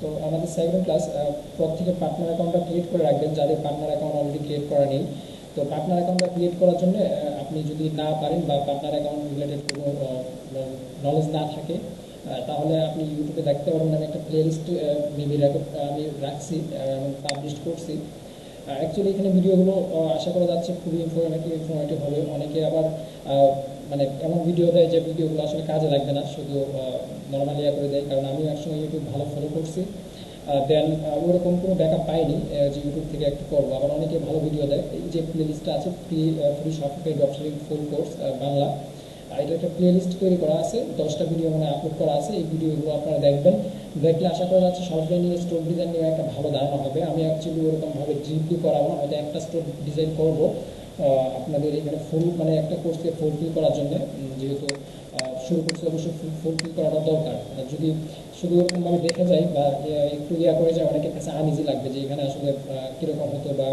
তো আমাদের second class, প্রত্যেকে পার্টনার অ্যাকাউন্টটা ক্রিয়েট করে রাখবেন যাদের পার্টনার অ্যাকাউন্ট অলরেডি ক্রিয়েট করা নেই। তো পার্টনার অ্যাকাউন্টটা ক্রিয়েট করার জন্য আপনি যদি না পারেন বা পার্টনার অ্যাকাউন্ট রিলেটেড কোনো নলেজ না থাকে, তাহলে আপনি ইউটিউবে দেখতে পারবেন। আমি একটা প্লেলিস্ট মেবি আমি রাখছি এবং পাবলিশ করছি। অ্যাকচুয়ালি এখানে ভিডিওগুলো আশা করা যাচ্ছে খুবই ইনফরমেটিভ হবে। অনেকে আবার মানে এমন ভিডিও দেয় যে ভিডিওগুলো আসলে কাজে লাগবে না, শুধু নর্মাল করে দেয়। কারণ আমি একসময় ইউটিউব ভালো ফলো করছি, দেন ওরকম কোনো ব্যাকআপ পাইনি যে ইউটিউব থেকে একটু করবো। আবার অনেকে ভালো ভিডিও দেয়। এই যে প্লে লিস্টটা আছে free Shopify dropshipping full course Bangla, এটা একটা প্লে লিস্ট তৈরি করা আছে, 10টা ভিডিও মানে আপলোড করা আছে। এই ভিডিওগুলো আপনারা দেখবেন, দেখলে আশা করা যাচ্ছে শপিফাই নিয়ে স্টোর ডিজাইন নিয়ে একটা ভালো ধারণা হবে। আমি অ্যাকচুয়ালি ওরকমভাবে ডিপলি করাবো না, হয়তো একটা স্টোর ডিজাইন করবো আপনাদের এখানে ফুল মানে একটা কোর্সকে ফুলফিল করার জন্য। যেহেতু শুরু করছি অবশ্যই ফুলফিল করাটা দরকার। যদি শুধু এরকমভাবে দেখে যাই বা একটু করে যায়, অনেকের কাছে আনইজি লাগবে যে এখানে আসলে কীরকম হতো, বা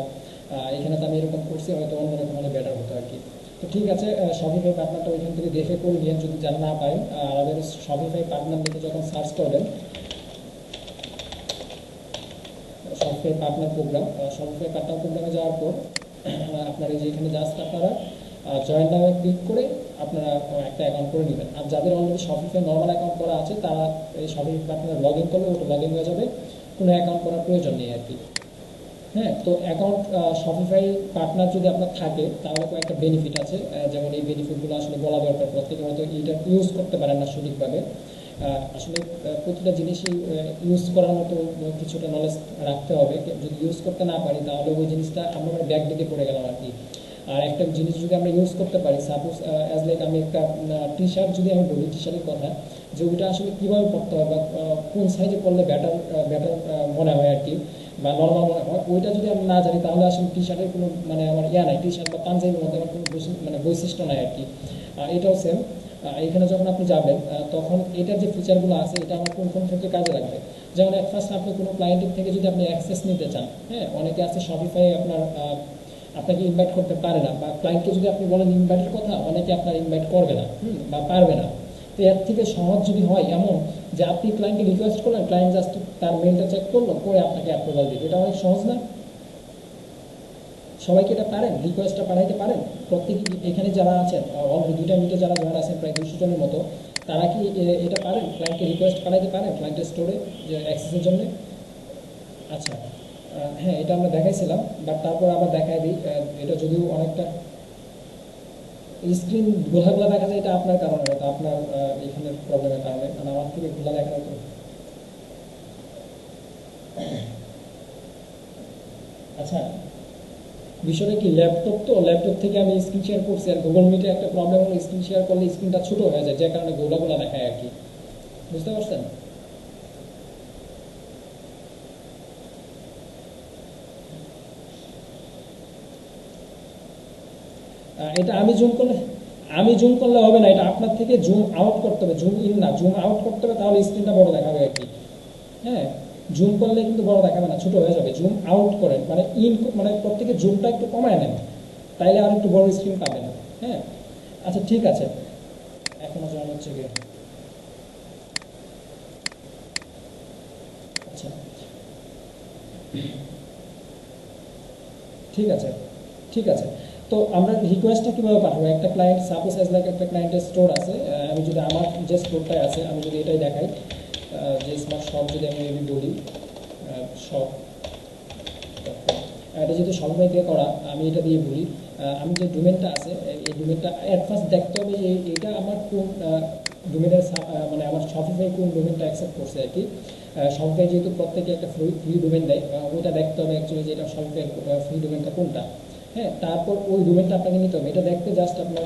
এখানে তো আমি এরকম করছি, হয়তো অন্যরকম হলে বেটার হতো আর কি। তো ঠিক আছে, শপিফাই পার্টনারটা ওইখান থেকে দেখে করে নিন যদি যারা না পারেন। আর আমাদের শপিফাই পার্টনার দেখে যখন সার্চ করবেন Shopify partner program, Shopify partner প্রোগ্রামে যাওয়ার পর আপনারা যে এখানে জাস্ট আপনারা জয়েন নামে ক্লিক করে আপনারা একটা অ্যাকাউন্ট করে নেবেন। আর যাদের অলরেডি শপিফাই নর্মাল অ্যাকাউন্ট করা আছে তারা এই শপিফাই পার্টনার লগ ইন করলে ওটা লগ ইন হয়ে যাবে, কোনো অ্যাকাউন্ট করার প্রয়োজন নেই আর কি। হ্যাঁ, তো অ্যাকাউন্ট শপিফাই পার্টনার যদি আপনার থাকে তাহলে কয়েকটা বেনিফিট আছে, যেমন এই বেনিফিটগুলো আসলে বলা দরকার। প্রত্যেকে হয়তো এটা ইউজ করতে পারেন না সঠিকভাবে। আসলে প্রতিটা জিনিসই ইউজ করার মতো কিছুটা নলেজ রাখতে হবে। যদি ইউজ করতে না পারি তাহলে ওই জিনিসটা আমরা ব্যাক দিকে পড়ে গেলাম আর কি। আর একটা জিনিস যদি আমরা ইউজ করতে পারি, সাপোজ অ্যাজ লাইক আমি একটা টি শার্ট যদি আমি বলি, টি শার্টের কথা, যে ওইটা আসলে কীভাবে পরতে হয় বা কোন সাইজে পরলে ব্যাটার ব্যাটার মনে হয় আর কি, বা নর্মাল মনে হয়, ওইটা যদি আমি না জানি তাহলে আসলে টি শার্টের কোনো মানে আমার নাই, টি শার্ট বা পাঞ্জাবির মধ্যে আমার কোনো মানে বৈশিষ্ট্য নাই আর কি। এটাও সেম, এখানে যখন আপনি যাবেন তখন এটার যে ফিচারগুলো আছে এটা আমার কোন কোন ক্ষেত্রে কাজে লাগবে। যেমন এক ফার্স্ট আপনি কোনো ক্লায়েন্টের থেকে যদি আপনি অ্যাক্সেস নিতে চান, হ্যাঁ, অনেকে আছে শপিফাই আপনাকে ইনভাইট করতে পারে না, বা ক্লায়েন্টকে যদি আপনি বলেন ইনভাইটের কথা, অনেকে আপনার ইনভাইট করবে না বা পারবে না। তো এর থেকে সহজ যদি হয় এমন যে আপনি ক্লায়েন্টকে রিকোয়েস্ট করলেন, ক্লায়েন্ট জাস্ট তার মেলটা চেক করলো, করে আপনাকে অ্যাপ্রুভাল দিবে, এটা অনেক সহজ না? সবাইকে এটা পারেন, রিকোয়েস্টটা পাঠাইতে পারেন প্রত্যেকে? এখানে যারা আছেন অলরেডি 2টা মিটে যারা জয়েন আছেন প্রায় 200 জনের মতো, তারা কি এটা পারেন? ক্লায়েন্টকে রিকোয়েস্ট পাঠাইতে পারেন ক্লায়েন্টের স্টোরে যে অ্যাক্সেসের জন্য? আচ্ছা, হ্যাঁ, এটা আমরা দেখাইছিলাম, বাট তারপর আবার দেখাই দিই। এটা যদিও অনেকটা স্ক্রিন ঘোলা দেখা যায়, এটা আপনার কারণে, এটা আপনার এখানের প্রবলেমের কারণে, কারণ আমার থেকে ঘোলা দেখানো তো। আচ্ছা, বিষয়টা কি, ল্যাপটপ তো ল্যাপটপ থেকে আমি স্ক্রিন শেয়ার করছি, আর গুগল মিটে একটা প্রবলেম হলো স্ক্রিন শেয়ার করলে স্ক্রিনটা ছোটো হয়ে যায়, যে কারণে গোলা দেখায় আর কি। বুঝতে পারছেন? এটা আমি জুম করলে হবে না, এটা আপনার থেকে জুম আউট করতে হবে, জুম ইন না, জুম আউট করতে হবে, তাহলে স্ক্রিনটা বড় দেখাবে আর কি। হ্যাঁ, জুম করলে কিন্তু বড় দেখাবে না, ছোট হয়ে যাবে। জুম আউট করেন মানে ইন, মানে প্রত্যেকে জুমটা একটু কমায় নেন, তাইলে আর একটু বড় স্ক্রিন পাবেন। হ্যাঁ, আচ্ছা ঠিক আছে, এখনো জয়েন হচ্ছে কি? আচ্ছা ঠিক আছে, ঠিক আছে। তো আমরা রিকোয়েস্টটা কীভাবে পাঠাবো? একটা ক্লায়েন্ট সাপোজ অ্যাজ লাইক একটা ক্লায়েন্টের স্টোর আছে, আমি যদি আমার যে স্টোরটাই আছে আমি যদি এটাই দেখাই, যে স্মার্ট শপ যদি আমি বলি শপ, এটা যেহেতু শপিফাই দিয়ে করা, আমি এটা দিয়ে বলি। আমি যে ডোমেনটা আছে এই ডোমেনটা অ্যাট ফার্স্ট দেখতে হবে যে এইটা আমার কোন ডোমেনের, মানে আমার শপিফাই কোন ডোমেনটা অ্যাকসেপ্ট করছে আর কি। শপিফাই যেহেতু প্রত্যেকে একটা ফ্রি ডোমেন দেয়, ওইটা দেখতে হবে অ্যাকচুয়ালি যে এটা শপিফাই ফ্রি ডোমেনটা কোনটা। হ্যাঁ, তারপর ওই ডোমেনটা আপনাকে নিতে হবে। এটা দেখতে জাস্ট আপনার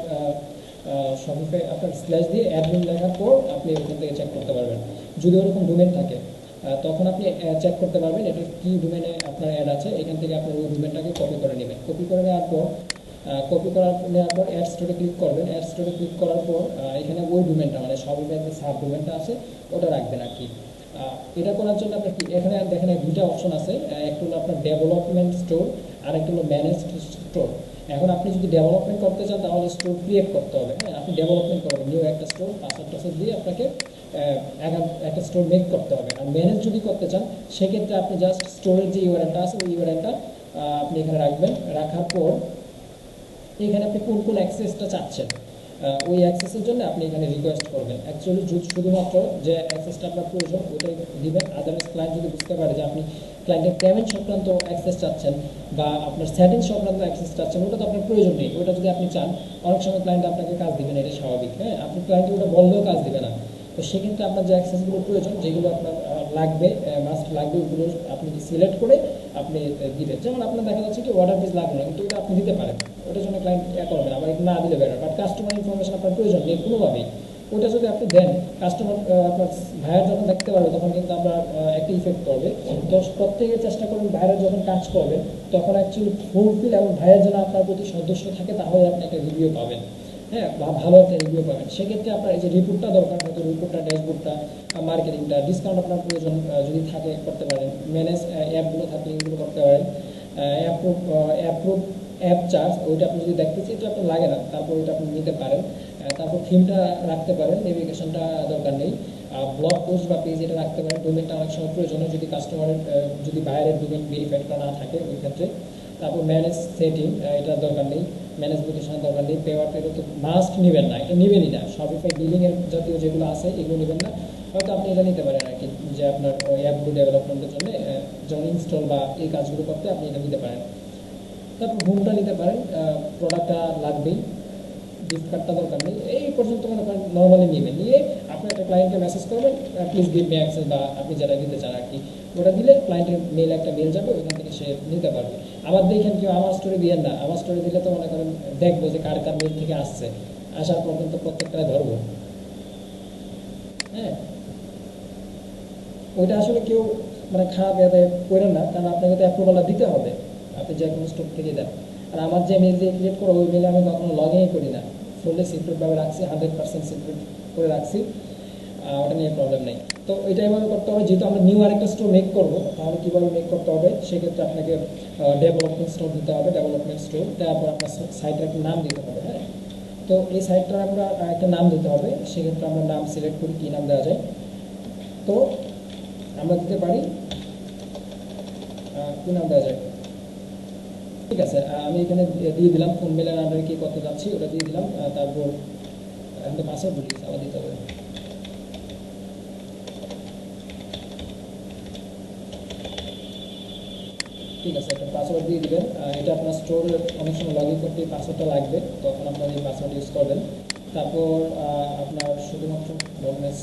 শপিফাই আপনার স্ল্যাশ দিয়ে অ্যাডমিন লেখার পর আপনি ওখান থেকে চেক করতে পারবেন। যদি ওরকম ডোমেন থাকে তখন আপনি চেক করতে পারবেন এটা কি ডোমেনে আপনার অ্যাড আছে। এখান থেকে আপনার ওই ডোমেনটাকে কপি করে নেবেন। কপি করে নেওয়ার পর অ্যাড স্টোরে ক্লিক করবেন। অ্যাড স্টোরে ক্লিক করার পর এখানে ওই ডোমেনটা মানে শপিফাই যে সাব ডোমেনটা আছে ওটা রাখবেন আর কি। এটা করার জন্য আপনার কি এখানে দেখেন দুইটা অপশন আছে, একটা হলো আপনার ডেভেলপমেন্ট স্টোর আর একটা হলো ম্যানেজ স্টোর। এখন আপনি যদি ডেভেলপমেন্ট করতে চান তাহলে স্টোর ক্রিয়েট করতে হবে, হ্যাঁ আপনি ডেভেলপমেন্ট করবেন, নিউ একটা স্টোর পাসওয়ার্ড দিয়ে আপনাকে একটা স্টোর মেক করতে হবে। আর ম্যানেজ যদি করতে চান সেক্ষেত্রে আপনি জাস্ট স্টোরের যে ইউআরএলটা আছে ওই ইউআরএলটা আপনি এখানে রাখবেন, রাখার পর এখানে আপনি কোন কোন অ্যাক্সেসটা চাচ্ছেন ওই অ্যাক্সেসের জন্য আপনি এখানে রিকোয়েস্ট করবেন। অ্যাকচুয়ালি শুধুমাত্র যে অ্যাক্সেসটা আপনার প্রয়োজন ওটাই দিবেন, আদারওয়াইজ ক্লায়েন্ট যদি বুঝতে পারে যে আপনি ক্লায়েন্টের পেমেন্ট সংক্রান্ত অ্যাক্সেস চাচ্ছেন বা আপনার সেটিংস সংক্রান্ত অ্যাক্সেস চাচ্ছেন, ওটা তো আপনার প্রয়োজন নেই। ওটা যদি আপনি চান অনেক সময় ক্লায়েন্ট আপনাকে কাজ দিবে না, এটা স্বাভাবিক, হ্যাঁ আপনি ক্লায়েন্টকে ওটা বললেও কাজ দিবে না। তো সেক্ষেত্রে আপনার যে অ্যাক্সেসগুলো প্রয়োজন যেগুলো আপনার লাগবে মাস্ট লাগবে ওগুলো আপনি সিলেক্ট করে আপনি দিবেন। যেমন আপনার দেখা যাচ্ছে কি অর্ডার পেজ লাগবে না, কিন্তু এটা আপনি দিতে পারেন, ওটার জন্য ক্লায়েন্ট করবেন, আবার এটা না দিলে বেটার। বাট কাস্টমার ইনফরমেশন আপনার প্রয়োজন নেই কোনোভাবেই, ওটা যদি আপনি দেন কাস্টমার আপনার ভাইয়ার যখন দেখতে পারবে তখন কিন্তু আপনার একটা ইফেক্ট করবে। তো প্রত্যেকের চেষ্টা করবেন ভাইয়ারা যখন কাজ করবেন তখন অ্যাকচুয়ালি ফুলফিল এবং ভাইয়ার যেন আপনার প্রতি সদস্য থাকে, তাহলে আপনি একটা রিভিউ পাবেন, হ্যাঁ বা ভালো একটা রিভিউ পাবেন। সেক্ষেত্রে আপনার এই যে রিপোর্টটা দরকার, হয়তো রিপোর্টটা ড্যাশবোর্ডটা মার্কেটিংটা ডিসকাউন্ট আপনার প্রয়োজন যদি থাকে করতে পারেন, ম্যানেজ অ্যাপগুলো থাকলে এগুলো করতে পারেন, অ্যাপ্রুভ অ্যাপ্রুভ অ্যাপ চার্জ ওইটা আপনি যদি দেখতেছি এটা আপনার লাগে না, তারপর ওইটা আপনি নিতে পারেন। তারপর থিমটা রাখতে পারেন, নেভিগেশনটা দরকার নেই, ব্লগ পোস্ট বা পেজ এটা রাখতে পারেন। ডোমেনটা অনেক সময় প্রয়োজনীয় যদি কাস্টমারের যদি বাইরের ডোমেন ভেরিফাইড করা না থাকে ওই ক্ষেত্রে। তারপর ম্যানেজ সেটিং এটা দরকার নেই, ম্যানেজ লোকেশন দরকার নেই, পেওয়ার পেরো তো মাস্ট নেবেন না, এটা নেবেনই না। শপিফাই ডিলিংয়ের জাতীয় যেগুলো আছে এগুলো নেবেন না, হয়তো আপনি এটা নিতে পারেন আর কি, যে আপনার অ্যাপগুলো ডেভেলপমেন্টের জন্য যেমন ইনস্টল বা এই কাজগুলো করতে আপনি এটা নিতে পারেন। তারপর হোমটা নিতে পারেন, প্রোডাক্টটা লাগবেই, গিফট কার্ডটা দরকার নেই। এই পর্যন্ত মনে করেন নর্মালি নেবেন, নিয়ে আপনি একটা ক্লায়েন্টকে মেসেজ করবেন প্লিজ গিভ মি অ্যাক্সেস বা আপনি যেটা দিতে চান আর কি, ওটা দিলে ক্লায়েন্টের মেল একটা মেল যাবে, ওইখান থেকে সে নিতে পারবে। আবার দেখেন কেউ আমার স্টোরি দিয়েন না, আমার স্টোরি দিলে তো মনে করেন দেখবো যে কার কার মেল থেকে আসছে, আসার পর কিন্তু প্রত্যেকটা ধরবো, হ্যাঁ ওইটা আসলে কেউ মানে খারাপ এতে করেন না, কারণ আপনাকে তো অ্যাপ্রুভালটা দিতে হবে, আপনি যে কোনো স্টোর থেকে দেন। আর আমার যে মেল দিয়ে ক্রিয়েট করো ওই মেলে আমি কখনো লগ ইনই করি না, ফুললি সিক্রেটভাবে রাখছি, 100% সিক্রেট করে রাখছি, ওটা নিয়ে প্রবলেম নেই। তো এটা এভাবে করতে হবে, যেহেতু আমরা নিউ আরেকটা স্টোর মেক করবো, তাহলে কীভাবে মেক করতে হবে সেক্ষেত্রে আপনাকে ডেভেলপমেন্ট স্টোর দিতে হবে, ডেভেলপমেন্ট স্টোর, তারপর আপনার সাইটের একটা নাম দিতে হবে, হ্যাঁ তো এই সাইটটার আমরা একটা নাম দিতে হবে, সেক্ষেত্রে আমরা নাম সিলেক্ট করি কী নাম দেওয়া যায়। তো আমরা দিতে পারি কী নাম দেওয়া যায়, ঠিক আছে আমি এখানে দিয়ে দিলাম ফোন মেলের আন্ডারে কী করতে যাচ্ছি ওটা দিয়ে দিলাম। তারপর এখন তো পাসওয়ার্ড ভুলে গেছি, আবার দিতে হবে। ঠিক আছে একটা পাসওয়ার্ড দিয়ে দিবেন, এটা আপনার স্টোরে অনেক সময় লগ ইন করতে পাসওয়ার্ডটা লাগবে, তখন আপনার এই পাসওয়ার্ড ইউজ করবেন। তারপর আপনার শুধুমাত্র ডোমেস,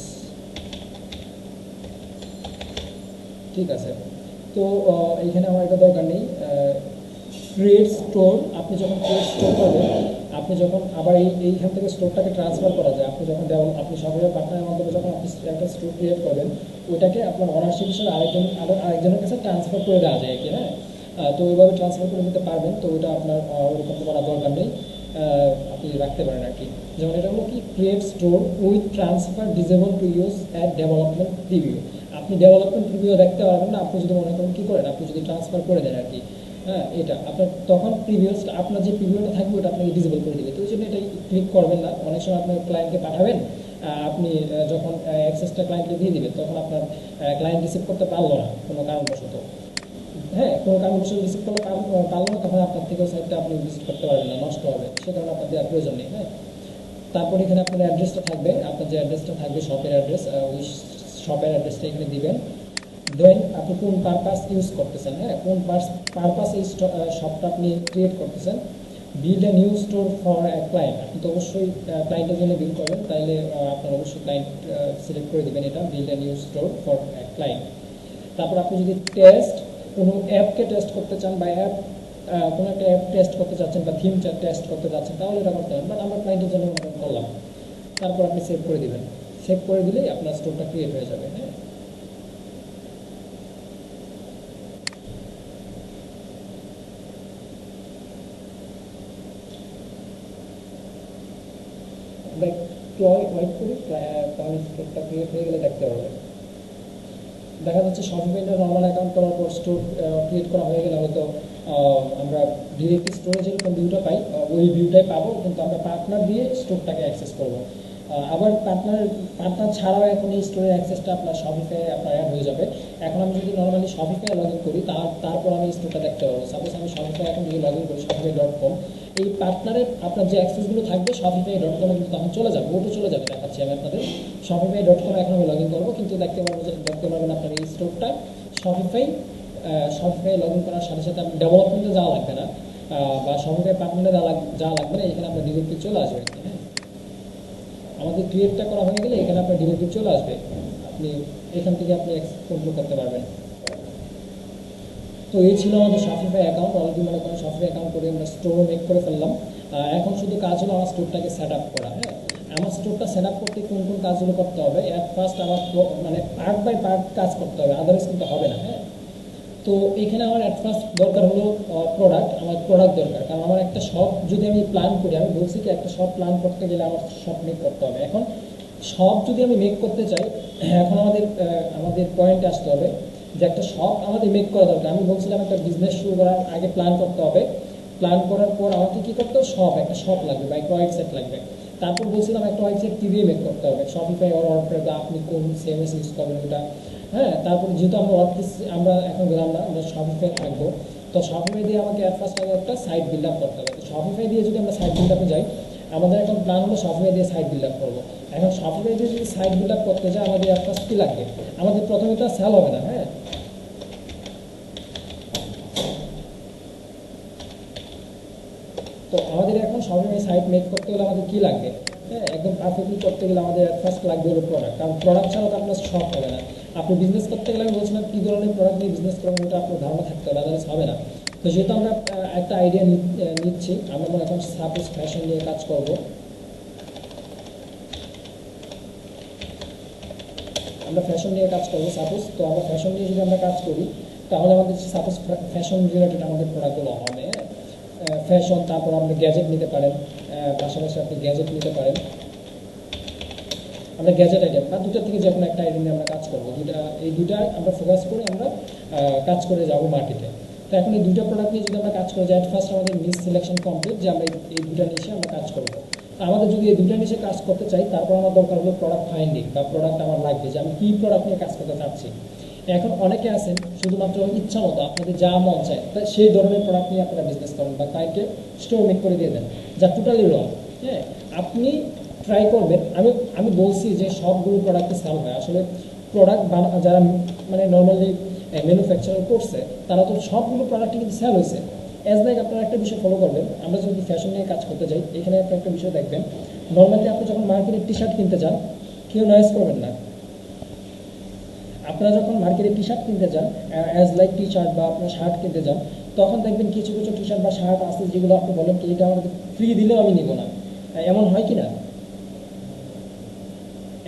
ঠিক আছে। তো এইখানে আমার এটা দরকার নেই। ক্রিয়েট স্টোর, আপনি যখন ক্রিয়েট স্টোর করবেন, আপনি যখন আবার এইখান থেকে স্টোরটাকে ট্রান্সফার করা যায়, আপনি যখন আপনি সফটওয়্যার পার্টনারের মাধ্যমে যখন আপনি একটা স্টোর ক্রিয়েট করবেন ওইটাকে আপনার অনারশিপ হিসেবে আরেকজনের কাছে ট্রান্সফার করে দেওয়া যায় আর কি, হ্যাঁ তো ওইভাবে ট্রান্সফার করে দিতে পারবেন। তো ওইটা আপনার ওরকম করার দরকার নেই, আপনি রাখতে পারেন আর কি। যেমন এটা হলো কি create store with transfer disable to use at development preview, আপনি ডেভেলপমেন্ট প্রিভিউ দেখতে পারবেন না, আপনি যদি মনে করেন কী করেন আপনি যদি ট্রান্সফার করে দেন আর কি, হ্যাঁ এটা আপনার তখন প্রিভিয়াসটা আপনার যে প্রিভিউটা থাকবে ওটা আপনাকে ডিসেবল করে দেবে। তো ওই জন্য এটা ক্লিক করবেন না। অনেক সময় আপনার ক্লায়েন্টকে পাঠাবেন, আপনি যখন অ্যাক্সেসটা ক্লায়েন্টকে দিয়ে দিবেন তখন আপনার ক্লায়েন্ট রিসিভ করতে পারলো না কোনো কারণবশত, হ্যাঁ কোনো কারণবশত রিসিভ করতে পারলো না, তখন আপনার থেকে সাইটটা আপনি ভিজিট করতে পারবেন না, নষ্ট হবে, সে কারণে আপনার দেওয়ার প্রয়োজন নেই। হ্যাঁ তারপর এখানে আপনার অ্যাড্রেসটা থাকবে, আপনার যে অ্যাড্রেসটা থাকবে শপের অ্যাড্রেস, ওই শপের অ্যাড্রেসটা এখানে দিবেন। দেন আপনি কোন পারপাস ইউজ করতেছেন, হ্যাঁ কোন পারপাস এই শপটা আপনি ক্রিয়েট করতেছেন। Build a new store for a client, আপনি তো অবশ্যই ক্লায়েন্টের জন্য বিল্ড করবেন, তাইলে আপনার অবশ্যই ক্লায়েন্ট সিলেক্ট করে দেবেন এটা, build a new store for a client. তারপর আপনি যদি টেস্ট কোনো অ্যাপকে টেস্ট করতে চান বা কোনো একটা অ্যাপ টেস্ট করতে চাচ্ছেন বা থিম টেস্ট করতে চাচ্ছেন তাহলে এটা করতে পারেন, বাট আমরা ক্লায়েন্টের জন্য করলাম। তারপর আপনি সেভ করে দেবেন, সেভ করে দিলেই আপনার স্টোরটা ক্রিয়েট হয়ে যাবে। হ্যাঁ আমরা একটু ওয়েট করি, তাহলে স্টোরটা ক্রিয়েট হয়ে গেলে দেখতে পারবেন। দেখা যাচ্ছে শপিংটা নর্মাল অ্যাকাউন্ট করার পর স্টোর ক্রিয়েট করা হয়ে গেলে হয়তো আমরা ডিরেক্ট স্টোরে যেরকম ভিউটা পাই ওই ভিউটাই পাবো, কিন্তু আমরা পার্টনার দিয়ে স্টোরটাকে অ্যাক্সেস করব। আবার পার্টনার ছাড়াও এখন এই স্টোরের অ্যাক্সেসটা আপনার শপিফাই আপনার অ্যাড হয়ে যাবে। এখন আমি যদি নর্মালি শপিফাই লগ ইন করি তারপর আমি স্টোরটা দেখতে পারবো। সাপোজ আমি শপিফাই এখন যদি লগ ইন করি shopify.com, এই পার্টনারের আপনার যে অ্যাক্সেসগুলো থাকবে shopify.com কিন্তু তখন চলে যাবে, ওটা চলে যাবে। দেখাচ্ছি আমি আপনাদের shopify.com এখন আমি লগ ইন করবো, কিন্তু দেখতে পারবেন আপনার এই স্টোরটা শপিফাই লগ ইন করার সাথে সাথে আপনি ডেভেলপমেন্টে যাওয়া লাগবে না, বা শপিফাই পার্টনারে যাওয়া লাগবে না, এখানে আপনার ডিরেক্টলি চলে আসবে। হ্যাঁ, আমাদের ক্রিয়েটটা করা হয়ে গেলে এখানে আপনার ডিরেক্টলি চলে আসবে, আপনি এখান থেকে আপনি কন্ট্রোল করতে পারবেন। তো এই ছিল আমাদের শপিফাই অ্যাকাউন্ট। অলরেডি মনে করেন শপিফাই অ্যাকাউন্ট করে আমরা স্টোরও মেক করে ফেললাম। এখন শুধু কাজ হলো আমার স্টোরটাকে সেট আপ করা। হ্যাঁ, আমার স্টোরটা সেট আপ করতে কোন কোন কাজগুলো করতে হবে, অ্যাট ফার্স্ট আমার মানে পার্ট বাই পার্ট কাজ করতে হবে, আদারওয়াইজ কিন্তু হবে না। হ্যাঁ, তো এখানে আমার অ্যাট ফার্স্ট দরকার হলো আমার প্রোডাক্ট দরকার। কারণ আমার একটা শপ যদি আমি প্ল্যান করি, আমি বলছি কি একটা শপ প্ল্যান করতে গেলে আমার শপ মেক করতে হবে। এখন শপ যদি আমি মেক করতে চাই, এখন আমাদের পয়েন্টে আসতে হবে যে একটা শপ আমাদের মেক করা দরকার। আমি বলছিলাম একটা বিজনেস শুরু করার আগে প্ল্যান করতে হবে, প্ল্যান করার পর আমাকে কী করতে হবে, একটা শপ লাগবে বা একটা ওয়েবসাইট লাগবে। তারপর বলছিলাম একটা ওয়েবসাইট কীভাবে মেক করতে হবে, শপিফাই অর্ডার বা আপনি কোন সিএমএস ইউজ করবেন ওটা। হ্যাঁ, তারপরে যেহেতু আমরা এখন গেলাম না, আমরা শপিফাই থাকবো, তো শপিফাই দিয়ে আমাকে অ্যাট ফার্স্ট আগে একটা সাইট বিল্ড আপ করতে হবে। তো শপিফাই দিয়ে যদি আমরা সাইট বিল্ড আপে যাই, আমাদের এখন প্ল্যান হলো শপিফাই দিয়ে সাইট বিল্ড আপ করবো। এখন শপিফাই দিয়ে যদি সাইট বিল্ড আপ করতে যাই, আমাদের অ্যাট ফার্স্ট কী লাগবে, আমাদের প্রথমে তো সেল হবে না। হ্যাঁ, তো আমাদের এখন শপিফাই সাইট মেক করতে গেলে আমাদের কী লাগবে, হ্যাঁ, একদম পারফেক্টলি করতে গেলে আমাদের ফার্স্ট লাগবে হলো প্রোডাক্ট। কারণ প্রোডাক্ট ছাড়া তো আপনার শপ হবে না। আপনি বিজনেস করতে গেলে আমি বলছিলাম কী ধরনের প্রোডাক্ট নিয়ে বিজনেস করবেন ওটা আপনার ধারণা থাকতে হবে, আদারওয়াইজ হবে না। তো যেহেতু আমরা একটা আইডিয়া নিচ্ছি, আমরা এখন সাপোজ ফ্যাশন নিয়ে কাজ করব। আমরা ফ্যাশন নিয়ে কাজ করবো সাপোজ। তো আমরা ফ্যাশন নিয়ে যদি আমরা কাজ করি, তাহলে আমাদের সাপোজ ফ্যাশন রিলেটেড আমাদের প্রোডাক্টগুলো হবে। ফ্যাশন, তারপর আপনি গ্যাজেট নিতে পারেন, পাশাপাশি আপনি গ্যাজেট নিতে পারেন। আমরা গ্যাজেট আইটেম বা দুটা থেকে যে কোনো একটা আইটেম নিয়ে আমরা কাজ করবো। এই দুটা আমরা ফোকাস করে আমরা কাজ করে যাব মার্কেটে। তো এখন এই দুটো প্রোডাক্ট নিয়ে যদি আমরা কাজ করে যাই, অ্যাট ফার্স্ট আমাদের নিশ সিলেকশন কমপ্লিট যে আমরা এই দুটা নিশে আমরা কাজ করবো। আমাদের যদি এই দুটা নিশে কাজ করতে চাই, তারপর আমার দরকার হলো প্রোডাক্ট ফাইন্ডিং বা প্রোডাক্ট আমার লাগবে যে আমি কী প্রোডাক্ট নিয়ে কাজ করতে চাচ্ছি। এখন অনেকে আছেন শুধুমাত্র ইচ্ছা মতো আপনাদের যা মন চায় তা সেই ধরনের প্রোডাক্ট নিয়ে আপনারা বিজনেস করেন বা ক্লায়েন্টকে স্টোর মেক করে দিয়ে দেন, যা টোটালি রং। হ্যাঁ, আপনি ট্রাই করবেন। আমি বলছি যে সবগুলো প্রোডাক্টে সেল হয়, আসলে প্রোডাক্ট যারা মানে নর্মালি ম্যানুফ্যাকচার করছে তারা তো সবগুলো প্রোডাক্টই কিন্তু সেল হয়েছে। অ্যাজ লাইক আপনারা একটা বিষয় ফলো করবেন, আমরা যদি ফ্যাশন নিয়ে কাজ করতে যাই, এখানে আপনি একটা বিষয় দেখবেন, নর্মালি আপনি যখন মার্কেটে টি শার্ট কিনতে যান, কেউ নয়েজ করবেন না। আপনারা যখন মার্কেটে টি শার্ট কিনতে যান, অ্যাজ লাইক টি শার্ট বা আপনার শার্ট কিনতে যান, তখন দেখবেন কিছু কিছু টি শার্ট বা শার্ট আছে যেগুলো আপনি বলেন কি এটা আমাকে ফ্রি দিলেও আমি নিব না। এমন হয় কি না?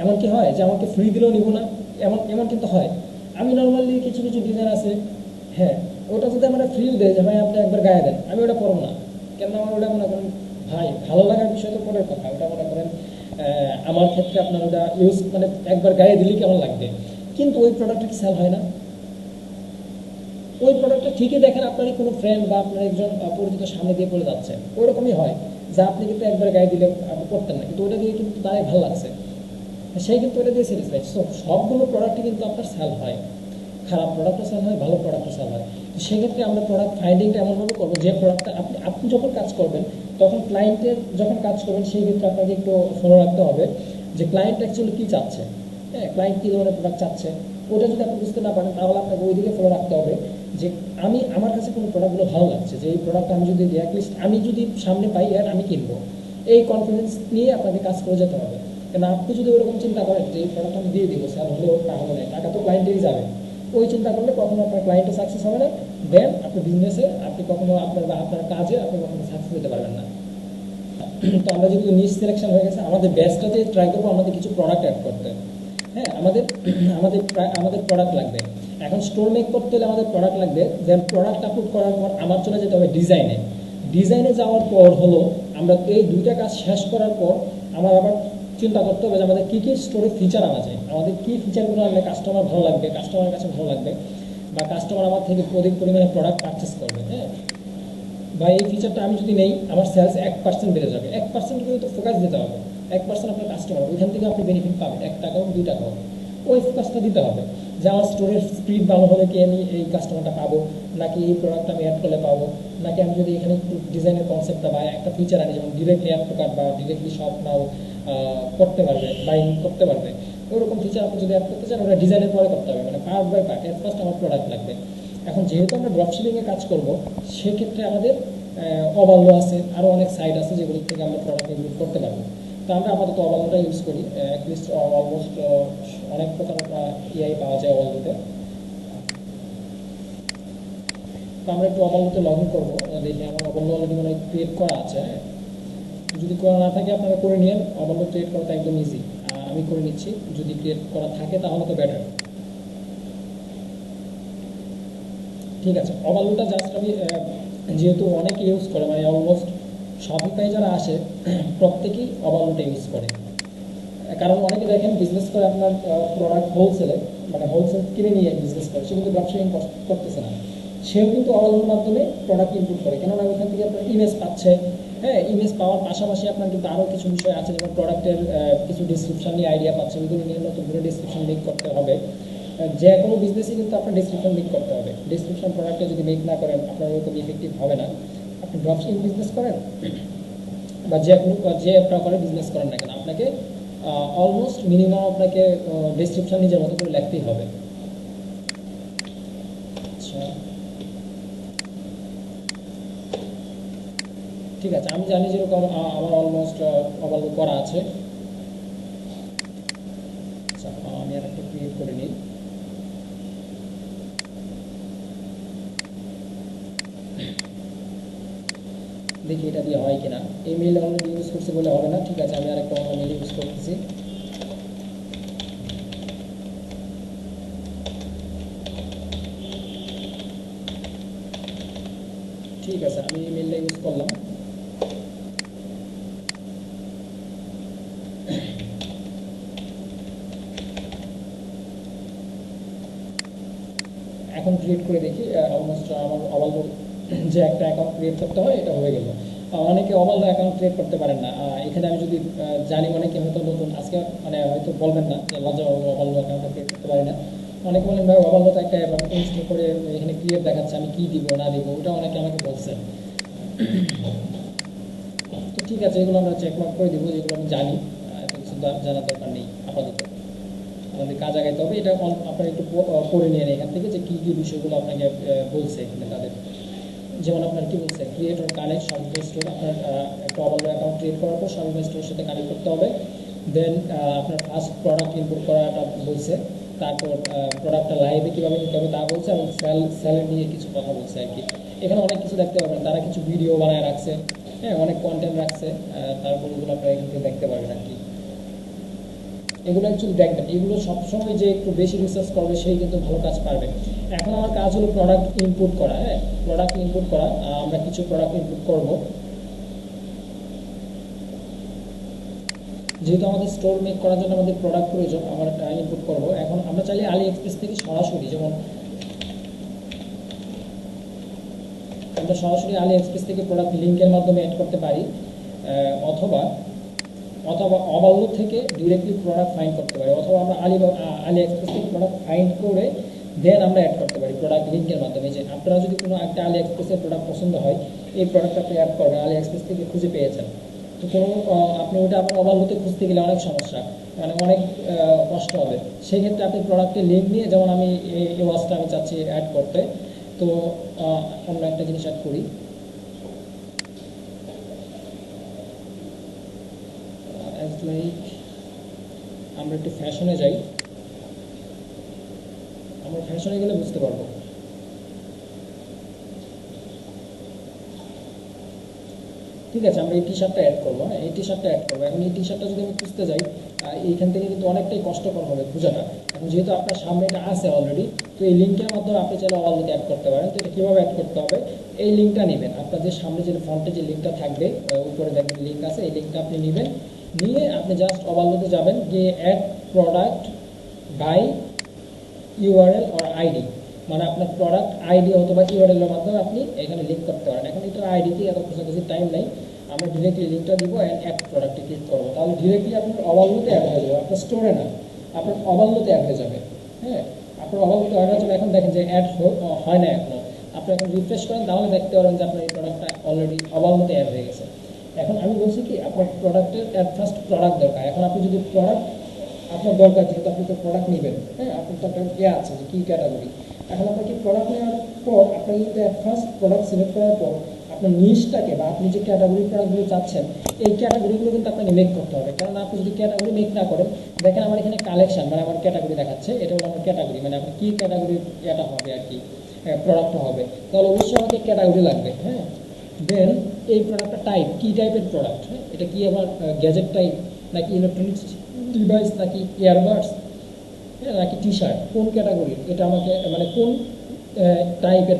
এমন কি হয় যে আমাকে ফ্রি দিলেও নিব না? এমন কিন্তু হয়। আমি নর্মালি কিছু কিছু ডিজাইন আছে, হ্যাঁ, ওটা যদি আমরা ফ্রিও দেয় যে ভাই আপনি একবার গায়ে দেন, আমি ওটা পরব না। কেন আমার ওটা মনে করেন ভাই ভালো লাগার বিষয় তো পরের কথা, ওটা মনে করেন আমার ক্ষেত্রে আপনার ওটা ইউজ মানে একবার গায়ে দিলে কেমন লাগবে। কিন্তু ওই প্রোডাক্টটা কি সেল হয় না? ওই প্রোডাক্টটা ঠিকই দেখেন আপনারই কোনো ফ্রেন্ড বা আপনার একজন পরিচিত সামনে দিয়ে পড়ে যাচ্ছে, ওইরকমই হয় যা আপনি কিন্তু একবার গায়ে দিলে আপনি করতেন না, কিন্তু ওটা দিয়ে কিন্তু তাই ভালো লাগছে, সেই কিন্তু ওটা দিয়ে স্যাটিসফাইড। সো সবগুলো প্রোডাক্টই কিন্তু আপনার সেল হয়, খারাপ প্রোডাক্টও সেল হয়, ভালো প্রোডাক্টও সেল হয়। তো সেক্ষেত্রে আমরা প্রোডাক্ট ফাইন্ডিংটা এমনভাবে করবো যে প্রোডাক্টটা আপনি যখন কাজ করবেন, তখন ক্লায়েন্টের যখন কাজ করবেন সেই ক্ষেত্রে আপনাকে একটু ফলো রাখতে হবে যে ক্লায়েন্ট অ্যাকচুয়ালি কী চাচ্ছে। হ্যাঁ, ক্লায়েন্ট কী ধরনের প্রোডাক্ট চাচ্ছে, ওটা যদি আপনি বুঝতে না পারেন তাহলে আপনাকে ওই দিকে ফলো রাখতে হবে যে আমার কাছে কোনো প্রোডাক্টগুলো ভালো লাগছে, যে এই প্রোডাক্টটা আমি যদি অ্যাটলিস্ট আমি যদি সামনে পাই আর আমি কিনবো, এই কনফিডেন্স নিয়ে আপনাকে কাজ করে যেতে হবে। কেন আপনি যদি ওরকম চিন্তা করেন যে এই প্রোডাক্ট আমি দিয়ে দিব স্যার, হলেও টাকা নেই, টাকা তো ক্লায়েন্টেরই যাবে, ওই চিন্তা করলে কখনো আপনার ক্লায়েন্টে সাকসেস হবে না, দেন আপনার বিজনেসে আপনি কখনো আপনার কাজে আপনি কখনো সাকসেস হতে পারবেন না। তো আমরা যদি নিশ সিলেকশন হয়ে গেছে, আমাদের ব্যাচটাতে ট্রাই করবো আমাদের কিছু প্রোডাক্ট অ্যাড করতে। হ্যাঁ, আমাদের প্রোডাক্ট লাগবে। এখন স্টোর মেক করতে হলে আমাদের প্রোডাক্ট লাগবে। দেন প্রোডাক্ট আপলোড করার পর আমার চলে যেতে হবে ডিজাইনে যাওয়ার পর হলো আমরা এই দুইটা কাজ শেষ করার পর আমার আবার চিন্তা করতে হবে যে আমাদের কী কী স্টোরে ফিচার আনা যায়, আমাদের কী ফিচারগুলো আনলে কাস্টমার ভালো লাগবে, কাস্টমারের কাছে ভালো লাগবে। বা কাস্টমার আমার থেকে অধিক পরিমাণে প্রোডাক্ট পারচেস করবে, হ্যাঁ, বা এই ফিচারটা আমি যদি নেই আমার সেলস 1% বেড়ে যাবে। 1% কিন্তু ফোকাস দিতে হবে, 1% আপনার কাস্টমার, ওইখান থেকে আপনি বেনিফিট পাবেন, 1 টাকা হোক 2 টাকা হোক, ওই ফোকাসটা দিতে হবে যে আমার স্টোরের স্পিড ভালো হলে কি আমি এই কাস্টমারটা পাবো, নাকি এই প্রোডাক্ট আমি অ্যাড করলে পাবো, নাকি আমি যদি এখানে একটু ডিজাইনের কনসেপ্টটা বা একটা ফিচার আনি, যেমন ডিরেক্টলি অ্যাড টু কার্ট বা ডিরেক্টলি শপ নাও করতে পারবে, বাইং করতে পারবে, ওইরকম ফিচার আপনি যদি অ্যাড করতে চান ওটা ডিজাইনের পরে করতে হবে, মানে পার্ট বাই পার্ট। এর ফার্স্ট আমার প্রোডাক্ট লাগবে। এখন যেহেতু আমরা ড্রপশিপিংয়ে কাজ করব, সেক্ষেত্রে আমাদের অবাল্য আছে, আরও অনেক সাইট আছে যেগুলো থেকে আমরা প্রোডাক্ট ইনক্লুড করতে পারবো। তো আমরা আপাতত অবাল্যটা ইউজ করি, অ্যাটলিস্ট অলমোস্ট অনেক প্রকার ইআই পাওয়া যায় অবাল্যতে। তো আমরা একটু অবাল্যতে লগ ইন করবো, দেখি আমার অবাল্য অলরেডি মানে ক্রিয়েট করা আছে, হ্যাঁ, যদি করা না থাকে আপনারা করে নিন, অবাল্য ক্রিয়েট করাটা একদম ইজি, আমি করে নিচ্ছি, যদি ক্রিয়েট করা থাকে তাহলে তো বেটার। ঠিক আছে, অবাল্যটা জাস্ট আমি যেহেতু অনেকে ইউজ করে, মানে অলমোস্ট শপিফাই যারা আসে প্রত্যেকেই অবাল্যটা ইউজ করে, কারণ অনেকে দেখেন বিজনেস করে আপনার প্রোডাক্ট হোলসেলে, মানে হোলসেল কিনে নিয়ে বিজনেস করে, সে কিন্তু ড্রপশিপিং করতেছে না, সেও কিন্তু অবাল্যর মাধ্যমে প্রোডাক্ট ইনপুট করে, কেননা ওইখান থেকে আপনার ইমেজ পাচ্ছে, হ্যাঁ, ইমেজ পাওয়ার পাশাপাশি আপনার কিন্তু আরও কিছু বিষয় আছে, যেমন প্রোডাক্টের কিছু ডিসক্রিপশন নিয়ে আইডিয়া পাচ্ছে, ওইগুলো নিয়ে নতুন করে ডিসক্রিপশন মেক করতে হবে। যে কোনো বিজনেসই কিন্তু আপনার ডিসক্রিপশন মেক করতে হবে, ডিসক্রিপশন প্রোডাক্টে যদি মেক না করেন আপনার ওরকম ইফেক্টিভ হবে না। আপনি ড্রপশিপিং বিজনেস করেন বা যে কোনো যে প্রকারে বিজনেস করেন না কেন, আপনাকে অলমোস্ট মিনিমাম আপনাকে ডিসক্রিপশন নিজের মতো করে লিখতেই হবে। আচ্ছা, ঠিক আছে, আমি জানি যেরকম আমার অলমোস্ট অবাল্য করা আছে। আচ্ছা, আমি আর একটা ক্রিয়েট করে নিই। দেখি এটা দিয়ে হয় কিনা। এই মেইল অলরেডি ইউজ করছে বলে হবে না, ঠিক আছে, আমি আরেকটা অন্য মেইল ইউজ করতেছি। ঠিক আছে, আমি এই মেইলটা ইউজ করলাম। এখন ক্রিয়েট করে দেখি, অলমোস্ট আমার অবাল্য যে একটা অ্যাকাউন্ট ক্রিয়েট করতে হয় এটা হয়ে গেল। অনেকে অবাল্য অ্যাকাউন্ট ক্রিয়েট করতে পারেন না, এখানে আমি যদি জানি, অনেকে হয়তো নতুন আজকে মানে হয়তো বলবেন না যে লজ্জা অবাল্য অ্যাকাউন্ট ক্রিয়েট করতে পারি না, অনেকে বলেন ভাই অবাল্যতা একটা ইনস্টল করে এখানে ক্রিয়েট দেখাচ্ছে, আমি কি দিব না দিব, ওটা অনেকে আমাকে বলছেন। তো ঠিক আছে, এগুলো আমরা চেক মার্ক করে দিব, যেগুলো আমি জানি, এত কিছু জানার দরকার নেই আপাতত, আমাদের কাজ আগাইতে হবে। এটা আপনারা একটু করে নিয়ে এখান থেকে যে কী কী বিষয়গুলো আপনাকে বলছে এখানে তাদের, যেমন আপনার কি বলছে create or connect Shopify store, আপনার একটা অবাল্য অ্যাকাউন্ট ক্রিয়েট করার পর শপিফাই স্টোরের সাথে কানেক্ট করতে হবে, দেন আপনার ফার্স্ট প্রোডাক্ট ইনপুট করাটা বলছে, তারপর প্রোডাক্টটা লাইভে কীভাবে নিতে হবে তা বলছে, এবং সেলের নিয়ে কিছু কথা বলছে আর কি। এখানে অনেক কিছু দেখতে পাবেন, তারা কিছু ভিডিও বানায় রাখছে, হ্যাঁ, অনেক কন্টেন্ট রাখছে, তারপর ওগুলো আপনারা এখান থেকে দেখতে পারবেন আর কি। এগুলো অ্যাকচুয়ালি দেখবেন, এগুলো সবসময় যে একটু বেশি রিসার্চ করবে সেই কিন্তু ভালো কাজ পারবে। এখন আমার কাজ হলো প্রোডাক্ট ইনপুট করা, হ্যাঁ, প্রোডাক্ট ইনপুট করা, আমরা কিছু প্রোডাক্ট ইনপুট করব, যেহেতু আমাদের স্টোর মেক করার জন্য আমাদের প্রোডাক্ট প্রয়োজন, আমরা ইনপুট করব। এখন আমরা চাইলে আলি এক্সপ্রেস থেকে সরাসরি, যেমন আমরা সরাসরি আলি এক্সপ্রেস থেকে প্রোডাক্ট লিঙ্কের মাধ্যমে অ্যাড করতে পারি, অথবা অথবা অবাল্য থেকে ডিরেক্টলি প্রোডাক্ট ফাইন্ড করতে পারি, অথবা আমরা আলি এক্সপ্রেস থেকে প্রোডাক্ট ফাইন্ড করে দেন আমরা অ্যাড করতে পারি প্রোডাক্ট লিঙ্কের মাধ্যমে। যে আপনারা যদি কোনো একটা আলি এক্সপ্রেসের প্রোডাক্ট পছন্দ হয়, এই প্রোডাক্ট আপনি অ্যাড করবেন, আলি এক্সপ্রেস থেকে খুঁজে পেয়েছেন, তো কোনো আপনি ওটা আপনার অবাল্যতে খুঁজতে গেলে অনেক সমস্যা, মানে অনেক কষ্ট হবে। সেই ক্ষেত্রে আপনি প্রোডাক্টের লিঙ্ক নিয়ে, যেমন আমি এই ওয়াচটা আমি চাচ্ছি অ্যাড করতে, তো অন্য একটা জিনিস অ্যাড করি, লাইক আমরা একটু ফ্যাশনে যাই, আমরা ফ্যাশনে গেলে বুঝতে পারবো। ঠিক আছে, আমরা এই টি শার্টটা অ্যাড করবো, হ্যাঁ, এই টি শার্টটা অ্যাড করবো। এখন এই টি শার্টটা যদি আমি খুঁজতে যাই, এইখান থেকে কিন্তু অনেকটাই কষ্টকর হবে খোঁজাটা। এখন যেহেতু আপনার সামনে এটা আছে অলরেডি, তো এই লিঙ্কের মাধ্যমে আপনি চাইলে অবাল্যকে অ্যাড করতে পারেন। তো এটা কীভাবে অ্যাড করতে হবে, এই লিঙ্কটা নেবেন, আপনার যে সামনে যে ফ্রন্টে যে লিঙ্কটা থাকবে, উপরে দেখবেন লিঙ্ক আছে, এই লিঙ্কটা আপনি নেবেন, নিয়ে আপনি জাস্ট অবাল্যতে যাবেন, গিয়ে add product by URL or ID, মানে আপনার প্রোডাক্ট আইডি অথবা ইউআরএল এর মাধ্যমে আপনি এখানে লিঙ্ক করতে পারেন। এখন এটার আইডিতে এত খোঁজাখুঁজি টাইম নেই, আমরা ডিরেক্টলি লিঙ্কটা দিব অ্যান্ড অ্যাড প্রোডাক্টে ক্লিক করবো, তাহলে ডিরেক্টলি আপনার অবাল্যতে অ্যাড হয়ে যাবে, আপনার স্টোরে না, আপনার অবাল্যতে অ্যাড হয়ে যাবে। হ্যাঁ, আপনার অবাল্যতে অ্যাড হয়ে যাবে। এখন দেখেন যে অ্যাড হয় না এখনো, আপনি এখন রিফ্রেশ করেন তাহলে দেখতে পারেন যে আপনার এই প্রোডাক্টটা অলরেডি অবাল্যতে অ্যাড হয়ে গেছে। এখন আমি বলছি কি আপনার প্রোডাক্টের অ্যাট ফার্স্ট প্রোডাক্ট দরকার। এখন আপনি যদি প্রোডাক্ট আপনার দরকার, যেহেতু আপনি তো প্রোডাক্ট নেবেন, হ্যাঁ, আপনার তো একটা ইয়ে আছে যে কী ক্যাটাগরি। এখন আপনাকে প্রোডাক্ট নেওয়ার পর আপনার কিন্তু অ্যাট ফার্স্ট প্রোডাক্ট সিলেক্ট করার পর আপনার নিশটাকে বা আপনি যে ক্যাটাগরি প্রোডাক্টগুলো চাচ্ছেন এই ক্যাটাগরিগুলো কিন্তু আপনাকে মেক করতে হবে। কারণ আপনি যদি ক্যাটাগরি মেক না করেন, দেখেন আমার এখানে কালেকশন মানে আমার ক্যাটাগরি দেখাচ্ছে, এটা হলো আমার ক্যাটাগরি, মানে আপনার কী ক্যাটাগরির এটা হবে আর কি, প্রোডাক্টটা হবে, তাহলে অবশ্যই আমাকে ক্যাটাগরি লাগবে। হ্যাঁ, দেন এই প্রোডাক্টটা টাইপ, কী টাইপের প্রোডাক্ট, হ্যাঁ, এটা কি আমার গ্যাজেট টাইপ নাকি ইলেকট্রনিক্স ডিভাইস নাকি ইয়ারবাডস, হ্যাঁ, নাকি টি শার্ট, কোন ক্যাটাগরির এটা আমাকে, মানে কোন টাইপের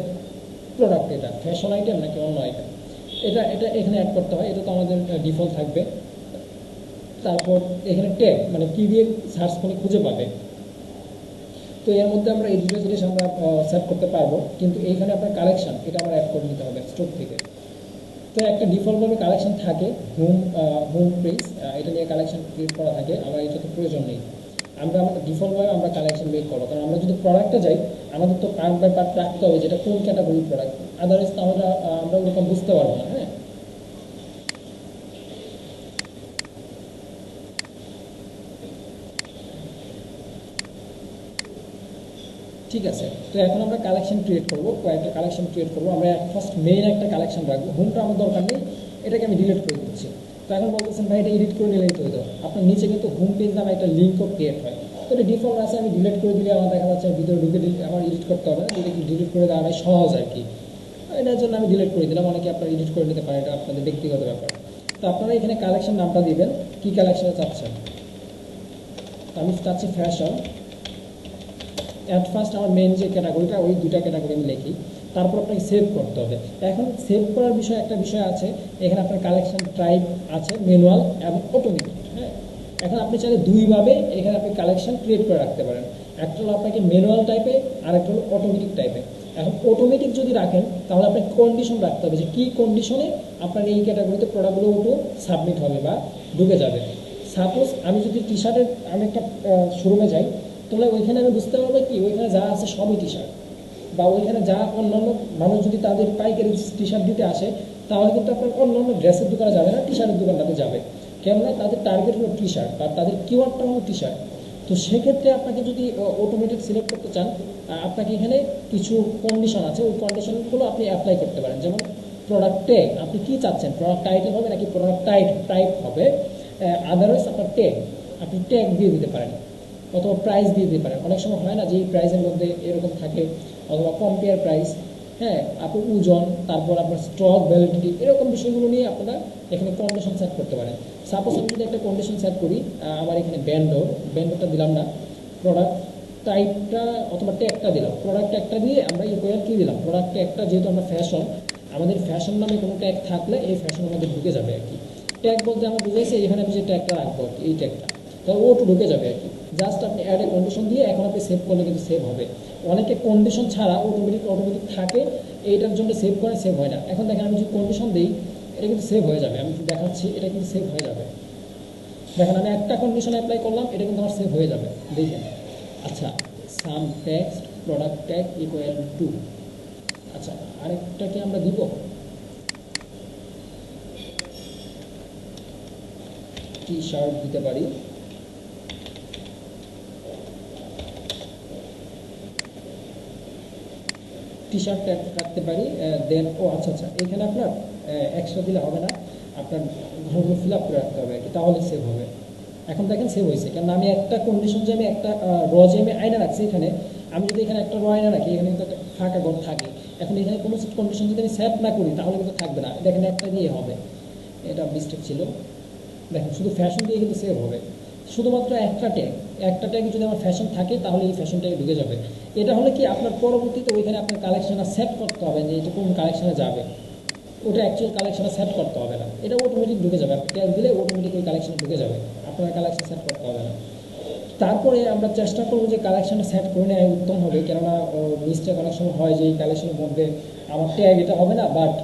প্রোডাক্ট, এটা ফ্যাশন আইটেম নাকি অন্য আইটেম, এটা এটা এখানে অ্যাড করতে হয়। এটা তো আমাদের ডিফল্ট থাকবে। তারপর এখানে ট্যাগ, মানে কী দিয়ে সার্চ করে খুঁজে পাবে, তো এর মধ্যে আমরা এই দুটো জিনিস আমরা সেট করতে পারবো। কিন্তু এইখানে আপনার কালেকশন এটা আমরা অ্যাড করে নিতে হবে স্টোর থেকে। তো একটা ডিফল্টভাবে কালেকশন থাকে হোম পেজ, এটা নিয়ে কালেকশন ক্রিয়েট করা থাকে, আমার এটা তো প্রয়োজন নেই। আমরা ডিফল্টভাবে আমরা কালেকশন মেক করবো, কারণ আমরা যদি প্রোডাক্টে যাই আমাদের তো পার্ট বাই পার্ট রাখতে হবে যেটা কোন ক্যাটাগরির প্রোডাক্ট, আদারওয়াইজ তো আমরা ওরকম বুঝতে পারবো না। হ্যাঁ, ঠিক আছে। তো এখন আমরা কালেকশন ক্রিয়েট করবো, কয়েকটা কালেকশন ক্রিয়েট করবো। আমরা ফার্স্ট মেইন একটা কালেকশন রাখবো, হোমটা আমার দরকার নেই, এটাকে আমি ডিলিট করে দিচ্ছি। তো এখন বলতেছেন ভাই এটা এডিট করে নিলেই তো হতো, আপনার নিচে কিন্তু হোম পেজ নামে একটা লিঙ্কও ক্রিয়েট হয়। তো এটা ডিফল্ট আছে, আমি ডিলিট করে দিলে আমার দেখা যাচ্ছে ভিতরে ঢুকে আমার এডিট করতে হবে না, ডিলিট করে দেওয়াটাই সহজ আর কি। এটার জন্য আমি ডিলিট করে দিলাম, অনেকে আপনারা এডিট করে নিতে পারেন, এটা আপনাদের ব্যক্তিগত ব্যাপার। তো আপনারা এখানে কালেকশন নামটা দিবেন, কী কালেকশনে চাচ্ছেন। তো আমি চাচ্ছি ফ্যাশন। অ্যাট ফার্স্ট আমার মেন যে ক্যাটাগরিটা ওই দুটা ক্যাটাগরি আমি লিখি, তারপর আপনাকে সেভ করতে হবে। এখন সেভ করার বিষয় একটা বিষয় আছে, এখানে আপনার কালেকশন টাইপ আছে ম্যানুয়াল এবং অটোমেটিক। হ্যাঁ, এখন আপনি চাইলে দুইভাবে এখানে আপনি কালেকশন ক্রিয়েট করে রাখতে পারেন, একটা হলো আপনাকে ম্যানুয়াল টাইপে আর একটা হলো অটোমেটিক টাইপে। এখন অটোমেটিক যদি রাখেন তাহলে আপনাকে কন্ডিশন রাখতে হবে যে কী কন্ডিশনে আপনার এই ক্যাটাগরিতে প্রোডাক্টগুলো অটো সাবমিট হবে বা ঢুকে যাবে। সাপোজ আমি যদি টি শার্টের আমি একটা শোরুমে যাই, তাহলে ওইখানে আমি বুঝতে পারবো কি ওইখানে যা আছে সবই টি শার্ট, বা ওইখানে যা অন্যান্য মানুষ যদি তাদের পাইকারি টি শার্ট দিতে আসে তাহলে কিন্তু আপনার অন্যান্য ড্রেসের দোকানে যাবে না, টি শার্টের দোকানটাতে যাবে, কেননা তাদের টার্গেট হলো টি শার্ট বা তাদের কিওয়ার্ডটা হলো টি শার্ট। তো সেক্ষেত্রে আপনাকে যদি অটোমেটিক সিলেক্ট করতে চান, আপনাকে এখানে কিছু কন্ডিশন আছে, ওই কন্ডিশনগুলো আপনি অ্যাপ্লাই করতে পারেন। যেমন প্রোডাক্টে আপনি কী চাচ্ছেন, প্রোডাক্ট টাইটেল হবে নাকি প্রোডাক্ট টাইপ হবে, আদারওয়াইজ আপনার ট্যাগ, আপনি ট্যাগ দিয়ে দিতে পারেন অথবা প্রাইস দিয়ে দিতে পারেন। অনেক সময় হয় না যে এই প্রাইসের মধ্যে এরকম থাকে, অথবা কম্পেয়ার প্রাইস, হ্যাঁ, আপনার ওজন, তারপর আপনার স্টক ভ্যালিডিটি, এরকম বিষয়গুলো নিয়ে আপনারা এখানে কন্ডিশন সেট করতে পারেন। সাপোজ আমি যদি একটা কন্ডিশন সেট করি, আমার এখানে ব্যান্ডটা দিলাম না, প্রোডাক্ট টাইপটা অথবা ট্যাগটা দিলাম, প্রোডাক্ট ট্যাগটা দিয়ে আমরা ইকুয়াল কী দিলাম, প্রোডাক্ট ট্যাগটা, যেহেতু আমরা ফ্যাশন, আমাদের ফ্যাশন নামে কোনো ট্যাগ থাকলে এই ফ্যাশন আমাদের ঢুকে যাবে আর কি। ট্যাগ বলতে আমরা বুঝেছি এখানে আমি যে ট্যাগটা রাখবো আর কি, এই ট্যাগটা, তাহলে ওটু ঢুকে যাবে আর কি। জাস্ট আপনি অ্যাড এ কন্ডিশন দিয়ে এখন আপনি সেভ করলে কিন্তু সেভ হবে। অনেকে কন্ডিশন ছাড়া অটোমেটিক থাকে, এইটার জন্য সেভ করে সেভ হয় না। এখন দেখেন আমি যদি কন্ডিশন দিই এটা কিন্তু সেভ হয়ে যাবে, আমি দেখাচ্ছি এটা কিন্তু সেভ হয়ে যাবে। দেখেন আমি একটা কন্ডিশন অ্যাপ্লাই করলাম, এটা কিন্তু আমার সেভ হয়ে যাবে, দেখেন। আচ্ছা, some text product tag equal to, আচ্ছা আরেকটাকে আমরা দিব, টি শার্ট দিতে পারি, টি শার্ট ট্যাগ রাখতে পারি। দেন আচ্ছা এখানে আপনার এক্সট্রা দিলে হবে না, আপনার ঘরগুলো ফিল আপ করে রাখতে হবে আর কি, তাহলে সেভ হবে। এখন দেখেন সেভ হয়েছে, কারণ আমি একটা কন্ডিশন যে আমি একটা যে আমি আয়না রাখছি এখানে, আমি যদি এখানে একটা আয়না রাখি এখানে কিন্তু একটা ফাঁকা ঘর থাকে। এখন এখানে কোনো কন্ডিশন যদি আমি সেট না করি তাহলে কিন্তু থাকবে না, দেখেন একটা দিয়ে হবে, এটা মিস্টেক ছিল। দেখেন শুধু ফ্যাশন দিয়ে কিন্তু সেভ হবে, শুধুমাত্র একটা ট্যাগ যদি আমার ফ্যাশন থাকে তাহলে এই ফ্যাশনটাকে ঢুকে যাবে। এটা হলে কি আপনার পরবর্তীতে ওইখানে আপনার কালেকশানটা সেট করতে হবে যে এটা কোন কালেকশানে যাবে, ওটা অ্যাকচুয়াল কালেকশানে সেট করতে হবে না, এটা অটোমেটিক ঢুকে যাবে। আপনি ট্যাগ দিলে অটোমেটিক ওই কালেকশানে ঢুকে যাবে, আপনার কালেকশন সেট করতে হবে না। তারপরে আমরা চেষ্টা করবো যে কালেকশনটা সেট করে নেওয়া উত্তম হবে, কেননা মিস্টেক অনেক সময় হয় যে এই কালেকশনের মধ্যে আমার ট্যাগ এটা হবে না, বাট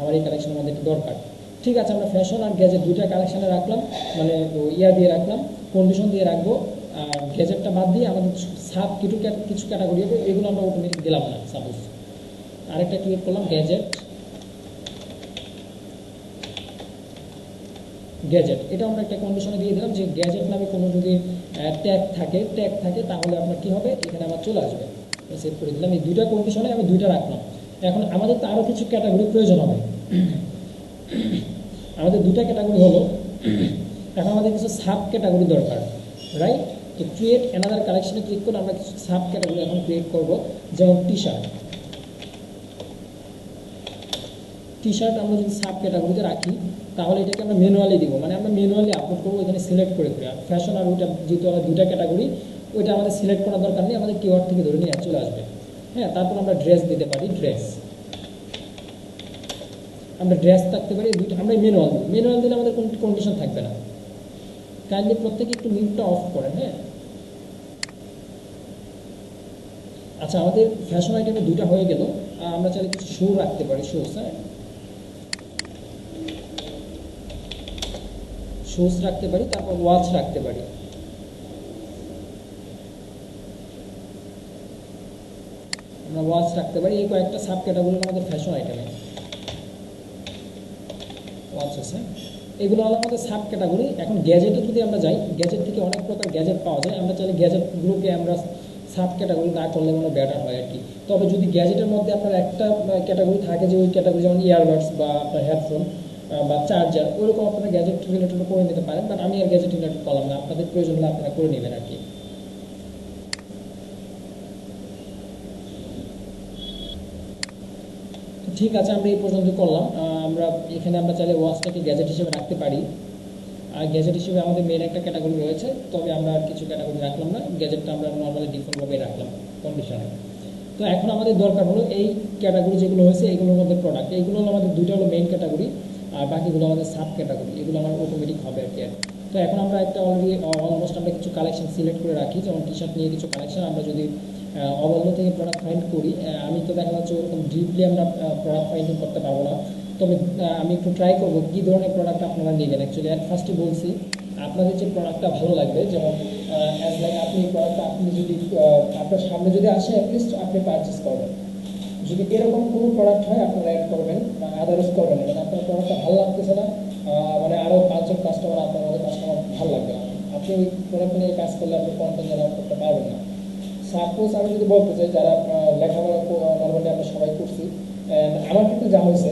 আমার এই কালেকশনের মধ্যে এটা দরকার। ঠিক আছে, আমরা ফ্যাশন আর গ্যাজেট দুইটা কালেকশনে রাখলাম, মানে ইয়া দিয়ে রাখলাম, কন্ডিশন দিয়ে রাখবো। আর গ্যাজেটটা বাদ দিয়ে আমাদের সাব কিছু ক্যাটাগরি হবে, এগুলো আমরা অটোমেটিক দিলাম না। সাপোজ আরেকটা ক্রিয়েট করলাম গ্যাজেট, এটা আমরা একটা কন্ডিশনে দিয়ে দিলাম যে গ্যাজেট নামে কোনো যদি ট্যাগ থাকে তাহলে আপনার কি হবে, এখানে আবার চলে আসবে। সেভ করে দিলাম। এই দুইটা কন্ডিশনে আমি দুইটা রাখলাম। এখন আমাদের তো আরও কিছু ক্যাটাগরি প্রয়োজন হবে। আমাদের দুটা ক্যাটাগরি হলো, এখন আমাদের কিছু সাব ক্যাটাগরি দরকার, রাইট? তো ক্রিয়েট অ্যানাদার কালেকশনে ক্লিক করে আমরা কিছু সাব ক্যাটাগরি এখন ক্রিয়েট করব। যেমন টি শার্ট আমরা যদি সাব ক্যাটাগরিতে রাখি তাহলে এটাকে আমরা ম্যানুয়ালি দিব, মানে আমরা ম্যানুয়ালি আপলোড করবো এখানে সিলেক্ট করে। আর ফ্যাশন আর ওইটা যেহেতু আমরা দুইটা ক্যাটাগরি, ওইটা আমাদের সিলেক্ট করার দরকার নেই, আমাদের কিওয়ার্ড থেকে ধরে নিয়ে চলে আসবে। হ্যাঁ, তারপর আমরা ড্রেস দিতে পারি, আমরা ড্রেস থাকতে পারি দুইটা। আমরা ম্যানুয়াল দিলে আমাদের কোনো কন্ডিশন থাকবে না। কাইন্ডলি প্রত্যেকে একটু মিউটটা অফ করেন। হ্যাঁ, আচ্ছা, আমাদের ফ্যাশন আইটেমে দুইটা হয়ে গেল। আমরা চাইলে কিছু শো রাখতে পারি, শোজ রাখতে পারি, তারপর ওয়াচ রাখতে পারি। আমরা ওয়াচ রাখতে পারি। এই কয়েকটা সাব ক্যাটাগরি আমাদের ফ্যাশন আইটেমে ওয়াচ আছে। এগুলো হলো আমাদের সাব ক্যাটাগরি। এখন গ্যাজেটে যদি আমরা যাই, গ্যাজেট থেকে অনেক প্রকার গ্যাজেট পাওয়া যায়। আমরা চাইলে গ্যাজেটগুলোকে আমরা সাব ক্যাটাগরি না করলে মানে বেটার হয় আর কি। তবে যদি গ্যাজেটের মধ্যে আপনার একটা ক্যাটাগরি থাকে, যে ওই ক্যাটাগরি যেমন ইয়ারবাডস বা আপনার হেডফোন বা চার্জার, ওইরকম আপনারা গ্যাজেট রিলেটেড করে নিতে পারেন। বাট আমি আর গ্যাজেট রিলেটেড করলাম না, আপনাদের প্রয়োজন হলে আপনারা করে নেবেন আর কি। ঠিক আছে, আমরা এই পর্যন্ত করলাম। আমরা এখানে আমরা চাইলে ওয়াচটাকে গ্যাজেট হিসেবে রাখতে পারি। আর গ্যাজেট হিসেবে আমাদের মেন একটা ক্যাটাগরি রয়েছে, তবে আমরা আর কিছু ক্যাটাগরি রাখলাম না। গ্যাজেটটা আমরা নর্মালি ডিফল্টভাবে রাখলাম কন্ডিশনে। তো এখন আমাদের দরকার হলো এই ক্যাটাগরি যেগুলো হয়েছে এগুলোর মধ্যে প্রোডাক্ট, এইগুলো হলো আমাদের দুইটা হলো মেইন ক্যাটাগরি, আর বাকিগুলো আমাদের সাব ক্যাটাগরি। এগুলো আমার অটোমেটিক হবে আর কি। তো এখন আমরা একটা অলমোস্ট আমরা কিছু কালেকশন সিলেক্ট করে রাখি, যেমন টি শার্ট নিয়ে কিছু কালেকশন আমরা যদি অবল্য থেকে প্রোডাক্ট ফাইন্ড করি। আমি তো দেখা যাচ্ছে ওরকম ডিপলি আমরা প্রোডাক্ট ফাইন্ডিং করতে পারবো না, তবে আমি একটু ট্রাই করবো কী ধরনের প্রোডাক্ট আপনারা নেবেন। অ্যাকচুয়ালি অ্যাট ফার্স্টে বলছি আপনাদের যে প্রোডাক্টটা ভালো লাগবে, যেমন অ্যাজ লাইক আপনি এই প্রোডাক্টটা আপনি যদি আপনার সামনে যদি আসে অ্যাটলিস্ট আপনি পারচেস করবেন। যদি এরকম কোনো প্রোডাক্ট হয় আপনারা অ্যাড করবেন বা আদার্স করবেন, মানে আপনার প্রোডাক্টটা ভালো লাগতেছে না, মানে আরও 5 জন কাস্টমার আপনার মধ্যে কাস্টমার ভালো লাগবে না, আপনি ওই প্রোডাক্ট নিয়ে কাজ করলে আপনি কন্টেন্ট জেনারেট করতে পারবেন না। সাপোজ আমি যদি বলতে চাই, যারা লেখাপড়া নর্মালি আমরা সবাই করছি, আমার কিন্তু যা হয়েছে,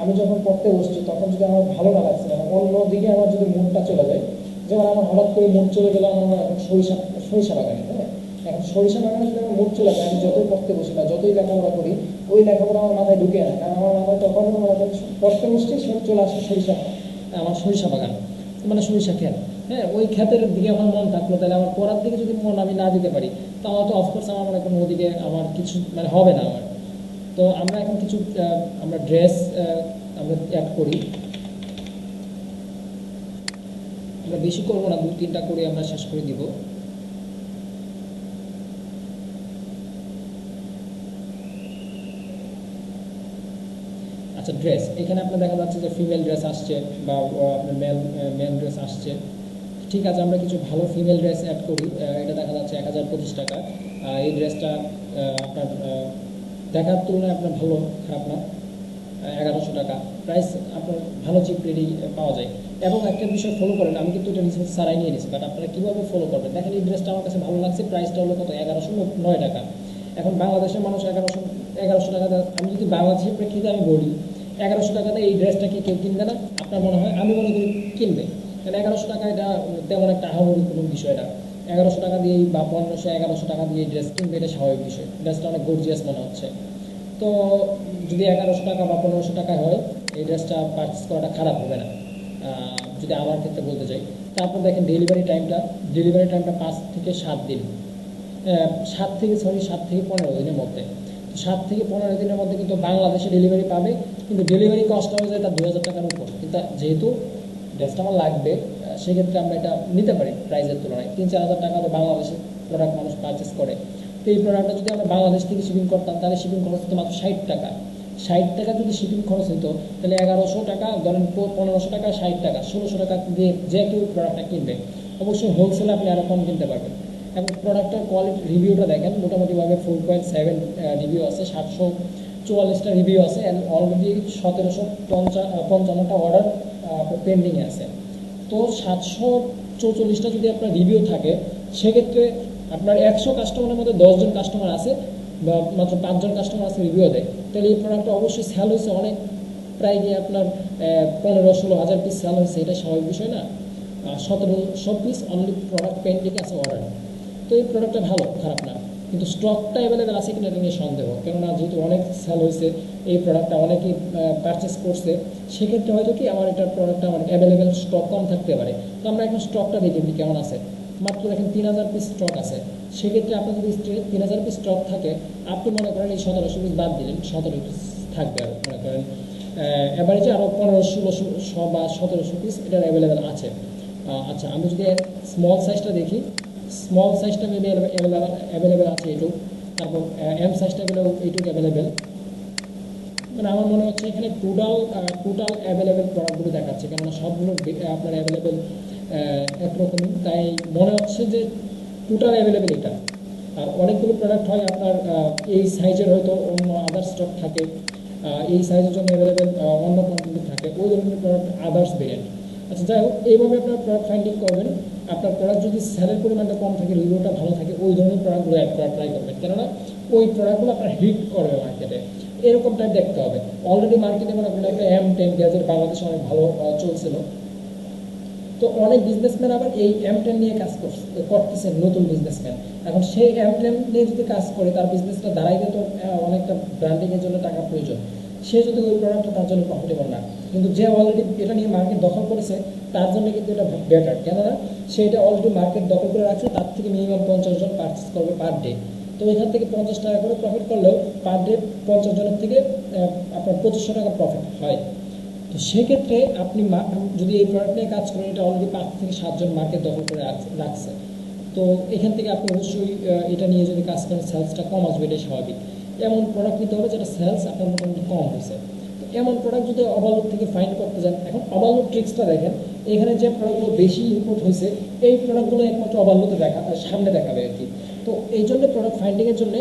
আমি যখন পড়তে বসছি তখন যদি আমার ভালো না লাগছে, অন্যদিকে আমার যদি মুডটা চলে যায়, যেমন আমার হঠাৎ করে মুড চলে গেল আমার এখন সরিষা বাগানে। হ্যাঁ, এখন সরিষা বাগানে যদি আমার মুড চলে যায়, আমি যতই পড়তে বসি না যতই লেখাপড়া করি, ওই লেখাপড়া আমার মাথায় ঢুকে না, কারণ আমার মাথায় তখন পড়তে বসছি সে চলে আসে আমার সরিষা বাগান, মানে সরিষা ক্ষেত। হ্যাঁ, ওই ক্ষেতের দিকে আমার মন থাকলো, তাহলে আমার পড়ার দিকে যদি মন আমি না দিতে পারি, তাহলে তো অফকোর্স আমার এখন ওদিকে আমার কিছু মানে হবে না আমার। তো আমরা এখন কিছু আমরা ড্রেস আমরা অ্যাড করি। আমরা বেশি করবো না, 2-3টা করে আমরা শেষ করে দিব। আচ্ছা, ড্রেস এখানে আপনার দেখা যাচ্ছে যে ফিমেল ড্রেস আসছে বা আপনার মেল ড্রেস আসছে। ঠিক আছে, আমরা কিছু ভালো ফিমেল ড্রেস অ্যাড করি। এটা দেখা যাচ্ছে 1025 টাকা। এই ড্রেসটা আপনার দেখার তুলনায় আপনার ভালো, খারাপ না। 1100 টাকা প্রাইস, আপনার ভালো চিপ রেডি পাওয়া যায়। এবং একটা বিষয় ফলো করেন, আমি কিন্তু এটা রিসেন্ট সারাই নিয়ে নিয়েছি, বাট আপনারা কীভাবে ফলো করবেন দেখেন। এই ড্রেসটা আমার কাছে ভালো লাগছে, প্রাইসটা হলো কত, 1109 টাকা। এখন বাংলাদেশের মানুষ 1100 টাকা, আমি যদি বাংলাদেশের প্রেক্ষিতে আমি বলি 1100 টাকাতে এই ড্রেসটা কি কেউ কিনবে না? আপনার মনে হয়? আমি মনে করি কিনবে, কারণ 1100 টাকা এটা তেমন একটা আহামরি কোনো বিষয় না। 1100 টাকা দিয়ে বা 1500-1100 টাকা দিয়ে ড্রেস কিনবে, এটা স্বাভাবিক বিষয়। ড্রেসটা অনেক গর্জিয়াস মনে হচ্ছে। তো যদি 1100 টাকা বা 1500 টাকা হয়, এই ড্রেসটা পারচেস করাটা খারাপ হবে না, যদি আমার ক্ষেত্রে বলতে চাই। তারপর দেখেন ডেলিভারি টাইমটা 5 থেকে 7 দিন, 7 থেকে 15 দিনের মধ্যে। 7 থেকে 15 দিনের মধ্যে কিন্তু বাংলাদেশে ডেলিভারি পাবে, কিন্তু ডেলিভারি কস্ট হয়ে যায় তার 2000 টাকার উপর। কিন্তু যেহেতু ড্রেসটা আমার লাগবে, সেক্ষেত্রে আমরা এটা নিতে পারি প্রাইসের তুলনায় 3-4 হাজার টাকা তো বাংলাদেশে প্রোডাক্ট মানুষ পারচেস করে। তো এই প্রোডাক্টটা যদি আমরা বাংলাদেশ থেকে শিপিং করতাম তাহলে শিপিং খরচ হতো মাত্র 60 টাকা। 60 টাকা যদি শিপিং খরচ হতো তাহলে 1100 টাকা, ধরেন 1500 টাকা, 60 টাকা, 1600 টাকা দিয়ে যে কেউ প্রোডাক্টটা কিনবে। অবশ্যই হোলসেলে আপনি আরও কম কিনতে পারবেন। এবং প্রোডাক্টের কোয়ালিটি রিভিউটা দেখেন, মোটামুটিভাবে 4.7 রিভিউ আছে, 744টা রিভিউ আছে, অ্যান্ড অলরেডি 1755টা অর্ডার পেন্ডিংয়ে আছে। তো 744টা যদি আপনার রিভিউ থাকে, সেক্ষেত্রে আপনার 100 কাস্টমারের মধ্যে 10 জন কাস্টমার আছে বা মাত্র 5 জন কাস্টমার আছে রিভিউ দেয়, তাহলে এই প্রোডাক্টটা অবশ্যই সেল হয়েছে অনেক, প্রায় গিয়ে আপনার 15-16 হাজার পিস সেল হয়েছে, এটা স্বাভাবিক বিষয় না। 1700 পিস অনলি প্রোডাক্ট পেন্ডিং আছে অর্ডার। তো এই প্রোডাক্টটা ভালো, খারাপ না, কিন্তু স্টকটা অ্যাভেলেবেল আছে কিনা এটা নিয়ে সন্দেহ। কেননা যেহেতু অনেক সেল হয়েছে, এই প্রোডাক্টটা অনেকেই পারচেস করছে, সেক্ষেত্রে হয়তো কি আমার এটার প্রোডাক্টটা আমার অ্যাভেলেবেল স্টক কম থাকতে পারে। তো আমরা এখন স্টকটা দেখি কেমন আছে। মাত্র দেখেন 3000 পিস স্টক আছে। সেক্ষেত্রে আপনার যদি 3000 পিস স্টক থাকে, আপনি মনে করেন এই 1700 পিস বাদ দিলেন, 17 পিস থাকবে আর মনে করেন অ্যাভারেজে আরও 1500-1600 বা 1700 পিস এটার অ্যাভেলেবেল আছে। আচ্ছা, আমি যদি স্মল সাইজটা দেখি, স্মল সাইজটা মেবি অ্যাভেলেবেল আছে এইটুকু, তারপর এম সাইজটা গেলেও এইটুকু অ্যাভেলেবেল। মানে আমার মনে হচ্ছে এখানে টোটাল অ্যাভেলেবেল প্রোডাক্টগুলো দেখাচ্ছে, কেননা সবগুলো আপনার অ্যাভেলেবেল একরকমই, তাই মনে হচ্ছে যে টোটাল অ্যাভেলেবেল এটা। আর অনেকগুলো প্রোডাক্ট হয় আপনার এই সাইজের হয়তো অন্য আদার স্টক থাকে, এই সাইজের জন্য অ্যাভেলেবেল অন্য কোয়ান্টিটি থাকে, ওই ধরনের প্রোডাক্ট আদার্স ভেরিয়েন্ট। আচ্ছা, যাই হোক, এইভাবে আপনার প্রোডাক্ট ফাইন্ডিং করবেন। আপনার প্রোডাক্ট যদি সেলের পরিমাণটা কম থাকে, রিভিউটা ভালো থাকে, ওই ধরনের প্রোডাক্টগুলো অ্যাড করার ট্রাই করবেন, কেননা ওই প্রোডাক্টগুলো আপনার হিট করবে মার্কেটে। এরকম টাইপ দেখতে হবে। অলরেডি মার্কেটে মনে করেন একটা M10 গ্যাজেট বাংলাদেশে অনেক ভালো চলছিল। তো অনেক বিজনেসম্যান আবার এই M10 নিয়ে কাজ করতেছে, নতুন বিজনেসম্যান। এখন সেই M10 নিয়ে যদি কাজ করে, তার বিজনেসটা দাঁড়াইতে তো অনেকটা ব্র্যান্ডিংয়ের জন্য টাকা প্রয়োজন। সে যদি ওই প্রোডাক্টটা তার জন্য প্রফিটেবল না, কিন্তু যে অলরেডি এটা নিয়ে মার্কেট দখল করেছে, তার জন্য কিন্তু এটা বেটার, কেননা সে এটা অলরেডি মার্কেট দখল করে রাখছে, তার থেকে মিনিমাম 50 জন পারচেস করবে পার ডে। তো এখান থেকে 50 টাকা করে প্রফিট করলেও পার ডে 50 জনের থেকে আপনার 2500 টাকা প্রফিট হয়। তো সেক্ষেত্রে আপনি যদি এই প্রোডাক্ট নিয়ে কাজ করেন, এটা অলরেডি 5 থেকে 7 জন মার্কেট দখল করে রাখছে। তো এখান থেকে আপনি অবশ্যই এটা নিয়ে যদি কাজ করেন, সেলসটা কম আসবে, এটাই স্বাভাবিক। এমন প্রোডাক্ট নিতে হবে যেটা সেলস আপনার মোটামুটি কম হয়েছে। তো এমন প্রোডাক্ট যদি ওভারলোড থেকে ফাইন্ড করতে যান, এখন ওভারলোড ট্রিক্সটা দেখেন, এখানে যে প্রোডাক্টগুলো বেশি ইম্পোর্ট হয়েছে, এই প্রোডাক্টগুলো একমাত্র ওভারলোডে সামনে দেখাবে আর কি। তো এই জন্য প্রোডাক্ট ফাইন্ডিংয়ের জন্য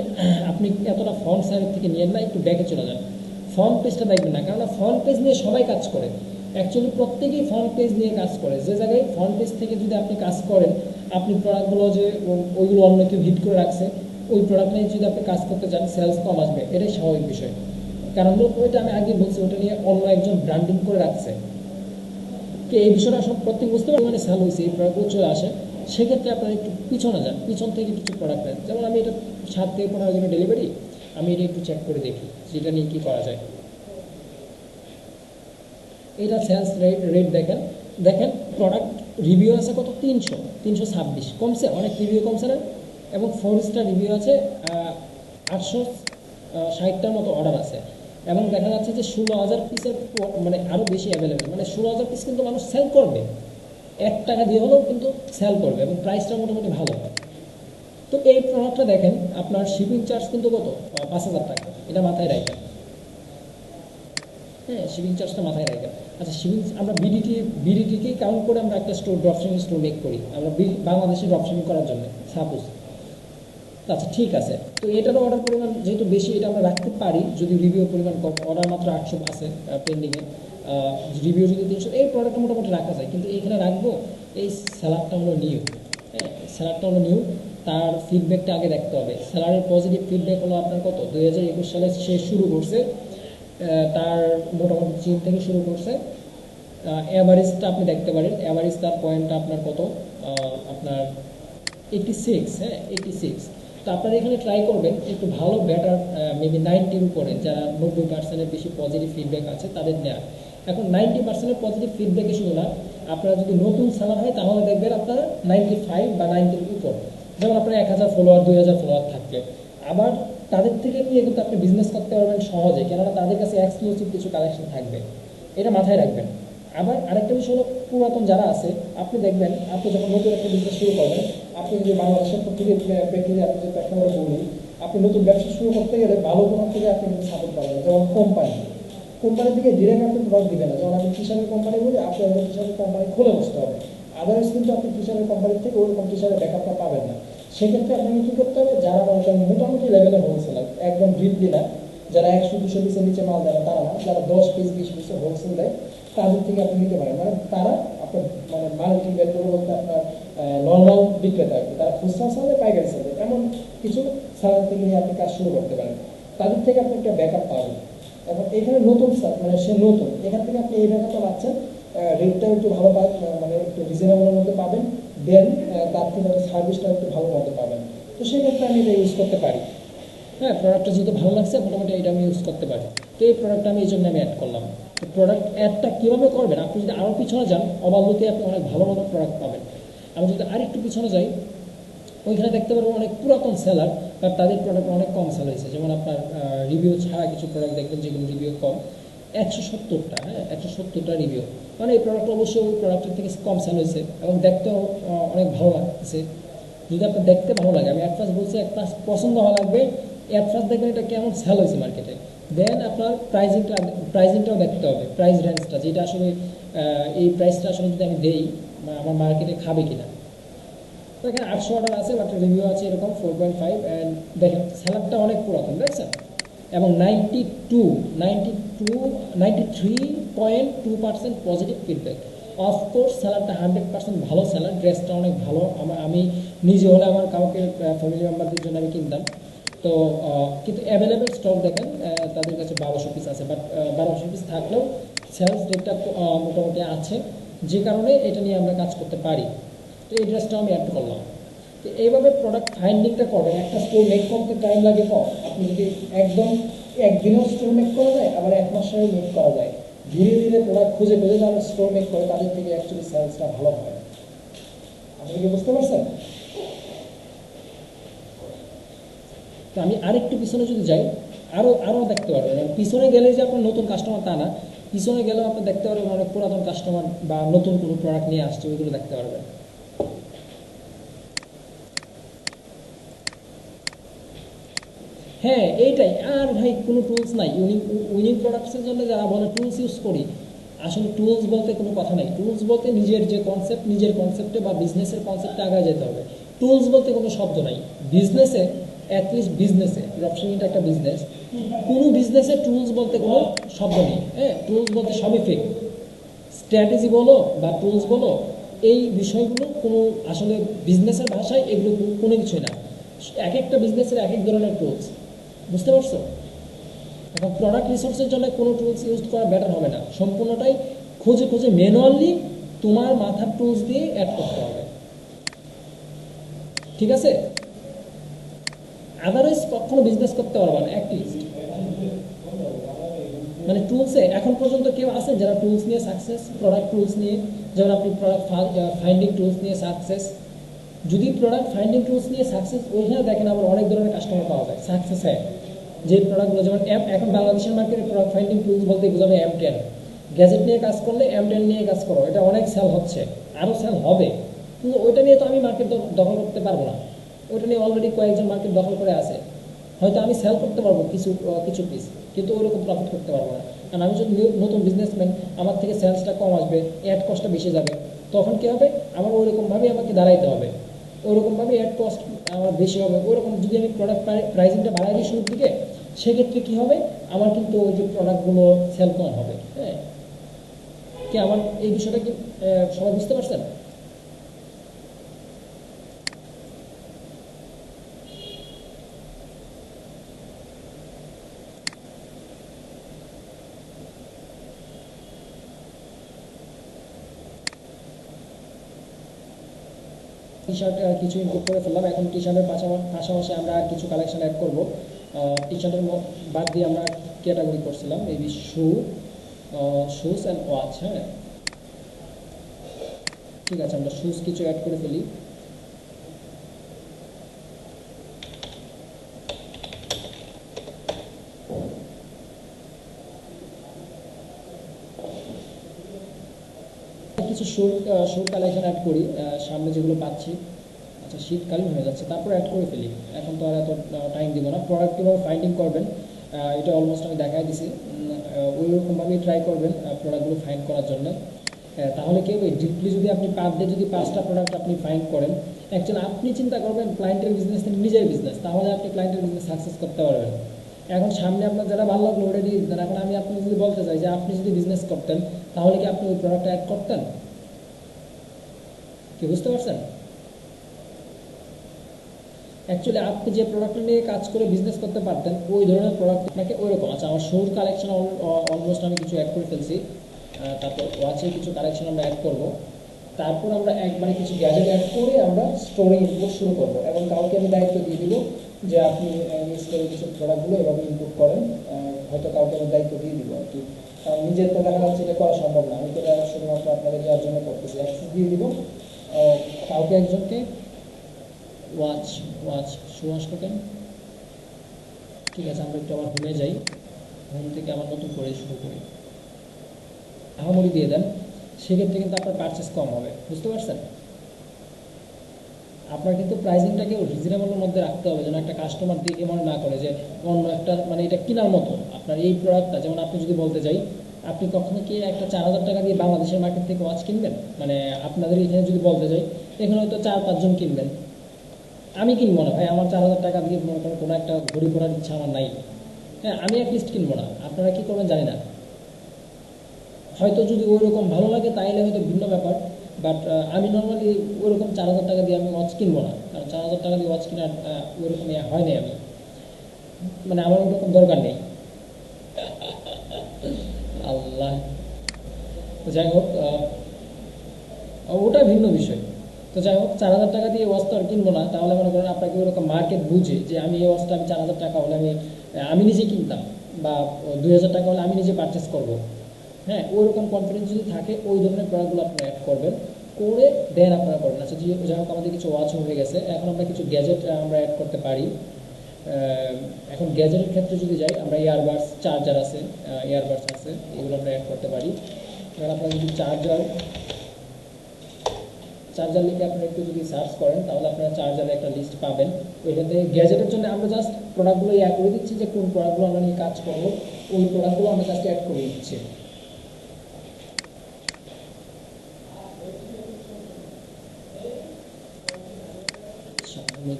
আপনি এতটা ফ্রন্ট সাইড থেকে নিয়ে না, একটু ব্যাকে চলে যান। ফ্রন্ট পেজটা দেখবেন না, কেননা ফ্রন্ট পেজ নিয়ে সবাই কাজ করে। অ্যাকচুয়ালি প্রত্যেকেই ফ্রন্ট পেজ নিয়ে কাজ করে। যে জায়গায় ফ্রন্ট পেজ থেকে যদি আপনি কাজ করেন, আপনি প্রোডাক্টগুলো যে ওইগুলো অন্য কেউ হিট করে রাখছে, ওই প্রোডাক্ট নিয়ে যদি আপনি কাজ করতে চান, সেলস কম আসবে, এটাই স্বাভাবিক বিষয়। কারণ ওইটা আমি আগে বলছি, ওটা নিয়ে অন্য একজন ব্র্যান্ডিং করে রাখছে। কি এই বিষয়টা সব প্রত্যেক বুঝতে পারেন, মানে সেল হয়েছে, এই প্রোডাক্টগুলো চলে আসে। সেক্ষেত্রে আপনারা একটু পিছনে যান, পিছন থেকে কিছু প্রোডাক্ট নেন। যেমন আমি এটা 7 থেকে 15 দিনের ডেলিভারি, আমি এটা একটু চেক করে দেখি যেটা নিয়ে কী করা যায়। এটা সেলস রেট দেখেন প্রোডাক্ট রিভিউ আছে কত, 326, কমছে অনেক, রিভিউ কমছে না। এবং 4 স্টার রিভিউ আছে, 860টার মতো অর্ডার আছে। এবং দেখা যাচ্ছে যে 16,000 পিসের মানে আরও বেশি অ্যাভেলেবেল, মানে 16,000 পিস কিন্তু মানুষ সেল করবে, 1 টাকা দিয়ে হলেও কিন্তু সেল করবে, এবং প্রাইসটা মোটামুটি ভালো। তো এই প্রোডাক্টটা দেখেন, আপনার শিপিং চার্জ কিন্তু কত, 5,000 টাকা, এটা মাথায় রাখেন। হ্যাঁ, শিপিং চার্জটা মাথায় রাখবেন। আচ্ছা, শিপিং আমরা বিডিটিকেই কাউন্ট করে আমরা একটা স্টোর, ড্রপশিপিং স্টোর মেক করি আমরা বাংলাদেশে ড্রপশিপিং করার জন্য, সাপোজ। আচ্ছা, ঠিক আছে। তো এটারও অর্ডার পরিমাণ যেহেতু বেশি, এটা আমরা রাখতে পারি যদি রিভিউ পরিমাণ কম। অর্ডার মাত্র 800 আছে পেন্ডিংয়ে, রিভিউ যদি 300, এই প্রোডাক্টটা মোটামুটি রাখা যায়। কিন্তু এইখানে রাখবো এই স্যালাডটা হলো নিউ। হ্যাঁ, স্যালাডটা হলো নিউ, তার ফিডব্যাকটা আগে দেখতে হবে। স্যালাডের পজিটিভ ফিডব্যাক হলো আপনার কত, 2021 সালে সে শুরু করছে, তার মোটামুটি চীন থেকে শুরু করছে। অ্যাভারেজটা আপনি দেখতে পারেন, অ্যাভারেজ তার পয়েন্টটা আপনার কত, আপনার 86। হ্যাঁ, 86। তো আপনারা এখানে ট্রাই করবেন একটু ভালো, বেটার, মেবি 90-র উপরে, যারা 90%-এর বেশি পজিটিভ ফিডব্যাক আছে তাদের নেওয়া। এখন 90%-এর পজিটিভ ফিডব্যাকে শুধু না, আপনারা যদি নতুন সেলার হয় তাহলে দেখবেন আপনারা 95 বা 90-র উপর। যেমন আপনার 1000 ফলোয়ার, 2000 ফলোয়ার থাকলে, আবার তাদের থেকে নিয়ে কিন্তু আপনি বিজনেস করতে পারবেন সহজে, কেননা তাদের কাছে এক্সক্লুসিভ কিছু কালেকশন থাকবে। এটা মাথায় রাখবেন। আবার আরেকটা বিষয় হলো, পুরাতন যারা আছে, আপনি দেখবেন আপনি যখন নতুন একটা বিজনেস শুরু করবেন, আপনি যদি বাংলাদেশের প্রেক্ষিতে আপনি যদি একটা করে বলি, আপনি নতুন ব্যবসা শুরু করতে গেলে ভালো কোনো থেকে আপনি কিন্তু সাপোর্ট পাবেন না। যেমন কোম্পানির দিকে ডিরেক্ট আপনি প্রোডাক্ট দিবে না। যেমন আমি টিশার্টের কোম্পানি বলি, আপনি আমাদের টিশার্টের কোম্পানি খুলে বসতে হবে, আদারওয়াইজ কিন্তু আপনি টিশার্টের কোম্পানির থেকে ওরকম টিশার্টের ব্যাকআপটা পাবেন না। সেক্ষেত্রে আপনাকে কী করতে হবে, যারা মনে করেন মোটামুটি লেভেলের হোলসেলার, একদম ডিপলি না, যারা 100-200 পিসের নিচে মাল দেয় না তারা না, যারা 10 পিস 20 পিসের হোলসেল দেয়, তাদের থেকে আপনি নিতে পারেন। মানে তারা আপনার মানে মার্কেটিং বের করে বলতে আপনার নর্মাল বিক্রেতা আর কি, তারা খুচরা সাথে পাইকারি সাথে এমন কিছু সালাদ থেকে নিয়ে আপনি কাজ শুরু করতে পারেন, তাদের থেকে আপনি একটা ব্যাকআপ পাবেন। এখন এখানে নতুন স্টাফ, মানে সে নতুন, এখান থেকে আপনি এই ব্যাকআপটা পাচ্ছেন, রেটটাও একটু ভালো মানে একটু রিজনেবলের মধ্যে পাবেন, দেন তার থেকে সার্ভিসটা একটু ভালো মতো পাবেন। তো সেক্ষেত্রে আমি এটা ইউজ করতে পারি। হ্যাঁ, প্রোডাক্টটা যেহেতু ভালো লাগছে, মোটামুটি এটা আমি ইউজ করতে পারি। তো এই প্রোডাক্টটা আমি এই জন্য আমি অ্যাড করলাম। তো প্রোডাক্ট অ্যাডটা কীভাবে করবেন, আপনি যদি আরও পিছনে যান, অবাল্যতে আপনি অনেক ভালো ভালো প্রোডাক্ট পাবেন। আমি যদি আরেকটু পিছনে যাই, ওইখানে দেখতে পারবো অনেক পুরাতন সেলার, বাট তাদের প্রোডাক্ট অনেক কম সেল হয়েছে। যেমন আপনার রিভিউ ছাড়া কিছু প্রোডাক্ট দেখবেন যেগুলো রিভিউ কম, 170টা, হ্যাঁ 170টা রিভিউ, মানে এই প্রোডাক্ট অবশ্যই ওই প্রোডাক্টের থেকে কম সেল হয়েছে এবং দেখতেও অনেক ভালো লাগতেছে। যদি আপনার দেখতে ভালো লাগে, আমি অ্যাট ফার্স্ট বলছি, অ্যাট ফার্স্ট পছন্দ হওয়া লাগবে, অ্যাট ফার্স্ট দেখবেন এটা কেমন সেল হয়েছে মার্কেটে, দেন আপনার প্রাইজিংটাও দেখতে হবে, প্রাইস রেঞ্জটা, যেটা আসলে এই প্রাইসটা আসলে যদি আমি দেই আমার মার্কেটে খাবে কিনা। তো এখানে 800 অর্ডার আছে, বাট রিভিউ আছে এরকম 4.5, অ্যান্ড দেখেন স্যালাডটা অনেক পুরাতন, দেখছেন, এবং 93.2% পজিটিভ ফিডব্যাক। অফকোর্স স্যালাডটা 100% ভালো স্যালাড, ড্রেসটা অনেক ভালো, আমি নিজে হলে আমার কাউকে ফ্যামিলি মেম্বারদের জন্য আমি কিনতাম। তো কিন্তু অ্যাভেলেবেল স্টক দেখেন তাদের কাছে 1200 পিস আছে, বাট 1200 পিস থাকলেও সেলস রেটটা মোটামুটি আছে, যে কারণে এটা নিয়ে আমরা কাজ করতে পারি। তো এই ড্রেসটা আমি অ্যাড করলাম। তো এইভাবে প্রোডাক্ট ফাইন্ডিংটা করবেন। একটা স্টোর মেক করতে টাইম লাগে কম, আপনি যদি একদম একদিনেও স্টোর মেক করা যায়, আবার 1 মাসেও মেক করা যায়। ধীরে ধীরে প্রোডাক্ট খুঁজে যারা স্টোর মেক করে তাদের থেকে অ্যাকচুয়ালি সেলসটা ভালো হয়। আপনি কি বুঝতে পারছেন? তো আমি আরেকটু পিছনে যদি যাই, আরও দেখতে পারবেন, পিছনে গেলে যে আপনার নতুন কাস্টমার তা না, পিছনে গেলেও আপনি দেখতে পারবেন অনেক পুরাতন কাস্টমার বা নতুন কোনো প্রোডাক্ট নিয়ে আসছে, ওইগুলো দেখতে পারবেন। হ্যাঁ এইটাই, আর ভাই কোনো টুলস নাই। উইনিং প্রোডাক্টসের জন্য যারা বলে টুলস ইউজ করি, আসলে টুলস বলতে কোনো কথা নাই। টুলস বলতে নিজের যে কনসেপ্ট, নিজের কনসেপ্টে বা বিজনেসের কনসেপ্টে আগে যেতে হবে। টুলস বলতে কোনো শব্দ নাই বিজনেসে, অ্যাটলিস্ট বিজনেসে, ড্রপশিপিংটা একটা বিজনেস, কোনো বিজনেসে টুলস বলতে কোনো শব্দ নেই। হ্যাঁ, টুলস বলতে সবই ফেক। স্ট্র্যাটেজি বলো বা টুলস বলো, এই বিষয়গুলো কোনো আসলে বিজনেসের ভাষায় এগুলো কোনো কিছুই না। এক একটা বিজনেসের এক এক ধরনের টুলস, বুঝতে পারছো? এখন প্রোডাক্ট রিসোর্সের জন্য কোনো টুলস ইউজ করা বেটার হবে না, সম্পূর্ণটাই খুঁজে ম্যানুয়ালি তোমার মাথার টুলস দিয়ে অ্যাড করতে হবে, ঠিক আছে? আদারওয়াইজ কখনো বিজনেস করতে পারবে না। অ্যাটলিস্ট মানে টুলসে এখন পর্যন্ত কেউ আছেন যারা টুলস নিয়ে সাকসেস, প্রোডাক্ট টুলস নিয়ে, যেমন আপনি প্রোডাক্ট ফাইন্ডিং টুলস নিয়ে সাকসেস। যদি প্রোডাক্ট ফাইন্ডিং টুলস নিয়ে সাকসেস, ওইখানে দেখেন আবার অনেক ধরনের কাস্টমার পাওয়া যায় সাকসেস হয়। যে প্রোডাক্টগুলো যেমন এখন বাংলাদেশের মার্কেটে প্রোডাক্ট ফাইন্ডিং টুলস বলতে বোঝাবে M10, গ্যাজেট নিয়ে কাজ করলে M10 নিয়ে কাজ করো, এটা অনেক সেল হচ্ছে, আরও সেল হবে, কিন্তু ওইটা নিয়ে তো আমি মার্কেট দখল করতে পারবো না। ওইটা নিয়ে অলরেডি কয়েকজন মার্কেট দখল করে আছে, হয়তো আমি সেল করতে পারবো কিছু পিস, কিন্তু ওইরকম প্রফিট করতে পারবো না। কারণ আমি যদি নতুন বিজনেসম্যান, আমার থেকে সেলসটা কম আসবে, অ্যাড কস্টটা বেশি যাবে, তখন কী হবে, আমার ওইরকমভাবেই আমাকে দাঁড়াইতে হবে, ওইরকমভাবে অ্যাড কস্ট আমার বেশি হবে। ওইরকম যদি আমি প্রোডাক্ট প্রাইসিংটা বাড়াই দিই শুরুর দিকে, সেক্ষেত্রে কী হবে, আমার কিন্তু ওই যে প্রোডাক্টগুলো সেল কম হবে। হ্যাঁ, কি আমার এই বিষয়টা কি সবাই বুঝতে পারছেন? টি শার্ট কিছু ইনপুট করে ফেললাম। এখন টি শার্টের পাশাপাশি আমরা আর কিছু কালেকশন অ্যাড করবো। টি শার্টের বাদ দিয়ে আমরা ক্যাটাগরি করছিলাম মেবি শুজ অ্যান্ড ওয়াচ। হ্যাঁ, ঠিক আছে, আমরা শুজ কিছু অ্যাড করে ফেলি। কিছু শোর কালেকশন অ্যাড করি, সামনে যেগুলো পাচ্ছি। আচ্ছা, শীতকালীন হয়ে যাচ্ছে, তারপর অ্যাড করে ফেলি। এখন তো আর এত টাইম দিব না। প্রোডাক্ট কীভাবে ফাইন্ডিং করবেন এটা অলমোস্ট আমি দেখাই দিছি। ওই রকমভাবেই ট্রাই করবেন প্রোডাক্টগুলো ফাইন্ড করার জন্য। তাহলে কি হবে, ডিপলি যদি আপনি পার ডে যদি 5টা প্রোডাক্ট আপনি ফাইন্ড করেন, অ্যাকচুয়ালি আপনি চিন্তা করবেন ক্লায়েন্টের বিজনেস নিজের বিজনেস, তাহলে আপনি ক্লায়েন্টের বিজনেস সাকসেস করতে পারবেন। এখন সামনে আপনার যারা ভালো লাগলো ওটা দিয়ে দিতেন। এখন আমি আপনি যদি বলতে চাই যে আপনি যদি বিজনেস করতেন, তাহলে কি আপনি ওই প্রোডাক্টটা অ্যাড করতেন? কি বুঝতে পারছেন? অ্যাকচুয়ালি আপনি যে প্রোডাক্টটা নিয়ে কাজ করে বিজনেস করতে পারতেন, ওই ধরনের প্রোডাক্ট আপনাকে ওইরকম। আচ্ছা, আমার শোর কালেকশন অলমোস্ট আমি কিছু অ্যাড করে ফেলছি। তারপর ওয়াচের কিছু কালেকশন আমরা অ্যাড করব। তারপর আমরা একবারে কিছু গ্যাজেট অ্যাড করে আমরা স্টোরে ইনপুট শুরু করব, এবং কাউকে আমি দায়িত্ব দিয়ে দিব যে আপনি স্টোরে কিছু প্রোডাক্টগুলো এভাবে ইনপুট করেন। হয়তো কাউকে আমি দায়িত্ব দিয়ে দিব আর কি, কারণ নিজের তো দেখা যাচ্ছে এটা করা সম্ভব না। আমি তো এটা শুধুমাত্র আপনাদের দেওয়ার জন্য করতেছি। অ্যাক্সেস দিয়ে দিব কাউকে একজনকে। ওয়াচ শো আসলো কেন? ঠিক আছে, আমরা একটু আবার হোমে যাই, হোম থেকে আবার নতুন করে শুরু করি। আহামরি দিয়ে দেন, সেক্ষেত্রে কিন্তু আপনার পারচেস কম হবে। বুঝতে পারছেন? আপনার কিন্তু প্রাইসিংটাকেও রিজনেবলের মধ্যে রাখতে হবে, যেন একটা কাস্টমার দিকে মনে না করে যে অন্য একটা মানে এটা কেনার মতো। আপনার এই প্রোডাক্টটা, যেমন আপনি যদি বলতে যাই, আপনি কখনো কি একটা 4,000 টাকা দিয়ে বাংলাদেশের মার্কেট থেকে ওয়াচ কিনবেন? মানে আপনাদের এখানে যদি বলতে যাই, এখানে হয়তো 4-5 জন কিনবেন। আমি কিনবো না ভাই, আমার 4,000 টাকা দিয়ে মনে করেন কোনো একটা ঘড়ি পরার ইচ্ছা আমার নাই। হ্যাঁ, আমি অ্যাটলিস্ট কিনবো না। আপনারা কি করবেন জানি না, হয়তো যদি ওই রকম ভালো লাগে তাইলে হয়তো ভিন্ন ব্যাপার। বাট আমি নর্মালি ওইরকম 4,000 টাকা দিয়ে আমি ওয়াচ কিনবো না, কারণ 4,000 টাকা দিয়ে ওয়াচ কেনার ওইরকম হয় নাই আমি, মানে আমার ওরকম দরকার নেই। আল্লাহ, যাই হোক, ওটা ভিন্ন বিষয়। তো যাই হোক, 4,000 টাকা দিয়ে ওয়াচ তো আর কিনবো না। তাহলে মনে করেন আপনাকে ওরকম মার্কেট বুঝে যে আমি এই ওয়াচটা আমি 4,000 টাকা হলে আমি নিজে কিনতাম, বা 2,000 টাকা হলে আমি নিজে পারচেস করবো। হ্যাঁ, ওইরকম কনফিডেন্স যদি থাকে, ওই ধরনের প্রোডাক্টগুলো আপনারা অ্যাড করবেন, করে দেন আপনারা করবেন। আচ্ছা, যাই হোক, আমাদের কিছু ওয়াচ হয়ে গেছে, এখন আমরা কিছু গ্যাজেট আমরা অ্যাড করতে পারি। এখন গ্যাজেটের ক্ষেত্রে যদি যাই, আমরা ইয়ারবাডস, চার্জার আছে, ইয়ারবাডস আছে, এগুলো আমরা অ্যাড করতে পারি। এবার আপনারা যদি চার্জার লিখে আপনারা একটু যদি সার্চ করেন, তাহলে আপনারা চার্জারের একটা লিস্ট পাবেন। ওইটাতে গ্যাজেটের জন্য আমরা জাস্ট প্রোডাক্টগুলো অ্যাড করে দিচ্ছি, যে কোন প্রোডাক্টগুলো আমরা নিয়ে কাজ করবো, ওই প্রোডাক্টগুলো আমরা জাস্ট অ্যাড করে দিচ্ছি।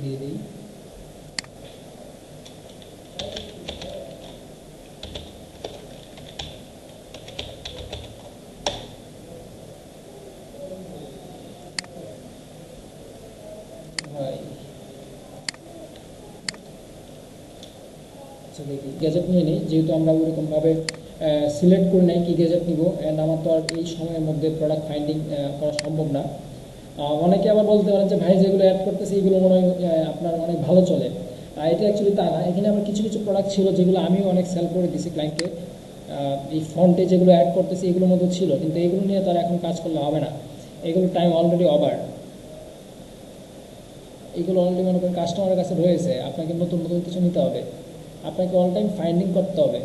দিয়ে দিই। গ্যাজেট নিয়ে নিই, যেহেতু আমরা ওইরকমভাবে সিলেক্ট করে নেই কি গ্যাজেট নিব, অ্যান্ড আমার তো আর এই সময়ের মধ্যে প্রোডাক্ট ফাইন্ডিং করা সম্ভব না। অনেকে আবার বলতে পারেন যে ভাই যেগুলো অ্যাড করতেছে এইগুলো মনে হয় আপনার অনেক ভালো চলে। এটা অ্যাকচুয়ালি তা না। এখানে আমার কিছু কিছু প্রোডাক্ট ছিল যেগুলো আমিও অনেক সেল করে দিছি ক্লায়েন্টকে। এই ফন্টে যেগুলো অ্যাড করতেছি এগুলোর মধ্যে ছিল, কিন্তু এগুলো নিয়ে তারা এখন কাজ করলে হবে না। এগুলো টাইম অলরেডি ওভার, এগুলো অলরেডি মনে করেন কাস্টমারের কাছে রয়েছে। আপনাকে নতুন নতুন কিছু নিতে হবে, আপনাকে অল টাইম ফাইন্ডিং করতে হবে।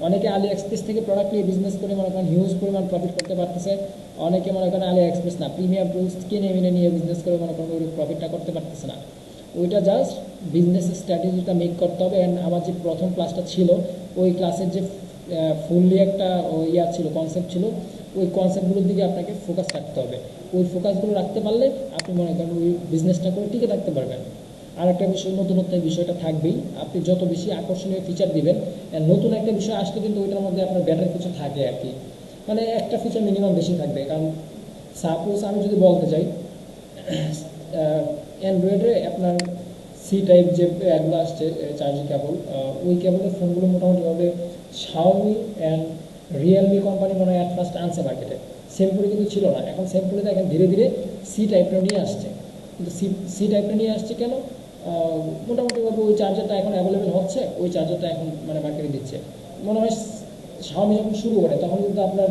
অনেকে আলি এক্সপ্রেস থেকে প্রোডাক্ট নিয়ে বিজনেস করে মনে করেন হিউজ পরিমাণ প্রফিট করতে পারতেছে। অনেকে মনে করেন আলি এক্সপ্রেস না, প্রিমিয়াম টুলস কিনে নিয়ে বিজনেস করে মনে করেন ওই প্রফিটটা করতে পারতেছে না। ওইটা জাস্ট বিজনেস স্ট্র্যাটেজিটা মেক করতে হবে। অ্যান্ড আমার যে প্রথম ক্লাসটা ছিল, ওই ক্লাসের যে ফুললি একটা ইয়ার ছিল, কনসেপ্ট ছিল, ওই কনসেপ্টগুলোর দিকে আপনাকে ফোকাস রাখতে হবে। ওই ফোকাসগুলো রাখতে পারলে আপনি মনে করেন ওই বিজনেসটা করে টিকে থাকতে পারবেন। আর একটা বিষয়, নতুনত্বের বিষয়টা থাকবেই। আপনি যত বেশি আকর্ষণীয় ফিচার দিবেন, নতুন একটা বিষয় আসলে কিন্তু ওইটার মধ্যে আপনার ব্যাটার কিছু থাকে আর কি, মানে একটা ফিচার মিনিমাম বেশি থাকবে। কারণ সাপোজ আমি যদি বলতে চাই, অ্যান্ড্রয়েডে আপনার সি টাইপ যে এগুলো আসছে চার্জিং কেবল, ওই কেবলের ফোনগুলো মোটামুটিভাবে শাওমি অ্যান্ড রিয়েলমি কোম্পানি মনে হয় অ্যাট ফার্স্ট আনছে মার্কেটে। সেমপুরে কিন্তু ছিল না, এখন সেমপুরে দেখেন ধীরে ধীরে সি টাইপটা নিয়ে আসছে। কিন্তু সি টাইপটা নিয়ে আসছে কেন? মোটামুটিভাবে ওই চার্জারটা এখন অ্যাভেলেবেল হচ্ছে, ওই চার্জারটা এখন মানে মার্কেটে দিচ্ছে। মনে হয় শাওমি যখন শুরু করে তখন কিন্তু আপনার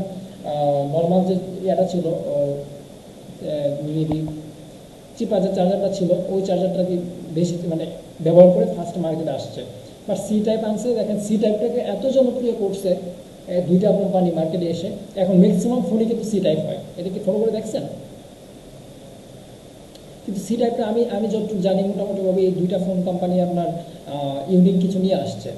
নর্মাল যে ইয়েটা ছিল, মেবি চিপা যে চার্জারটা ছিল, ওই চার্জারটাকে বেশি মানে ব্যবহার করে ফার্স্ট মার্কেটে আসছে। বাট সি টাইপ আনছে, দেখেন সি টাইপটাকে এত জনপ্রিয় করছে, দুইটা কোম্পানি মার্কেটে এসে এখন ম্যাক্সিমাম ফোনই কিন্তু সি টাইপ হয়, এটা কি ফলো করে দেখছেন? কিন্তু সি টাইপটা আমি যতটুকু জানি মোটামুটিভাবে এই দুইটা ফোন কোম্পানি আপনার ইউনিক কিছু নিয়ে আসছে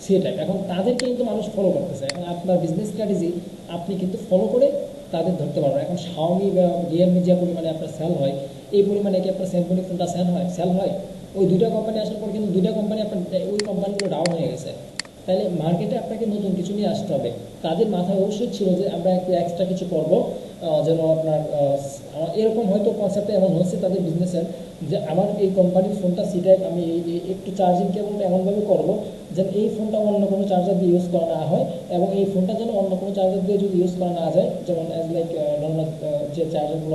সি টাইপ, এখন তাদেরকে কিন্তু মানুষ ফলো করতেছে। এখন আপনার বিজনেস স্ট্র্যাটেজি আপনি কিন্তু ফলো করে তাদের ধরতে পারবেন। এখন শাওমি বা রিয়েলমি যে পরিমাণে আপনার সেল হয়, এই পরিমাণে কি আপনার স্যামসুং ফোনটা সেল হয়? ওই দুইটা কোম্পানি আসার পর কিন্তু দুইটা কোম্পানি আপনার ওই কোম্পানিগুলো ডাউন হয়ে গেছে। তাহলে মার্কেটে আপনাকে নতুন কিছু নিয়ে আসতে হবে। তাদের মাথায় অবশ্যই ছিল যে আমরা একটু এক্সট্রা কিছু করবো, যেন আপনার এরকম হয়তো কনসেপ্টে এমন হচ্ছে তাদের বিজনেসের, যে আমার এই কোম্পানির ফোনটা সি টাইপ, আমি একটু চার্জিং কেবলটা এমনভাবে করবো যেন এই ফোনটা অন্য কোনো চার্জার দিয়ে ইউজ করা না হয়, এবং এই ফোনটা যেন অন্য কোনো চার্জার দিয়ে যদি ইউজ করা না যায়, যেমন অ্যাজ লাইক নর্মাল যে চার্জারগুলো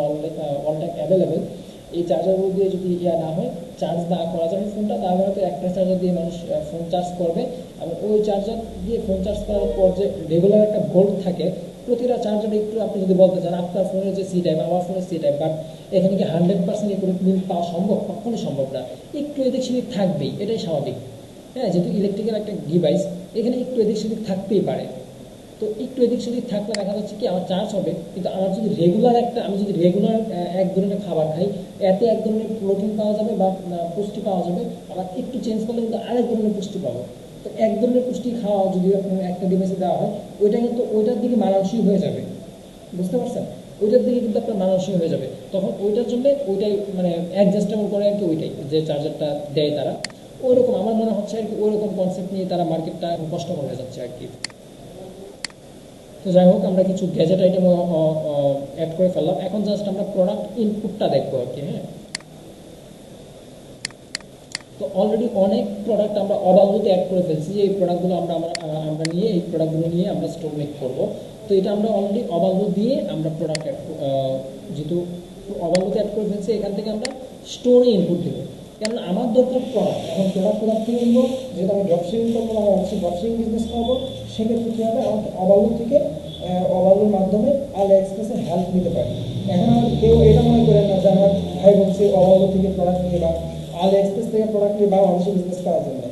অল টাইম অ্যাভেলেবেল, এই চার্জারগুলো দিয়ে যদি না হয়, চার্জ না করা যায় ফোনটা, তাহলে হয়তো একটা চার্জার দিয়ে মানুষ ফোন চার্জ করবে, এবং ওই চার্জার দিয়ে ফোন চার্জ করার পর যে রেগুলার একটা ভোল্ট থাকে, প্রতিটা চার্জারে একটু আপনি যদি বলতে চান আপনার ফোনের যে সি টাইপ, আমার ফোনের সি টাইপ, বাট এখানে কি 100% একুরেট মিল পাওয়া সম্ভব? কখনোই সম্ভব না। একটু এদিক সেদিক থাকবেই, এটাই স্বাভাবিক। হ্যাঁ, যেহেতু ইলেকট্রিক্যাল একটা ডিভাইস, এখানে একটু এদিক সেদিক থাকতেই পারে। তো একটু এদিক সেদিক থাকলে দেখা যাচ্ছে কি আমার চার্জ হবে, কিন্তু আমার যদি আমি যদি রেগুলার এক ধরনের খাবার খাই, এতে এক ধরনের প্রোটিন পাওয়া যাবে বা পুষ্টি পাওয়া যাবে, আবার একটু চেঞ্জ করলে কিন্তু আরেক ধরনের পুষ্টি পাবো। তো এক ধরনের পুষ্টি খাওয়া যদি আপনার একটা ডিভাইসে দেওয়া হয়, ওইটা কিন্তু ওইটার দিকে মানানসই হয়ে যাবে। বুঝতে পারছেন? ওইটার দিকে কিন্তু আপনার মানানসই হয়ে যাবে। তখন ওইটার জন্য ওইটাই মানে অ্যাডজাস্টেবল করে আর কি, ওইটাই যে চার্জারটা দেয় তারা, ওইরকম আমার মনে হচ্ছে আর কি, ওইরকম কনসেপ্ট নিয়ে তারা মার্কেটটা এখন কষ্টকর হয়ে যাচ্ছে আর কি। তো যাই হোক, আমরা কিছু গ্যাজেট আইটেম অ্যাড করে ফেললাম। এখন জাস্ট আমরা প্রোডাক্ট ইনপুটটা দেখবো আর কি। হ্যাঁ, তো অলরেডি অনেক প্রোডাক্ট আমরা অবাল্যতে অ্যাড করে ফেলছি, যে এই প্রোডাক্টগুলো আমরা নিয়ে এই প্রোডাক্টগুলো নিয়ে আমরা স্টোর মেক করবো। তো এটা আমরা অলরেডি অবাল্য দিয়ে আমরা প্রোডাক্ট যেহেতু অবাল্যতে অ্যাড করে ফেলছি, এখান থেকে আমরা স্টোরে ইনপুট দেবো। কারণ আমার দরকার প্রোডাক্ট, এখন প্রোডাক্ট থেকে নিবো, যেহেতু আমি ড্রপশিপিং করবো, আমি হচ্ছে ড্রপশিপিং বিজনেস করবো, সেক্ষেত্রে কী হবে, আমার অবাল্য থেকে অবাল্যর মাধ্যমে আলি এক্সপ্রেসের হেল্প নিতে পারি। এখন আমার কেউ এটা মনে করেন না যে আমার ভাই বলছে অবাল্য থেকে প্রোডাক্ট নিয়ে বা আলি এক্সপ্রেস থেকে প্রোডাক্ট নিয়ে বাংলাদেশে বিজনেস করার জন্য,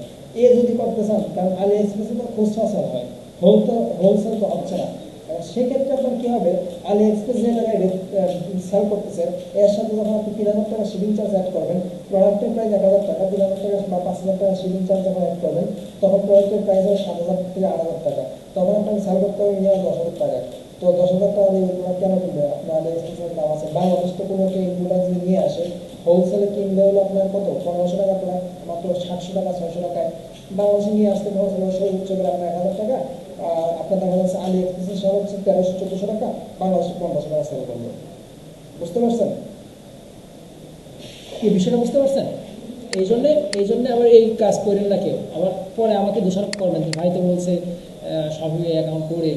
যদি করতে চান, কারণ আলি এক্সপ্রেসে তো খুচরা সেল হয়, হোলসেল তো হচ্ছে না। সেক্ষেত্রে আপনার কী হবে, আলি এক্সপ্রেস যে টাকায় সেল করতেছে, এর সাথে যখন আপনি 3,000 টাকা শিপিং চার্জ অ্যাড করবেন, প্রোডাক্টের প্রাইস 1,000 টাকা, 3,000 টাকা বা 5,000 টাকা শিপিং চার্জ যখন অ্যাড করবেন, তখন প্রোডাক্টের প্রাইস হয় 7,000 থেকে 8,000 টাকা। তখন আপনাকে সেল করতে হবে মিনিমাম 10,000 টাকা। তো 10,000 টাকা দিয়ে প্রোডাক্ট কেন কিনবে? আপনার আলি এক্সপ্রেসের দাম আছে। বাংলাদেশ তো কোনো একটা ইনপুট যদি নিয়ে আসে, হোলসেলে কিনলে হলো আপনার কত, 1,500 টাকা প্রোডাক্ট মাত্র 700 টাকা 600 টাকায় বাংলাদেশে নিয়ে আসতে সর্বোচ্চ করে আপনার 1,000 টাকা। আপনার দেখা যাচ্ছে আলি এক্সপ্রেসের সব হচ্ছে 1,300-1,400 টাকা, বাংলাদেশে 1,500 টাকা সেল করবে। বুঝতে পারছেন এই বিষয়টা? বুঝতে পারছেন? এই জন্যে আবার এই কাজ করেন না কেউ, আবার পরে আমাকে দোষারোপ করবেন যে ভাই তো বলছে সবই অ্যাকাউন্ট করে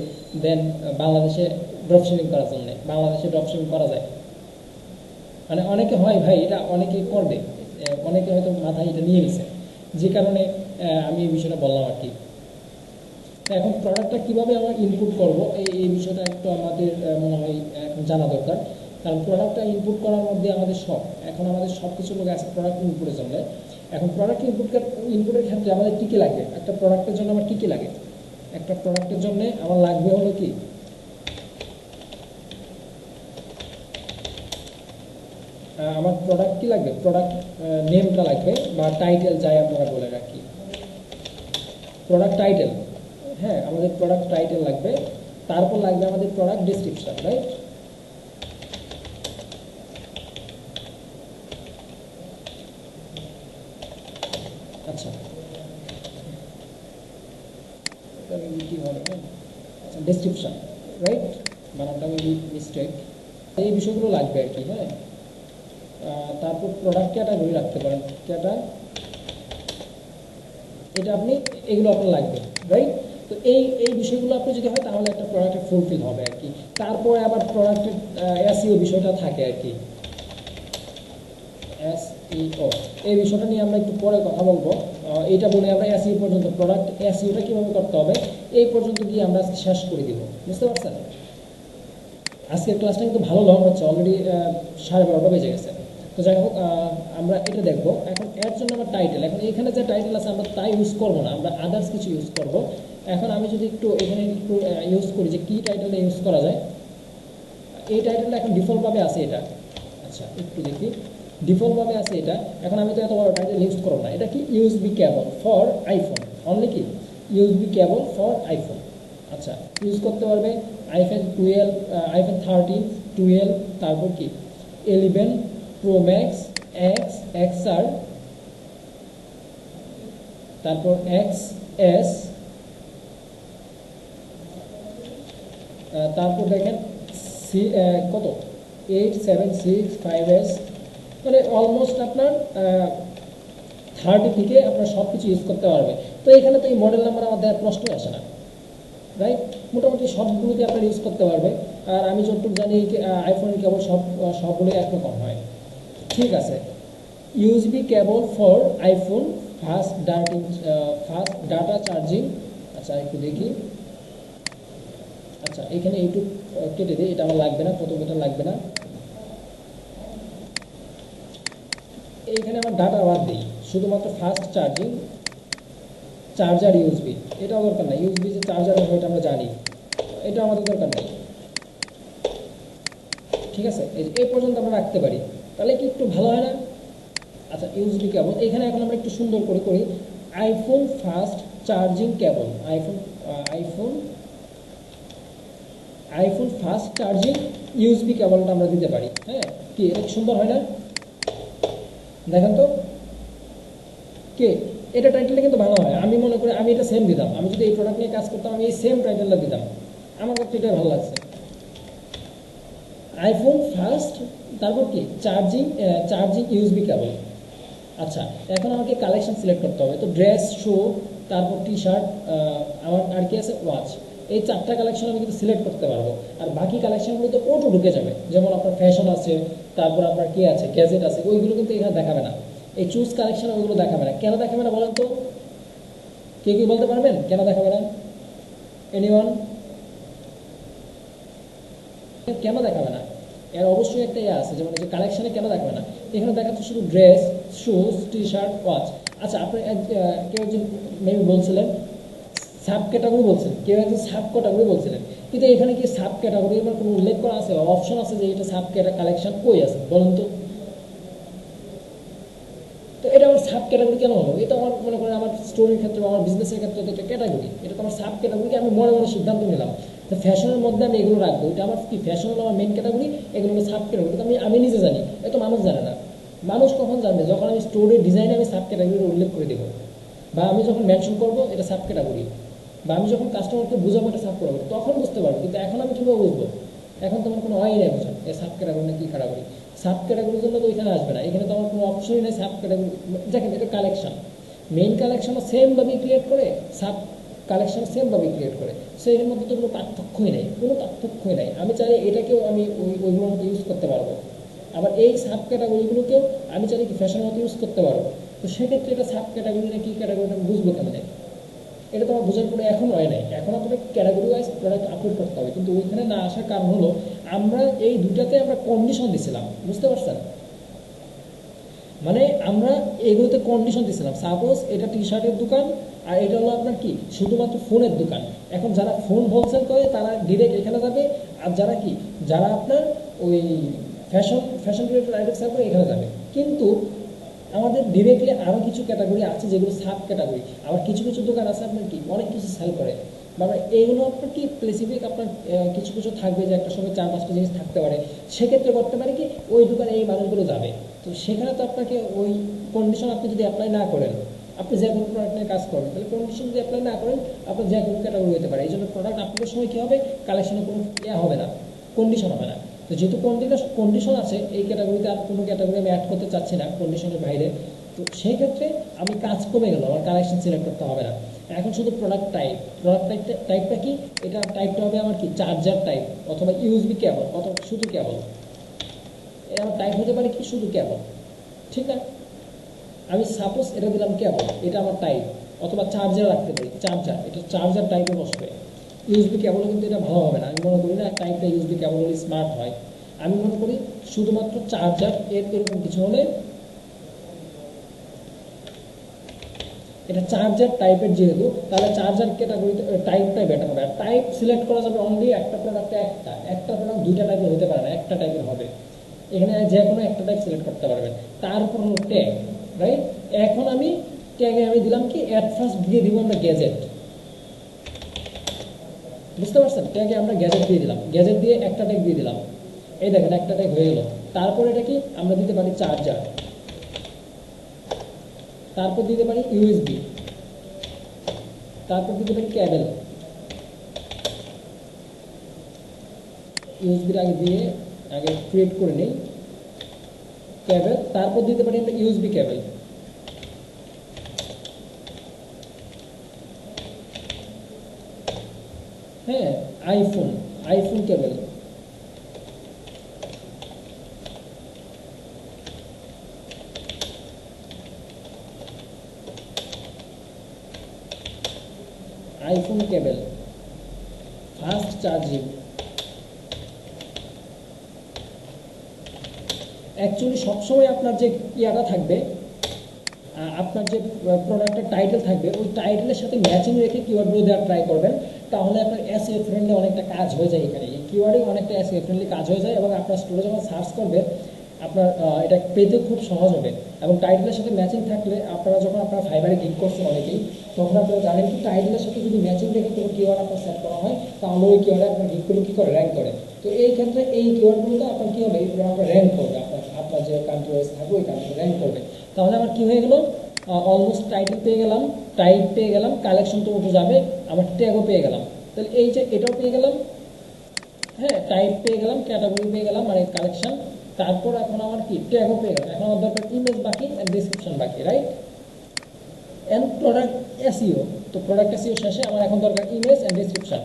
দেন বাংলাদেশে ড্রপশিপিং করার জন্য। বাংলাদেশে ড্রপশিপিং করা যায়, মানে অনেকে হয় ভাই, এটা অনেকে করবে, অনেকে হয়তো মাথায় এটা নিয়ে নিছে, যে কারণে আমি এই বিষয়টা বললাম আর কি। এখন প্রোডাক্টটা কীভাবে আমরা ইনপুট করবো, এই বিষয়টা একটু আমাদের মনে হয় এখন জানা দরকার। কারণ প্রোডাক্টটা ইনপুট করার মধ্যে আমাদের আমাদের সব কিছু লোক আছে প্রোডাক্ট ইনপুটের জন্য। এখন প্রোডাক্ট ইনপুটের ক্ষেত্রে আমাদের কী কী লাগে, একটা প্রোডাক্টের জন্য আমার কী কী লাগে? একটা প্রোডাক্টের জন্য আমার লাগবে হলো কি, আমার প্রোডাক্ট কী লাগবে, প্রোডাক্ট নেমটা লাগবে বা টাইটেল যাই আপনারা বলে রাখি, প্রোডাক্ট টাইটেল। হ্যাঁ, আমাদের প্রোডাক্ট টাইটেল লাগবে, তারপর লাগবে আমাদের প্রোডাক্ট ডেসক্রিপশন, রাইট? আচ্ছা, ডেসক্রিপশন, রাইট? বানানটা আমি মিস্টেক। এই বিষয়গুলো লাগবে আর কি। হ্যাঁ, তারপর প্রোডাক্ট ক্যাটাগরি রাখতে পারেন, এটা আপনি, এগুলো আপনার লাগবে, রাইট? তো এই বিষয়গুলো আপনি যদি হয়, তাহলে একটা প্রোডাক্টে ফুলফিল হবে আর কি। তারপরে আবার প্রোডাক্টের এসইও বিষয়টা থাকে আর কি, এসইও। এই বিষয়টা নিয়ে আমরা একটু পরে কথা বলবো। এইটা বলে আমরা এসইও পর্যন্ত, প্রোডাক্ট এসইওটা কীভাবে করতে হবে এই পর্যন্ত দিয়ে আমরা শেষ করে দিব। বুঝতে পারছেন? আজকের ক্লাসটা কিন্তু ভালো লং হচ্ছে, অলরেডি 12:30 বেজে গেছে। তো যাই হোক আমরা এটা দেখবো। এখন এর জন্য আমার টাইটেল, এখন এখানে যে টাইটেল আছে আমরা তাই ইউজ করবো না, আমরা আদার্স কিছু ইউজ করব। এখন আমি যদি একটু এখানে একটু ইউজ করি যে কি টাইটেলটা ইউজ করা যায়, এই টাইটেলটা এখন ডিফল্টভাবে আছে এটা। আচ্ছা একটু দেখি, ডিফল্টভাবে আছে এটা। এখন আমি তো এত বড় টাইটেল ইউজ করবো না। এটা কি USB cable for iPhone, only কি ইউএসবি কেবল ফর আইফোন। আচ্ছা ইউজ করতে পারবে আইফোন 12, আইফোন 13, 12, তারপর কি 11 প্রো ম্যাক্স, এক্স, এক্সআর, তারপর এক্স এস, তারপর দেখেন সি কত 8765S, মানে অলমোস্ট আপনার 30 থেকে আপনার সব কিছু ইউজ করতে পারবে। তো এখানে তো এই মডেল নাম্বার আমাদের প্রশ্নই আসে না, রাইট? মোটামুটি সবগুলোতে আপনার ইউজ করতে পারবে। আর আমি যতটুকু জানি আইফোনের কেবল সবগুলো একরকম হয়। ঠিক আছে, USB cable for iPhone fast data charging. আচ্ছা একটু দেখি, আচ্ছা এখানে একটু কেটে দিই, এটা আমার লাগবে না, প্রথম এটা লাগবে না। এইখানে আমার ডাটা বাদ দিই, শুধুমাত্র ফাস্ট চার্জিং চার্জার ইউএসবি, এটাও দরকার নাই। ইউএসবি যে চার্জার হয় এটা আমরা জানি, এটা আমাদের দরকার নেই। ঠিক আছে, এই পর্যন্ত আমরা রাখতে পারি, তাহলে কি একটু ভালো হয় না? আচ্ছা ইউএসবি কেবল এখানে এখন আমরা একটু সুন্দর করে করি, iPhone fast charging cable, iPhone fast charging USB কেবলটা আমরা দিতে পারি। হ্যাঁ, কি এটা সুন্দর হয় না? দেখেন তো কে, এটা টাইটেলটা কিন্তু ভালো হয়। আমি মনে করি আমি এটা সেম দিতাম, আমি যদি এই প্রোডাক্ট নিয়ে কাজ করতাম আমি এই সেম টাইটেলটা দিতাম, আমার কাছে এটা ভালো লাগছে। আইফোন ফাস্ট, তারপর কি চার্জিং ইউএসবি কেবল। আচ্ছা এখন আমাকে কালেকশন সিলেক্ট করতে হবে। তো ড্রেস, শু, তারপর টি শার্ট, আমার আর কি আছে ওয়াচ, এই 4টা কালেকশন আমি কিন্তু সিলেক্ট করতে পারবো। আর বাকি কালেকশনগুলো তো অটো ঢুকে যাবে, যেমন আপনার ফ্যাশন আছে, তারপর আপনার কি আছে গ্যাজেট আছে, ওইগুলো কিন্তু এখানে দেখাবে না। এই চুজ কালেকশন ওইগুলো দেখাবে না। কেন দেখাবে না বলেন তো? কে কি বলতে পারবেন কেন দেখাবে না? এনিওয়ান? কেন দেখাবে না? এর অবশ্যই একটা আছে, যেমন এই যে কালেকশনে কেন দেখাবে না? এখানে দেখাচ্ছে শুধু dress, shoes, T shirt, watch. আচ্ছা আপনি কেউ একজন মেবি বলছিলেন সাব ক্যাটাগরি, বলছেন কেউ একজন সাব ক্যাটাগরি বলছিলেন, কিন্তু এখানে কি সাব ক্যাটাগরি এবার কোনো উল্লেখ করা আছে, অপশন আছে যে এটা সাব কালেকশন কই আছে বলুন তো? তো এটা আমার সাব ক্যাটাগরি কেন হলো? এটা আমার মনে করেন আমার স্টোরির ক্ষেত্রে বা আমার বিজনেসের ক্ষেত্রে এটা ক্যাটাগরি, এটা তো আমার সাব ক্যাটাগরিকে আমি মনে মনে সিদ্ধান্ত নিলাম তো ফ্যাশনের মধ্যে আমি এগুলো রাখবো। এটা আমার কি ফ্যাশন হলো আমার মেন ক্যাটাগরি, এগুলো হলো সাব ক্যাটাগরি। তো আমি নিজে জানি, এত মানুষ জানে না। মানুষ কখন জানবে? যখন আমি স্টোরের ডিজাইনে আমি সাব ক্যাটাগরি উল্লেখ করে দেবো, বা আমি যখন মেনশন করবো এটা সাব ক্যাটাগরি, বা আমি যখন কাস্টমারকে বুঝাবো এটা সাব ক্যাটাগরি, তখন বুঝতে পারবো। কিন্তু এখন আমি কীভাবে বুঝবো? এখন তোমার কোনো হয় নেই বোঝা এই সাব ক্যাটাগরি না কি ক্যাটাগরি। সাব ক্যাটাগরির জন্য তো এখানে আসবে না, এখানে তো আমার কোনো অপশনই নেই সাব ক্যাটাগরি। দেখেন এটা কালেকশন, মেইন কালেকশনও সেমভাবে ক্রিয়েট করে, সাব কালেকশন সেমভাবে ক্রিয়েট করে। সো এর মধ্যে তো কোনো পার্থক্যই নেই, কোনো পার্থক্যই নাই। আমি চাইলে এটাকেও আমি ওইগুলোর মতো ইউজ করতে পারবো, আবার এই সাব ক্যাটাগরিগুলোকেও আমি চাইলে কি ফ্যাশনের মতো ইউজ করতে পারবো। তো সেক্ষেত্রে এটা সাব ক্যাটাগরি না কি ক্যাটাগরিটা বুঝবো কেমন? এটা তো আমার বোঝার পরে এখন হয় নাই, এখন আপনাকে ক্যাটাগরি ওয়াইজ প্রোডাক্ট আপলোড করতে হবে। কিন্তু ওইখানে না আসার কারণ হলো আমরা এই দুটাতে আমরা কন্ডিশন দিছিলাম, বুঝতে পারছেন? মানে আমরা এগুলোতে কন্ডিশন দিছিলাম, সাপোজ এটা টি শার্টের দোকান আর এটা হলো আপনার কি শুধুমাত্র ফোনের দোকান। এখন যারা ফোন হোলসেল করে তারা ডিরেক্ট এখানে যাবে, আর যারা আপনার ওই ফ্যাশন রিলেটেড আইটেম সেল করে এখানে যাবে। কিন্তু আমাদের ডিরেক্টলি আরও কিছু ক্যাটাগরি আছে যেগুলো সাব ক্যাটাগরি। আবার কিছু কিছু দোকান আছে আপনার কি অনেক কিছু সেল করে, বা এইগুলো আপনার কি স্পেসিফিক আপনার কিছু কিছু থাকবে যে একটা সময় 4-5টা জিনিস থাকতে পারে। সেক্ষেত্রে করতে পারে কি ওই দোকানে এই মানুষগুলো যাবে। তো সেখানে তো আপনাকে ওই কন্ডিশন আপনি যদি অ্যাপ্লাই না করেন, আপনি যে কোনো প্রোডাক্ট নিয়ে কাজ করবেন, তাহলে কন্ডিশন যদি অ্যাপ্লাই না করেন আপনার যে কোনো ক্যাটাগরি হতে পারে। এই জন্য প্রোডাক্ট আপলোডের সময় কী হবে, কালেকশনে কোনো হবে না, কন্ডিশন হবে না। তো যেহেতু কন্ডিশন আছে, এই ক্যাটাগরিতে আর কোনো ক্যাটাগরি আমি অ্যাড করতে চাচ্ছি না কন্ডিশনের বাইরে, তো সেই ক্ষেত্রে আমি কাজ কমে গেল, আমার কালেকশন সিলেক্ট করতে হবে না। এখন শুধু প্রোডাক্ট টাইপটা কি, এটা টাইপটা হবে আমার কি চার্জার টাইপ, অথবা ইউএসবি কেবল, অথবা শুধু কেবল। এটা আমার টাইপ হতে পারে কি শুধু কেবল, ঠিক না? আমি সাপোজ এটা দিলাম কেবল, এটা আমার টাইপ, অথবা চার্জার রাখতে পারি, চার্জার, এটা চার্জার টাইপে বসবে। ইউএসবি কেবলও কিন্তু এটা ভালো হবে না, আমি মনে করি না টাইপটা ইউএসবি কেবল হলে স্মার্ট হয়। আমি মনে করি শুধুমাত্র চার্জার এরকম কিছু হলে, এটা চার্জার টাইপের যেহেতু, তাহলে চার্জার ক্যাটাগরিতে টাইপটাই বেটার হবে। আর টাইপ সিলেক্ট করা যাবে অনলি একটা প্রোডাক্টে, একটা প্রোডাক্ট দুইটা টাইপের হতে পারে না, একটা টাইপের হবে। এখানে যে কোনো একটা টাইপ সিলেক্ট করতে পারবেন। তারপর হলো ট্যাগ, রাইট? এখন আমি ট্যাগে আমি দিলাম কি, অ্যাট ফার্স্ট দিয়ে দিব আমরা গ্যাজেট, বুঝতে পারছেন? ট্যাগে আমরা গ্যাজেট দিয়ে দিলাম, গ্যাজেট দিয়ে একটা ট্যাগ দিয়ে দিলাম, এই দেখেন একটা ট্যাগ হয়ে গেল। তারপর এটা কি আমরা দিতে পারি চার্জার, তারপর দিতে পারি ইউএসবি, তারপর দিতে পারি ক্যাবেল। ইউএসবির আগে ক্রিয়েট করে নেই ক্যাবেল, তারপর দিতে পারি আমরা ইউএসবি ক্যাবেল। হ্যাঁ, আইফোন কেবল, আইফোন কেবল, ফাস্ট চার্জিং। অ্যাকচুয়ালি সবসময় আপনার যে ইয়াটা থাকবে, আপনার যে প্রোডাক্টের টাইটেল থাকবে, ওই টাইটেলের সাথে ম্যাচিং রেখে কিওয়ার্ডগুলো দেওয়ার ট্রাই করবেন, তাহলে আপনার এসইও ফ্রেন্ডলি অনেকটা কাজ হয়ে যায়। এখানে এই কিওয়ার্ডে অনেকটা এসইও ফ্রেন্ডলি কাজ হয়ে যায়, এবং আপনার স্টোরে যখন সার্চ করবে আপনার এটা পেতে খুব সহজ হবে। এবং টাইটেলের সাথে ম্যাচিং থাকলে আপনারা যখন আপনারা ফাইবারে ক্লিক করছেন অনেকেই, তখন আপনারা জানেন কি টাইটেলের সাথে যদি ম্যাচিং রেখে কোনো কিওয়ার্ড আপনার সেট করা হয়, তাহলে ওই কিওয়ার্ডে আপনার ক্লিকগুলো কী করে র্যাঙ্ক করে। তো এই ক্ষেত্রে এই কিওয়ার্ডগুলোতে আপনার কী হবে, র্যাঙ্ক করবে, আপনার যে কান্ট্রি ওয়াইজ থাকবে ওই কান্ট্রি র্যাঙ্ক করবে। তাহলে আমার কী হয়ে গেল, অলমোস্ট টাইটেল পেয়ে গেলাম, টাইপ পেয়ে গেলাম, কালেকশন তো উঠে যাবে, আমার ট্যাগও পেয়ে গেলাম। তাহলে এই যে এটাও পেয়ে গেলাম, হ্যাঁ, টাইপ পেয়ে গেলাম, ক্যাটাগরি পেয়ে গেলাম, মানে কালেকশন। তারপর এখন আমার কি ট্যাগও পেয়ে গেলাম। এখন আমার দরকার ইমেজ বাকি অ্যান্ড ডেসক্রিপশন বাকি, রাইট? And product SEO. তো প্রোডাক্ট এসইও শেষে আমার এখন দরকার ইমেজ অ্যান্ড ডেসক্রিপশন।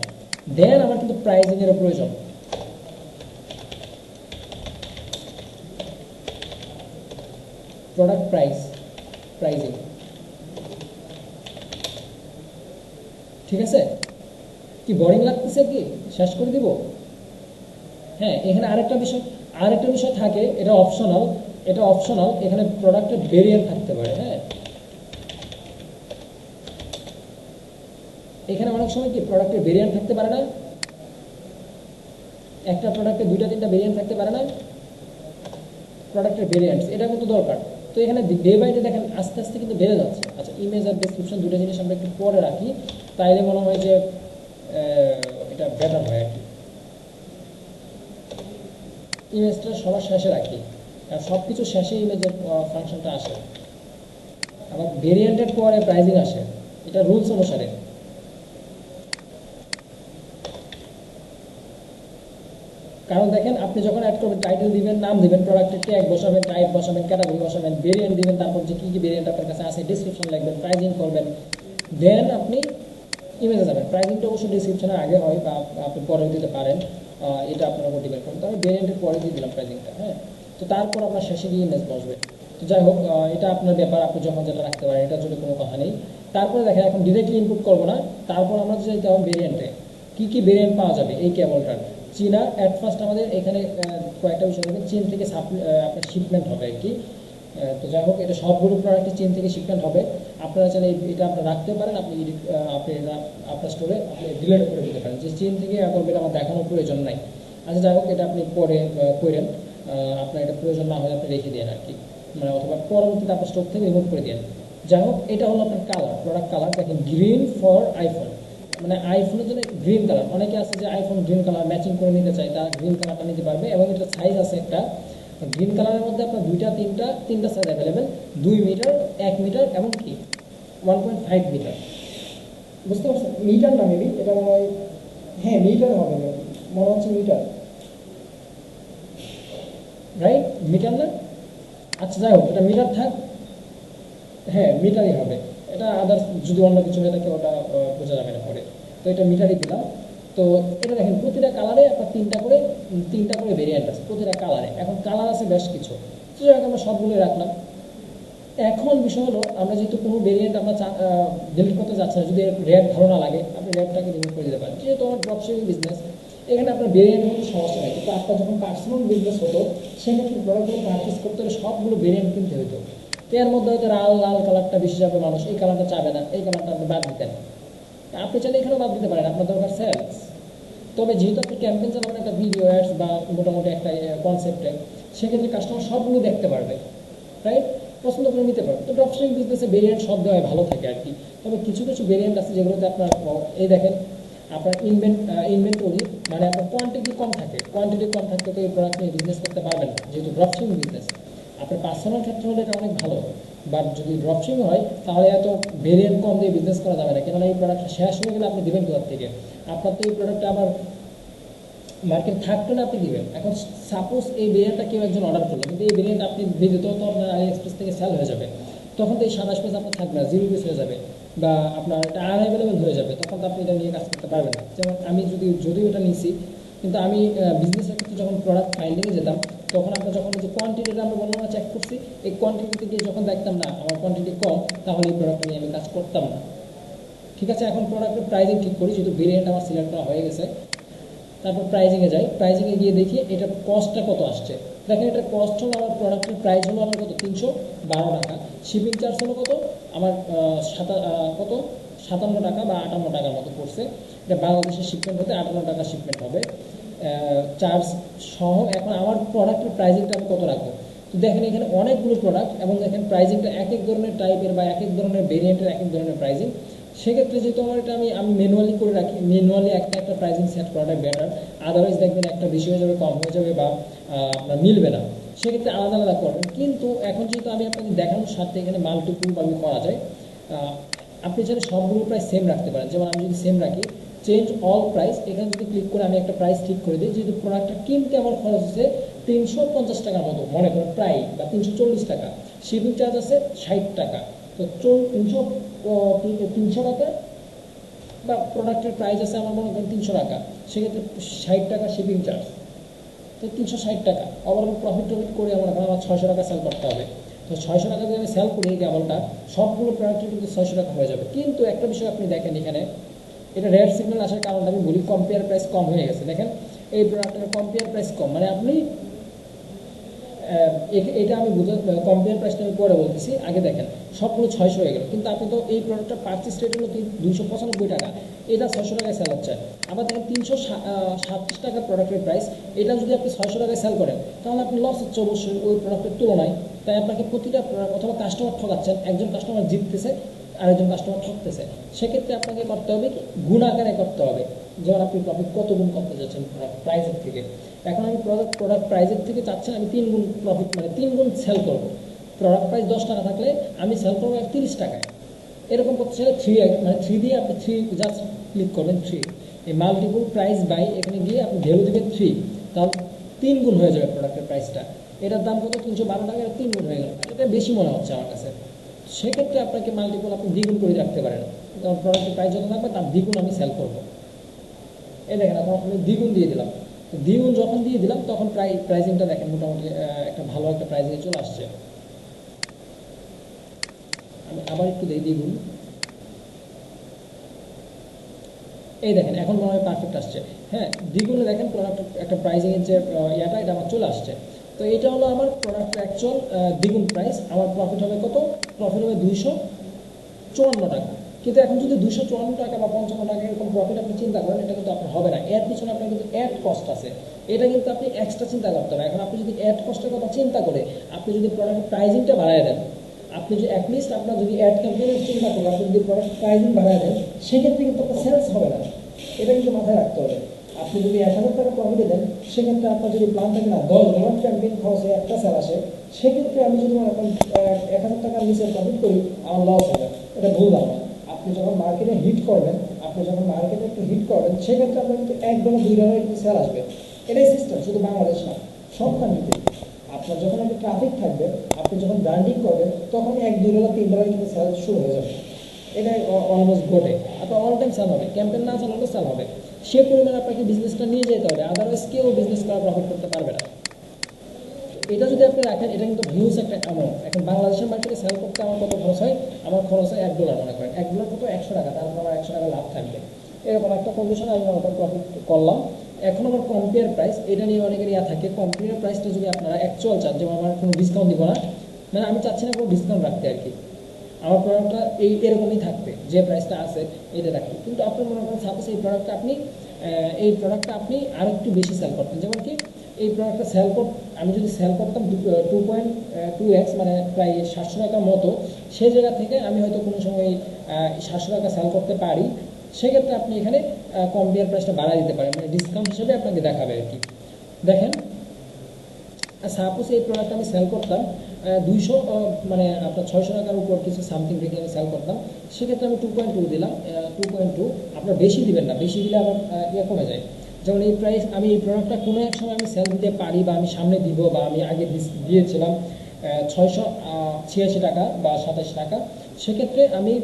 দেন আমার কিন্তু প্রাইজিংয়েরও প্রয়োজন। প্রোডাক্ট প্রাইজিং, ঠিক আছে? কি বোরিং লাগতেছে, কি শেষ করে দিব? হ্যাঁ, এখানে আরেকটা বিষয় থাকে, এটা অপশনাল। এখানে প্রোডাক্টের ভেরিয়েন্ট থাকতে পারে। হ্যাঁ, এখানে অনেক সময় কি প্রোডাক্টের ভেরিয়েন্ট থাকতে পারে না, একটা প্রোডাক্টে 2-3টা ভেরিয়েন্ট থাকতে পারে না, প্রোডাক্টের ভেরিয়েন্টস, এটা কিন্তু দরকার। তো এখানে ডে বাই ডে দেখেন আস্তে আস্তে কিন্তু বেড়ে যাচ্ছে। আচ্ছা, ইমেজ আর ডেসক্রিপশন দুটো জিনিস আমরা একটু পরে রাখি, তাইলে মনে হয় যে এটা বেটার হয় আর কি। ইমেজটা সবার শেষে রাখি, আর সব কিছু শেষে ইমেজের ফাংশনটা আসে, আবার ভেরিয়েন্টের পরে প্রাইজিং আসে, এটা রুলস অনুসারে। কারণ দেখেন, আপনি যখন অ্যাড করবেন, টাইটেল দিবেন, নাম দিবেন, প্রোডাক্টের ট্যাগ বসাবেন, টাইপ বসাবেন, ক্যাটাগরি বসাবেন, ভেরিয়েন্ট দিবেন, তারপর যে কী কী ভেরিয়েন্ট আপনার কাছে আছে, ডিসক্রিপশন লিখবেন, প্রাইজিং করবেন, দেন আপনি ইমেজে যাবেন। প্রাইজিংটা অবশ্যই ডিসক্রিপশনের আগে হয়, বা আপনি পরেও দিতে পারেন, এটা আপনার উপর ডিপেন্ড করবে। তো আমি ভেরিয়েন্টের পরে দিয়ে দিলাম প্রাইজিংটা। হ্যাঁ, তো তারপর আপনার শেষে গিয়ে ইমেজ বসবে। তো যাই হোক, এটা আপনার ব্যাপার, আপনি যখন যেটা রাখতে পারেন, এটার জন্য কোনো কথা নেই। তারপরে দেখেন, এখন ডিরেক্টলি ইনপুট করবো না, তারপর আমরা যে যেতে হবে ভেরিয়েন্টে, কী কী ভেরিয়েন্ট পাওয়া যাবে এই কেবলটার। চীনা অ্যাট ফার্স্ট আমাদের এখানে কয়েকটা বিষয় হবে, চীন থেকে আপনার শিপমেন্ট হবে আর কি। তো যাই হোক, এটা সবগুলো প্রোডাক্টে চীন থেকে শিপমেন্ট হবে। আপনারা চাইলে এটা আপনারা রাখতে পারেন, আপনি আপনার স্টোরে আপনি ডিলিট করে দিতে পারেন, যে চীন থেকে এখন এটা আমার দেখানোর প্রয়োজন নাই। আচ্ছা, যাই হোক, এটা আপনি পরে করেন, আপনার এটা প্রয়োজন না হলে আপনি রেখে দেন আর কি, মানে অথবা পরবর্তীতে আপনার স্টোর থেকে রিমুভ করে দেন। যাই হোক, এটা হলো আপনার কালার, প্রোডাক্ট কালার। দেখেন, গ্রিন ফর আইফোন, মানে আইফোনের জন্য গ্রিন কালার। অনেকে আছে যে আইফোন গ্রিন কালার ম্যাচিং করে নিতে চায়, তারা গ্রিন কালারটা নিতে পারবে। এবং এটা সাইজ আছে একটা, গ্রিন কালারের মধ্যে আপনার তিনটা সাইজ অ্যাভেলেবেল, 2 মিটার, 1 মিটার, এবং কি 1.5 মিটার। বুঝতে পারছেন? মিটার না মেবি, এটা মনে হয়, হ্যাঁ মিটার হবে, মনে হচ্ছে মিটার, রাইট? মিটার না? আচ্ছা, যাই হোক, এটা মিটার থাক, হ্যাঁ মিটারই হবে। এটা আদার্স যদি অন্য কিছু হয়ে থাকে ওটা বোঝা যাবে না পরে। তো এটা মিটারই দিলাম। তো এটা দেখেন, প্রতিটা কালারে আপনার তিনটা করে ভেরিয়েন্ট আছে প্রতিটা কালারে। এখন কালার আছে বেশ কিছু, তো আমরা সবগুলোই রাখলাম। এখন বিষয় হলো, আমরা যেহেতু কোনো ভেরিয়েন্ট আমরা ডিলিট করতে যাচ্ছি না, যদি রেট ভালো না লাগে, আপনি রেটটাকে রিমুভ করে দিতে পারেন। যেহেতু আমার ড্রপশিপিং বিজনেস, এখানে আপনার ভেরিয়েন্ট কোনো সমস্যা নেই, কিন্তু আপনার যখন পার্সোনাল বিজনেস হতো সেক্ষেত্রে প্রোডাক্টগুলো পারচেস করতে হলে সবগুলো ভেরিয়েন্ট কিনতে হতো। তো এর মধ্যে হয়তো লাল লাল কালারটা বেশি যাবে, মানুষ এই কালারটা চাবে না, এই কালারটা আপনি বাদ দিতেন। আপনি চাইলে এখানেও বাদ দিতে পারেন, আপনার দরকার সেলস। তবে যেহেতু আপনি ক্যাম্পেইন চালাবেন একটা ভিডিও অ্যাডস বা মোটামুটি একটা কনসেপ্টে, সেক্ষেত্রে কাস্টমার সবগুলো দেখতে পারবে, রাইট, পছন্দ করে নিতে পারবে। তো ড্রপশিপিং বিজনেসে ভেরিয়েন্ট সব দেওয়াই ভালো থাকে আর কি। তবে কিছু কিছু ভেরিয়েন্ট আছে যেগুলোতে আপনার এই দেখেন আপনার ইনভেন্টরি মানে আপনার কোয়ান্টিটি কম থাকে, কোয়ান্টিটি কম থাকলে তো এই প্রোডাক্ট নিয়ে বিজনেস করতে পারবেন না, যেহেতু ড্রপশিপিং বিজনেস। আপনার পার্সোনাল ক্ষেত্রে হলে এটা অনেক ভালো, বাট যদি ড্রপশিপিং হয় তাহলে এত ভেরিয়েন্ট কম দিয়ে বিজনেস করা যাবে না, কেননা এই প্রোডাক্টটা শেষ হয়ে গেলে আপনি দেবেন কোথার থেকে? আপনার তো এই প্রোডাক্টটা আবার মার্কেট থাকলে আপনি দিবেন। এখন সাপোজ এই ভেরিয়েন্টটা কেউ একজন অর্ডার করলো, কিন্তু এই ভেরিয়েন্ট আপনি দিতে তো আপনার আলি এক্সপ্রেস থেকে সেল হয়ে যাবে, তখন তো এই 27 পিস আপনার থাকবে না, 0 পিস হয়ে যাবে, বা আপনার এটা আনঅ্যাভেলেবল হয়ে যাবে, তখন তো আপনি এটা নিয়ে কাজ করতে পারবেন না। যেমন আমি যদিও এটা নিছি, কিন্তু আমি বিজনেসের ক্ষেত্রে যখন প্রোডাক্ট ফাইন্ডিংয়ে যেতাম, তখন আমরা যখন যে কোয়ান্টিটিটা আমরা বর্ণনা চেক করছি, এই কোয়ান্টিটিতে গিয়ে যখন দেখতাম না আমার কোয়ান্টিটি কম, তাহলে এই প্রোডাক্ট নিয়ে আমি কাজ করতাম না। ঠিক আছে, এখন প্রোডাক্টের প্রাইসিং ঠিক করি, যেহেতু ভেরিয়েন্ট আমার সিলেক্ট করা হয়ে গেছে। তারপর প্রাইজিংয়ে যাই, প্রাইজিংয়ে গিয়ে দেখি এটা কস্টটা কত আসছে। দেখেন এটা কস্ট হলো আমার প্রোডাক্টের প্রাইস হলো আমার কত, 312 টাকা। শিপিং চার্জ হলো কত আমার কত 57 টাকা বা 58 টাকার মতো পড়ছে। এটা বাংলাদেশের শিপমেন্ট হতে 58 টাকা শিপমেন্ট হবে চার্জ সহ। এখন আমার প্রোডাক্টের প্রাইজিংটা আমি কত রাখবো? তো দেখেন এখানে অনেকগুলো প্রোডাক্ট, এবং দেখেন প্রাইজিংটা এক এক ধরনের টাইপের বা এক এক ধরনের ভেরিয়েন্টের এক এক ধরনের প্রাইজিং। সেক্ষেত্রে যেহেতু আমার এটা আমি ম্যানুয়ালি করে রাখি, ম্যানুয়ালি একটা প্রাইজিং সেট করাটা বেটার। আদারওয়াইজ দেখবেন একটা বেশি হয়ে যাবে, কম হয়ে যাবে, বা আপনার মিলবে না, সেক্ষেত্রে আলাদা আলাদা করবেন। কিন্তু এখন যেহেতু আমি আপনাকে দেখানোর সাথে এখানে মাল্টিপুলভাবে করা যায়, আপনি চাইলে সবগুলো প্রাইস সেম রাখতে পারেন। যেমন আমি যদি সেম রাখি, চেঞ্জ অল প্রাইস, এখানে যদি ক্লিক করে আমি একটা প্রাইস ঠিক করে দিই, যেহেতু প্রোডাক্টটা কিনতে আমার খরচ হচ্ছে 350 টাকার মতো মনে করেন প্রায়, বা 340 টাকা, শিপিং চার্জ আছে 60 টাকা, তো 300 টাকা, বা প্রোডাক্টের প্রাইস আছে আমার মনে করেন 300 টাকা, সেক্ষেত্রে 60 টাকা শিপিং চার্জ, তো 360 টাকা। আবার প্রফিট করে আমার 600 টাকা সেল করতে হবে। তো 600 টাকা যদি আমি সেল করি এই কেবলটা, সবগুলো প্রোডাক্টের কিন্তু 600 টাকা হয়ে যাবে। কিন্তু একটা বিষয় আপনি দেখেন এখানে, এটা রেড সিগন্যাল আসার কারণটা আমি বলি, কম্পেয়ার প্রাইস কম হয়ে গেছে। দেখেন এই প্রোডাক্টের কম্পেয়ার প্রাইস কম, মানে আপনি এটা আমি কম্পেয়ার প্রাইসটা আমি পরে বলতেছি, আগে দেখেন সবগুলো 600 হয়ে গেল, কিন্তু আপনি তো এই প্রোডাক্টটা পারচেস রেট হলো 295 টাকা, এটা 600 টাকায় সেল হচ্ছে। আবার দেখেন 337 টাকা প্রোডাক্টের প্রাইস, এটা যদি আপনি 600 টাকায় সেল করেন, তাহলে আপনি লস হচ্ছে অবশ্যই ওই প্রোডাক্টের তুলনায়। তাই আপনাকে প্রতিটা অথবা কাস্টমার ঠকাচ্ছেন, একজন কাস্টমার জিততেছে আরেকজন কাস্টমার ঠকতেছে, সেক্ষেত্রে আপনাকে করতে হবে কি, গুণ আকারে করতে হবে। যেমন আপনি প্রফিট কত গুণ করতে চাচ্ছেন প্রাইসের থেকে। এখন আমি প্রোডাক্ট প্রাইসের থেকে চাচ্ছেন আমি 3 গুণ প্রফিট, মানে 3 গুণ সেল করবো। প্রোডাক্ট প্রাইস 10 টাকা থাকলে আমি সেল করবো 30 টাকায়। এরকম করতে চাইলে 3 দিয়ে আপনি 3 জাস্ট ক্লিক করবেন, 3 এই মাল্টিপুল প্রাইস বাই, এখানে গিয়ে আপনি ভ্যালু দেবেন 3, তাহলে 3 গুণ হয়ে যাবে প্রোডাক্টের প্রাইসটা। এটার দাম কত, 312 টাকা, 3 গুণ হয়ে গেল, এটা বেশি মনে হচ্ছে আমার কাছে। সেক্ষেত্রে আপনাকে মাল্টিপল আপনি দ্বিগুণ করে রাখতে পারেন, কারণ প্রোডাক্টের প্রাইস যত থাকবে তার দ্বিগুণ আমি সেল করবো। এই দেখেন এখন আমি দ্বিগুণ দিয়ে দিলাম, দ্বিগুণ যখন দিয়ে দিলাম তখন প্রাইজিংটা দেখেন মোটামুটি একটা ভালো একটা প্রাইজিংয়ে চলে আসছে। আমি আবার একটু দিই দ্বিগুণ, এই দেখেন এখন মনে হয় পারফেক্ট আসছে। হ্যাঁ, দ্বিগুণে দেখেন প্রোডাক্ট একটা প্রাইজিংয়ের যে এটা আমার চলে আসছে। তো এটা হলো আমার প্রোডাক্টের অ্যাকচুয়াল দ্বিগুণ প্রাইস। আমার প্রফিট হবে কত, প্রফিট হবে 254 টাকা। কিন্তু এখন যদি 254 টাকা বা 55 টাকা এরকম প্রফিট আপনি চিন্তা করেন, এটা কিন্তু আপনার হবে না। এর পিছনে আপনার কিন্তু অ্যাড কস্ট আছে, এটা কিন্তু আপনি এক্সট্রা চিন্তা করতে হবে। এখন আপনি যদি অ্যাড কস্টের কথা চিন্তা করে আপনি যদি প্রোডাক্টের প্রাইজিংটা বাড়ায় দেন, আপনি যদি অ্যাটলিস্ট আপনার যদি অ্যাড ক্যাম্পেইনের চিন্তা করেন, আপনি যদি প্রোডাক্ট প্রাইজিং বাড়ায় দেন, সেক্ষেত্রে কিন্তু আপনার সেলস হবে না। এটা কিন্তু মাথায় রাখতে হবে। আপনি যদি 1000 টাকা প্রফিটে দেন, সেক্ষেত্রে আপনার যদি প্ল্যান থাকে না $10 ক্যাম্পেইন খরচে একটা সেল আসে, সেক্ষেত্রে আমি যদি মনে করেন 1000 টাকার নিচে প্রফিট করি, আমার লস হবে। এটা ভুল ধারণা। আপনি যখন মার্কেটে হিট করবেন, একটু হিট করবেন, সেক্ষেত্রে আপনার কিন্তু $1 $2 কিন্তু সেল আসবে। এটাই সিস্টেম, শুধু বাংলাদেশ না, সব কান্ট্রিতে। আপনার যখন একটা ট্রাফিক থাকবে, আপনি যখন ব্র্যান্ডিং করবেন, তখনই $1 $2 $3 কিন্তু সেল শুরু হয়ে যাবে। এটা অলমোস্ট ঘটে, আপনার অল টাইম সেল হবে, ক্যাম্পেইন না চালালেও সেল হবে। সে পরিমাণে আপনাকে বিজনেসটা নিয়ে যেতে হবে, আদারওয়াইজ কেউ বিজনেস করা প্রফিট করতে পারবে না। এটা যদি আপনি রাখেন, এটা কিন্তু হিউজ একটা অ্যামাউন্ট। এখন বাংলাদেশের মার্কেটে সেল করতে আমার কত খরচ হয়, আমার খরচ হয় $1 মনে করেন, $1 কত 100 টাকা, তারপর আমার 100 টাকা লাভ থাকবে। এরকম একটা কন্ডিশনে আমি মনে করেন প্রফিট করলাম এখন আমার কম্পেয়ার প্রাইস, এটা নিয়ে অনেকের থাকে, কম্পেয়ার প্রাইসটা যদি আপনারা অ্যাকচুয়াল চান, যেমন আমার কোনো ডিসকাউন্ট দিব না, মানে আমি চাচ্ছি না কোনো ডিসকাউন্ট রাখতে আর কি, আমার প্রোডাক্টটা এরকমই থাকবে, যে প্রাইসটা আছে এটা রাখতে। কিন্তু আপনার মনে করেন সাপোজ এই প্রোডাক্টটা আপনি আর একটু বেশি সেল করতেন, যেমন কি এই প্রোডাক্টটা আমি যদি সেল করতাম 2.2x মানে প্রায় 700 টাকার মতো, সেই জায়গা থেকে আমি হয়তো কোনো সময় 700 টাকা সেল করতে পারি, সেক্ষেত্রে আপনি এখানে কম্পেয়ার প্রাইসটা বাড়ায় দিতে পারেন, মানে ডিসকাউন্ট হিসেবে আপনাকে দেখাবে আর কি। দেখেন সাপোজ এই প্রোডাক্ট আমি সেল করতাম 200 মানে আপনার 600 টাকার উপর কিছু সামথিং রেখে আমি সেল করতাম, সেক্ষেত্রে আমি 2.2 দিলাম। 2.2 আপনার বেশি দিবেন না, বেশি দিলে আবার কমে যায়। যেমন এই প্রাইস, আমি এই প্রোডাক্টটা কোনো এক সময় আমি সেল দিতে পারি, বা আমি সামনে দিব, বা আমি আগে দিয়েছিলাম 686 টাকা বা 27 টাকা, সেক্ষেত্রে আমি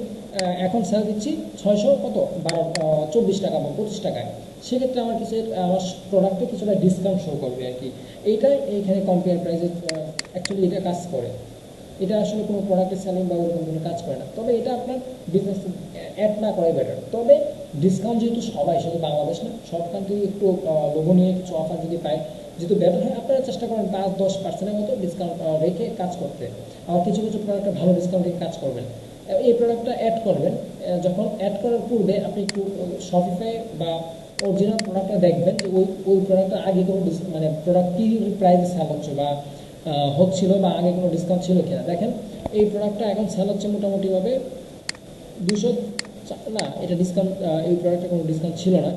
এখন সেল দিচ্ছি 24 টাকা বা 25 টাকায়, সেক্ষেত্রে আমার আমার প্রোডাক্টে কিছুটা ডিসকাউন্ট শো করবে আর কি। এইটাই এইখানে কম্পেয়ার প্রাইসে অ্যাকচুয়ালি এটা কাজ করে। এটা আসলে কোনো প্রোডাক্টের সেলিং বা ওরকম কোনো কাজ করে না, তবে এটা আপনার বিজনেস অ্যাড না করাই বেটার। তবে ডিসকাউন্ট যেহেতু সবাই, শুধু বাংলাদেশ না, সব কান্ট্রি একটু লোভনীয় কিছু অফার যদি পায়, যেহেতু বেটার হয়, আপনারা চেষ্টা করেন 5-10% মতো ডিসকাউন্ট রেখে কাজ করতে। আবার কিছু কিছু প্রোডাক্টে ভালো ডিসকাউন্ট রেখে কাজ করবেন। এই প্রোডাক্টটা অ্যাড করবেন, যখন অ্যাড করার পূর্বে আপনি একটু শপিফাই বা অরিজিনাল প্রোডাক্টটা দেখবেন যে ওই প্রোডাক্টটা আগে কোনো মানে প্রোডাক্ট কী প্রাইসে সেল হচ্ছে বা হচ্ছিল, বা আগে কোনো ডিসকাউন্ট ছিল কিনা। দেখেন এই প্রোডাক্টটা এখন সেল হচ্ছে মোটামুটিভাবে 200 না, এটা ডিসকাউন্ট, এই প্রোডাক্টে কোনো ডিসকাউন্ট ছিল না,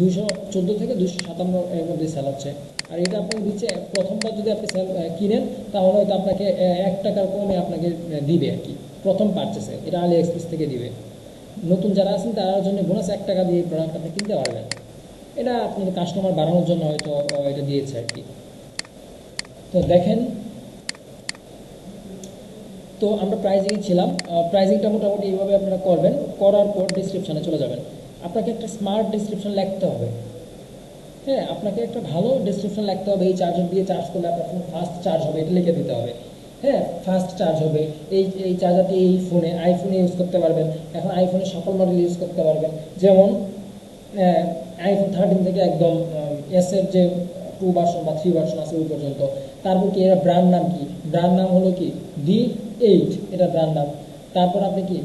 214 থেকে 257 এর মধ্যে সেল হচ্ছে। আর এটা আপনাকে দিচ্ছে, প্রথমবার যদি আপনি কিনেন, তাহলে হয়তো আপনাকে 1 টাকার কমে আপনাকে দিবে আর কি, প্রথম পারচেসে। এটা আলি এক্সপ্রেস থেকে দিবে। নতুন যারা আছেন তার জন্য বোনাস 1 টাকা দিয়ে এই প্রোডাক্ট আপনি কিনতে পারবেন। এটা আপনাদের কাস্টমার বাড়ানোর জন্য হয়তো এটা দিয়েছে আর কি। তো দেখেন, তো আমরা প্রাইজিংয়ে ছিলাম। প্রাইজিংটা মোটামুটি এইভাবে আপনারা করবেন। করার পর ডিসক্রিপশানে চলে যাবেন। আপনাকে একটা স্মার্ট ডিসক্রিপশন লিখতে হবে। হ্যাঁ, আপনাকে একটা ভালো ডিসক্রিপশন লিখতে হবে। এই চার্জার দিয়ে চার্জ করলে আপনার ফোন ফাস্ট চার্জ হবে, এটা লিখে দিতে হবে। হ্যাঁ, ফাস্ট চার্জ হবে, এই চার্জারটি এই আইফোনে ইউজ করতে পারবেন। এখন আইফোনে সকল মডেল ইউজ করতে পারবেন, যেমন আইফোন 13 থেকে একদম এসের যে 2 ভার্সন বা 3 ভার্সন আছে ওই পর্যন্ত। তারপর কি, এর ব্র্যান্ড নাম কি? ব্র্যান্ড নাম হলো কি D8, এটা ব্র্যান্ড নাম। তারপর আপনি কি,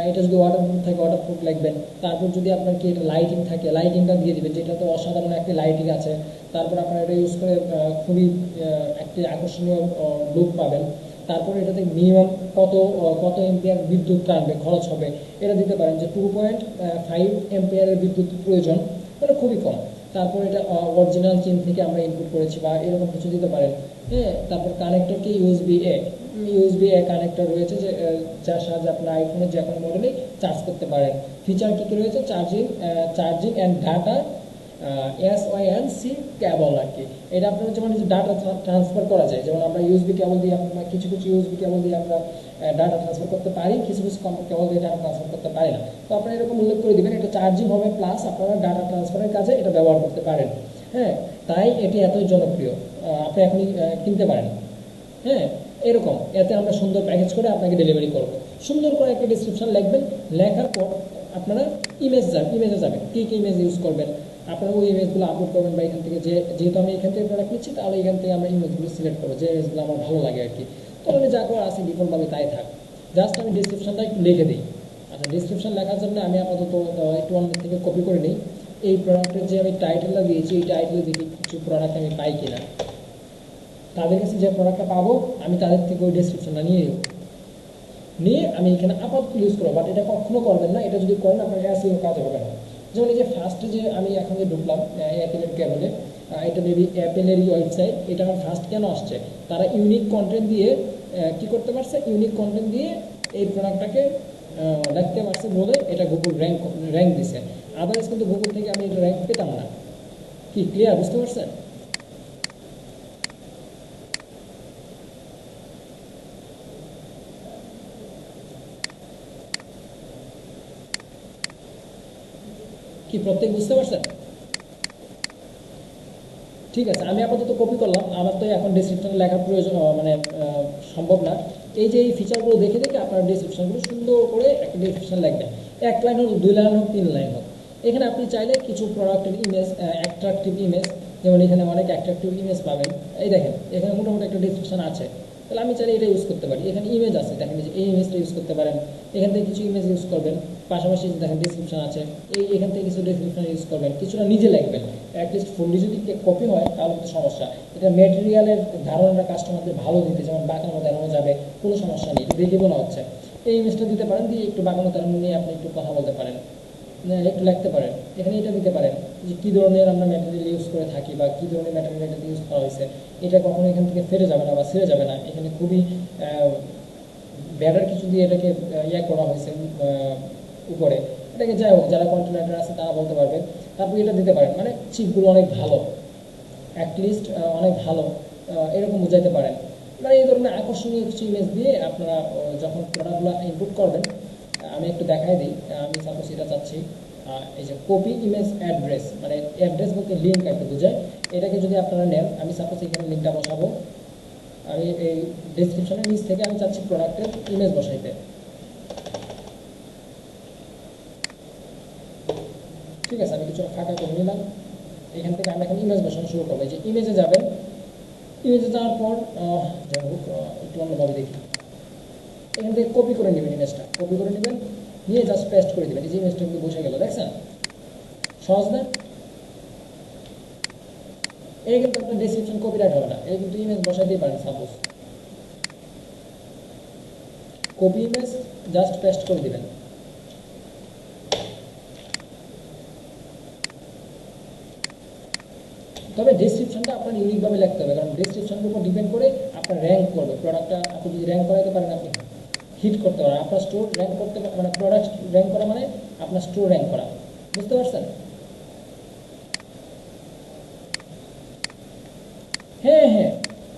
এটা যদি ওয়াটারপ্রুফ থাকে ওয়াটারপ্রুফ লিখবেন। তারপর যদি আপনার কি এটা লাইটিং থাকে, লাইটিংটা দিয়ে দিবেন, যেটা তো অসাধারণ একটি লাইটিং আছে। তারপর আপনারা এটা ইউজ করে খুবই একটি আকর্ষণীয় লুক পাবেন। তারপরে এটাতে মিনিমাম কত এম্পিয়ার বিদ্যুৎ টানবে, খরচ হবে, এটা দিতে পারেন যে 2.5 এম্পিয়ারের বিদ্যুৎ প্রয়োজন, মানে খুবই কম। তারপর এটা অরিজিনাল চীন থেকে আমরা ইনপুট করেছি বা এরকম কিছু দিতে পারেন। হ্যাঁ, তারপর কানেক্টর কি ইউএসবি এ কানেক্টর রয়েছে, যে যার সাহায্যে আপনার আইফোনের যে কোনো মডেলে চার্জ করতে পারেন। ফিচার কী কী রয়েছে? চার্জিং অ্যান্ড ডাটা SYNC কেবল আর কি। এটা আপনার যেমন ডাটা ট্রান্সফার করা যায়, যেমন আমরা ইউএসবি কেবল দিয়ে কিছু ইউএসবি কেবল দিয়ে আমরা ডাটা ট্রান্সফার করতে পারি, কিছু কেবল দিয়ে ডাটা ট্রান্সফার করতে পারি না। তো আপনারা এরকম উল্লেখ করে দেবেন, এটা চার্জিং হবে প্লাস আপনারা ডাটা ট্রান্সফারের কাজে এটা ব্যবহার করতে পারেন। হ্যাঁ, তাই এটি এতই জনপ্রিয়, আপনি এখনই কিনতে পারেন। হ্যাঁ, এরকম এতে আমরা সুন্দর প্যাকেজ করে আপনাকে ডেলিভারি করব। সুন্দর করে একটা ডিসক্রিপশন লিখবেন, লেখার পর আপনারা ইমেজে যাবেন, কী ইমেজ ইউজ করবেন আপনারা ওই ইমেজগুলো আপলোড করবেন। বা এখান থেকে যেহেতু আমি এখান থেকে প্রোডাক্ট নিচ্ছি, তাহলে এখান থেকে আমরা ইমেজগুলো সিলেক্ট করবো, যে ইমেজগুলো আমার ভালো লাগে আর কি। তাহলে যা করে আছে ডিফল্টভাবে তাই থাক, জাস্ট আমি ডিসক্রিপশনটা একটু লিখে দিই। আচ্ছা, ডিসক্রিপশন লেখার জন্য আমি আপাতত একটু অন্য থেকে কপি করে নিই। এই প্রোডাক্টের যে আমি টাইটেলটা দিয়েছি, এই টাইটেলে দেখি কিছু প্রোডাক্ট আমি পাই কিনা। তাদের কাছে যে প্রোডাক্টটা পাবো, আমি তাদের থেকে ওই ডিসক্রিপশনটা নিয়ে আমি এখানে আপাতত ইউজ করবো। বাট এটা কখনো করবেন না, এটা যদি করেন আপনার এসইও কাজ হবে না। যেমন এই যে ফার্স্টে যে আমি এখন যে ঢুকলাম অ্যাপেলের কেবলে, এটা মেবি অ্যাপেলেরই ওয়েবসাইট। এটা আমার ফার্স্ট কেন আসছে? তারা ইউনিক কন্টেন্ট দিয়ে কি করতে পারছে, ইউনিক কন্টেন্ট দিয়ে এই প্রোডাক্টটাকে লিখতে পারছে বলে এটা গুগল র্যাঙ্ক দিছে। আদারওয়াইজ কিন্তু গুগল থেকে আমি এটা র্যাঙ্ক পেতাম না। কি ক্লিয়ার, বুঝতে পারছেন? কি প্রত্যেক বুঝতে পারছেন? ঠিক আছে, আমি আপাতত কপি করলাম। আমার তো এখন ডিসক্রিপশনে লেখার প্রয়োজন মানে সম্ভব না। এই যে এই ফিচারগুলো দেখে আপনার ডিসক্রিপশনগুলো সুন্দর করে একটা ডিসক্রিপশন লিখবেন। 1 লাইন হোক, 2 লাইন হোক, 3 লাইন হোক, এখানে আপনি চাইলে কিছু প্রোডাক্টের ইমেজ, অ্যাট্রাকটিভ ইমেজ, যেমন এখানে অনেক অ্যাট্রাকটিভ ইমেজ পাবেন। এই দেখেন এখানে মোটামুটি একটা ডিসক্রিপশন আছে, তাহলে আমি চাইলে এটা ইউজ করতে পারি। এখানে ইমেজ আছে, দেখেন যে এই ইমেজটা ইউজ করতে পারেন, এখান থেকে কিছু ইমেজ ইউজ করবেন, পাশাপাশি দেখেন ডিসক্রিপশন আছে, এখান থেকে কিছু ডিসক্রিপশন ইউজ করবেন, কিছুটা নিজে লিখবেন। অ্যাটলিস্ট ফুললি যদি কপি হয় তাহলে তো সমস্যা। এটা ম্যাটেরিয়ালের ধারণাটা কাস্টমারদের ভালো দিতে, যেমন বাঁকানো দেখানো যাবে, কোনো সমস্যা নেই, এটা দেখে বলা হচ্ছে। এই ইমেজটা দিতে পারেন, দিয়ে একটু বাঁকানো দেখানো নিয়ে আপনি একটু কথা বলতে পারেন, একটু লিখতে পারেন। এখানে এটা দিতে পারেন যে কী ধরনের আমরা ম্যাটেরিয়াল ইউজ করে থাকি বা কী ধরনের ম্যাটেরিয়াল এটাতে ইউজ করা হয়েছে, এটা কখনো এখান থেকে ফেটে যাবে না বা ছিঁড়ে যাবে না, এখানে খুবই ব্যাটার কিছু দিয়ে এটাকে ইয়ে করা হয়েছে উপরে, এটাকে যাই হোক যারা কন্টেন্ট রাইটার আছে তারা বলতে পারবে। তারপর এটা দিতে পারেন, মানে চিপগুলো অনেক ভালো, অ্যাটলিস্ট অনেক ভালো, এরকম বোঝাইতে পারেন। মানে এই ধরনের আকর্ষণীয় কিছু ইমেজ দিয়ে আপনারা যখন প্রোডাক্টগুলো ইনপুট করবেন, আমি একটু দেখাই দিই। আমি সাপোজ এটা চাচ্ছি, এই যে কপি ইমেজ অ্যাড্রেস, মানে অ্যাড্রেস বলতে লিঙ্ক একটা বোঝায়। এটাকে যদি আপনারা নেন, আমি সাপোজ এখানে লিঙ্কটা বসাবো, আমি এই ডেসক্রিপশনের নিচ থেকে আমি চাচ্ছি প্রোডাক্টের ইমেজ বসাইতে। ঠিক আছে, আমি কিছু ফাঁকা করে নিলাম। এখান থেকে আমি এখন ইমেজ বসানো শুরু করবো। এই যে ইমেজে যাবেন, ইমেজে যাওয়ার পর যাই হোক একটু অন্যভাবে দেখি, এখান থেকে কপি করে নেবেন, ইমেজটা কপি করে নেবেন, নিয়ে জাস্ট পেস্ট করে দেবেন। এই যে ইমেজটা কিন্তু বসে গেল, দেখছেন সহজ না? এই কিন্তু আপনার ডেসক্রিপশন কপিরাইট হবে না, এই কিন্তু ইমেজ বসাইতেই পারেন। Suppose copy image just paste করে দেবেন। তবে ডেসক্রিপশনটা আপনার ইউনিকভাবে লিখতে হবে, কারণ ডেসক্রিপশনের উপর ডিপেন্ড করে আপনার র্যাঙ্ক করবে প্রোডাক্টটা। আপনি যদি র্যাঙ্ক করাইতে পারেন, আপনি হিট করতে পারেন। আপনার স্টোর র্যাঙ্ক করতে, মানে প্রোডাক্ট র্যাঙ্ক করা মানে আপনার স্টোর র্যাঙ্ক করা, বুঝতে পারছেন? হ্যাঁ হ্যাঁ,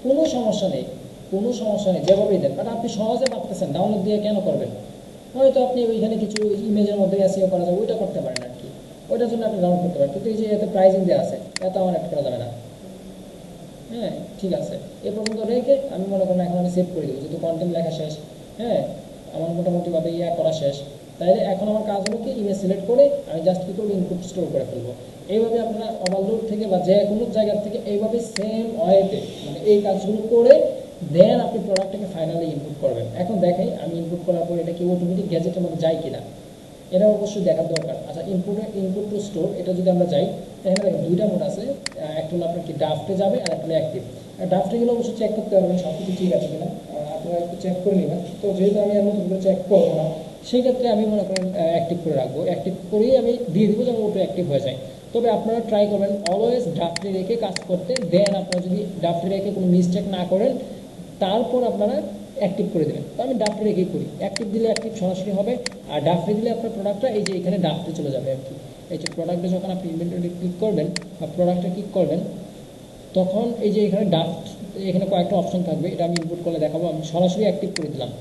কোনো সমস্যা নেই, কোনো সমস্যা নেই, যেভাবেই দেন। বাট আপনি সহজে পারতেছেন, ডাউনলোড দিয়ে কেন করবেন? হয়তো আপনি ওইখানে কিছু ইমেজের মধ্যে এসইও করা যায়, ওইটা করতে পারেন আর কি, ওইটার জন্য আপনি ডাউনলোড করতে পারেন। কিন্তু এই যে এতে প্রাইজিং দেওয়া আছে, এত আমার অ্যাড করা যাবে না। হ্যাঁ ঠিক আছে, এ পর্যন্ত রেখে আমি মনে করেন এখন আমি সেভ করে দেবো, যেহেতু কন্টেন্ট লেখা শেষ। হ্যাঁ, আমার মোটামুটিভাবে ইয়া করা শেষ। তাইলে এখন আমার কাজ হলো কি, ইমেজ সিলেক্ট করে আমি জাস্ট কী করবো, ইনপুট স্টোর করে ফেলবো। এইভাবে আপনারা ওভারলোড থেকে বা যে কোনো জায়গার থেকে এইভাবে সেম ওয়েতে, মানে এই কাজগুলো করে দেন আপনি প্রোডাক্টটাকে ফাইনালি ইনপুট করবেন। এখন দেখাই আমি ইনপুট করার পর এটা কি অটোমেটিক গ্যাজেটের মধ্যে যায় কিনা, এটা অবশ্যই দেখার দরকার। আচ্ছা, ইনপুট টু স্টোর, এটা যদি আমরা যাই, এখানে দেখেন দুইটা মোড আছে, একটা হলো আপনার কি ড্রাফটে যাবে আর একটা হলো অ্যাক্টিভ। ড্রাফটে গেলে অবশ্যই চেক করতে পারবেন সব কিছু ঠিক আছে কিনা, আপনারা একটু চেক করে নেবেন। তো যেহেতু আমি আর নতুন করে চেক করবো না, সেই ক্ষেত্রে আমি মনে করেন অ্যাক্টিভ করে রাখবো, অ্যাক্টিভ করেই আমি দিয়ে দিব যেন ওটা অ্যাক্টিভ হয়ে যায়। তবে আপনারা ট্রাই করবেন অলওয়েজ ড্রাফটে রেখে কাজ করতে। দেন আপনারা যদি ড্রাফটে রেখে কোনো মিস্টেক না করেন, তারপর আপনারা অ্যাক্টিভ করে দেবেন। তো আমি ড্রাফটে রেখেই করি, অ্যাক্টিভ দিলে অ্যাক্টিভ সরাসরি হবে, আর ড্রাফটে দিলে আপনার প্রোডাক্টটা এই যে এখানে ড্রাফটে চলে যাবে আর কি। এই যে প্রোডাক্টে যখন আপনি ইনভেন্টরি ক্লিক করবেন বা প্রোডাক্টে ক্লিক করবেন, তখন এই যে এখানে ড্রাফট, এখানে কয়েকটা অপশন থাকবে, এটা আমি ইনপুট করে দেখাবো। আমি সরাসরি অ্যাক্টিভ করে দিলাম।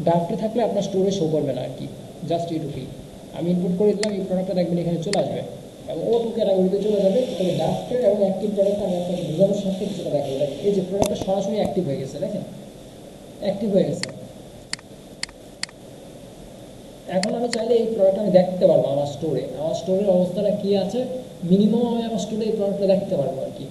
ড্রাফটে থাকলে আপনার স্টোরে শো করবে না আর কি, জাস্ট এইটুকুই। আমি ইনপুট করে দিলাম, এই প্রোডাক্টটা দেখবেন এখানে চলে আসবে এবং ও টু ক্যাটাগরিতে চলে যাবে। তবে ড্রাফটের এবং অ্যাক্টিভ প্রোডাক্ট আমি আপনাকে বোঝানোর সাথে কিছুটা দেখাবো। এই যে প্রোডাক্টটা সরাসরি অ্যাক্টিভ হয়ে গেছে, দেখেন অ্যাক্টিভ হয়ে গেছে। এখন আমি চাইলে এই প্রোডাক্ট আমি দেখতে পারবো আমার স্টোরে, আমার স্টোরের অবস্থাটা কী আছে, মিনিমাম আমি আমার স্টোরে এই প্রোডাক্টটা দেখতে পারবো আর কি।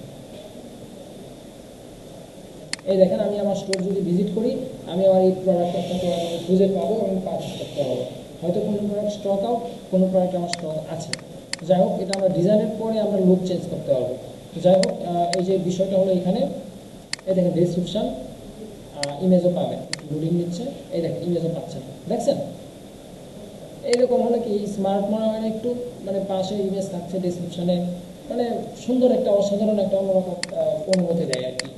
এই দেখেন, আমি আমার স্টোর যদি ভিজিট করি, আমি আমার এই প্রোডাক্টটা খুঁজে পাবো এবং পারচেস করতে পারবো। হয়তো কোনো প্রোডাক্ট স্টক আউট, কোনো প্রোডাক্ট আমার স্টক আছে। যাই হোক, এটা আমরা ডিজাইনের পরে আমরা লুক চেঞ্জ করতে পারবো। যাই হোক, এই যে বিষয়টা হলো এখানে, এই দেখেন ডিসক্রিপশন, ইমেজও পাবেন, লোডিং নিচ্ছে, এই দেখেন ইমেজও পাচ্ছেন, দেখছেন? এইরকম হলে কি স্মার্ট মনে হয় না একটু, মানে পাশে ইমেজ থাকছে ডিসক্রিপশনে, মানে সুন্দর একটা অসাধারণ একটা অন্যরকম অনুভূতি দেয় আর কি।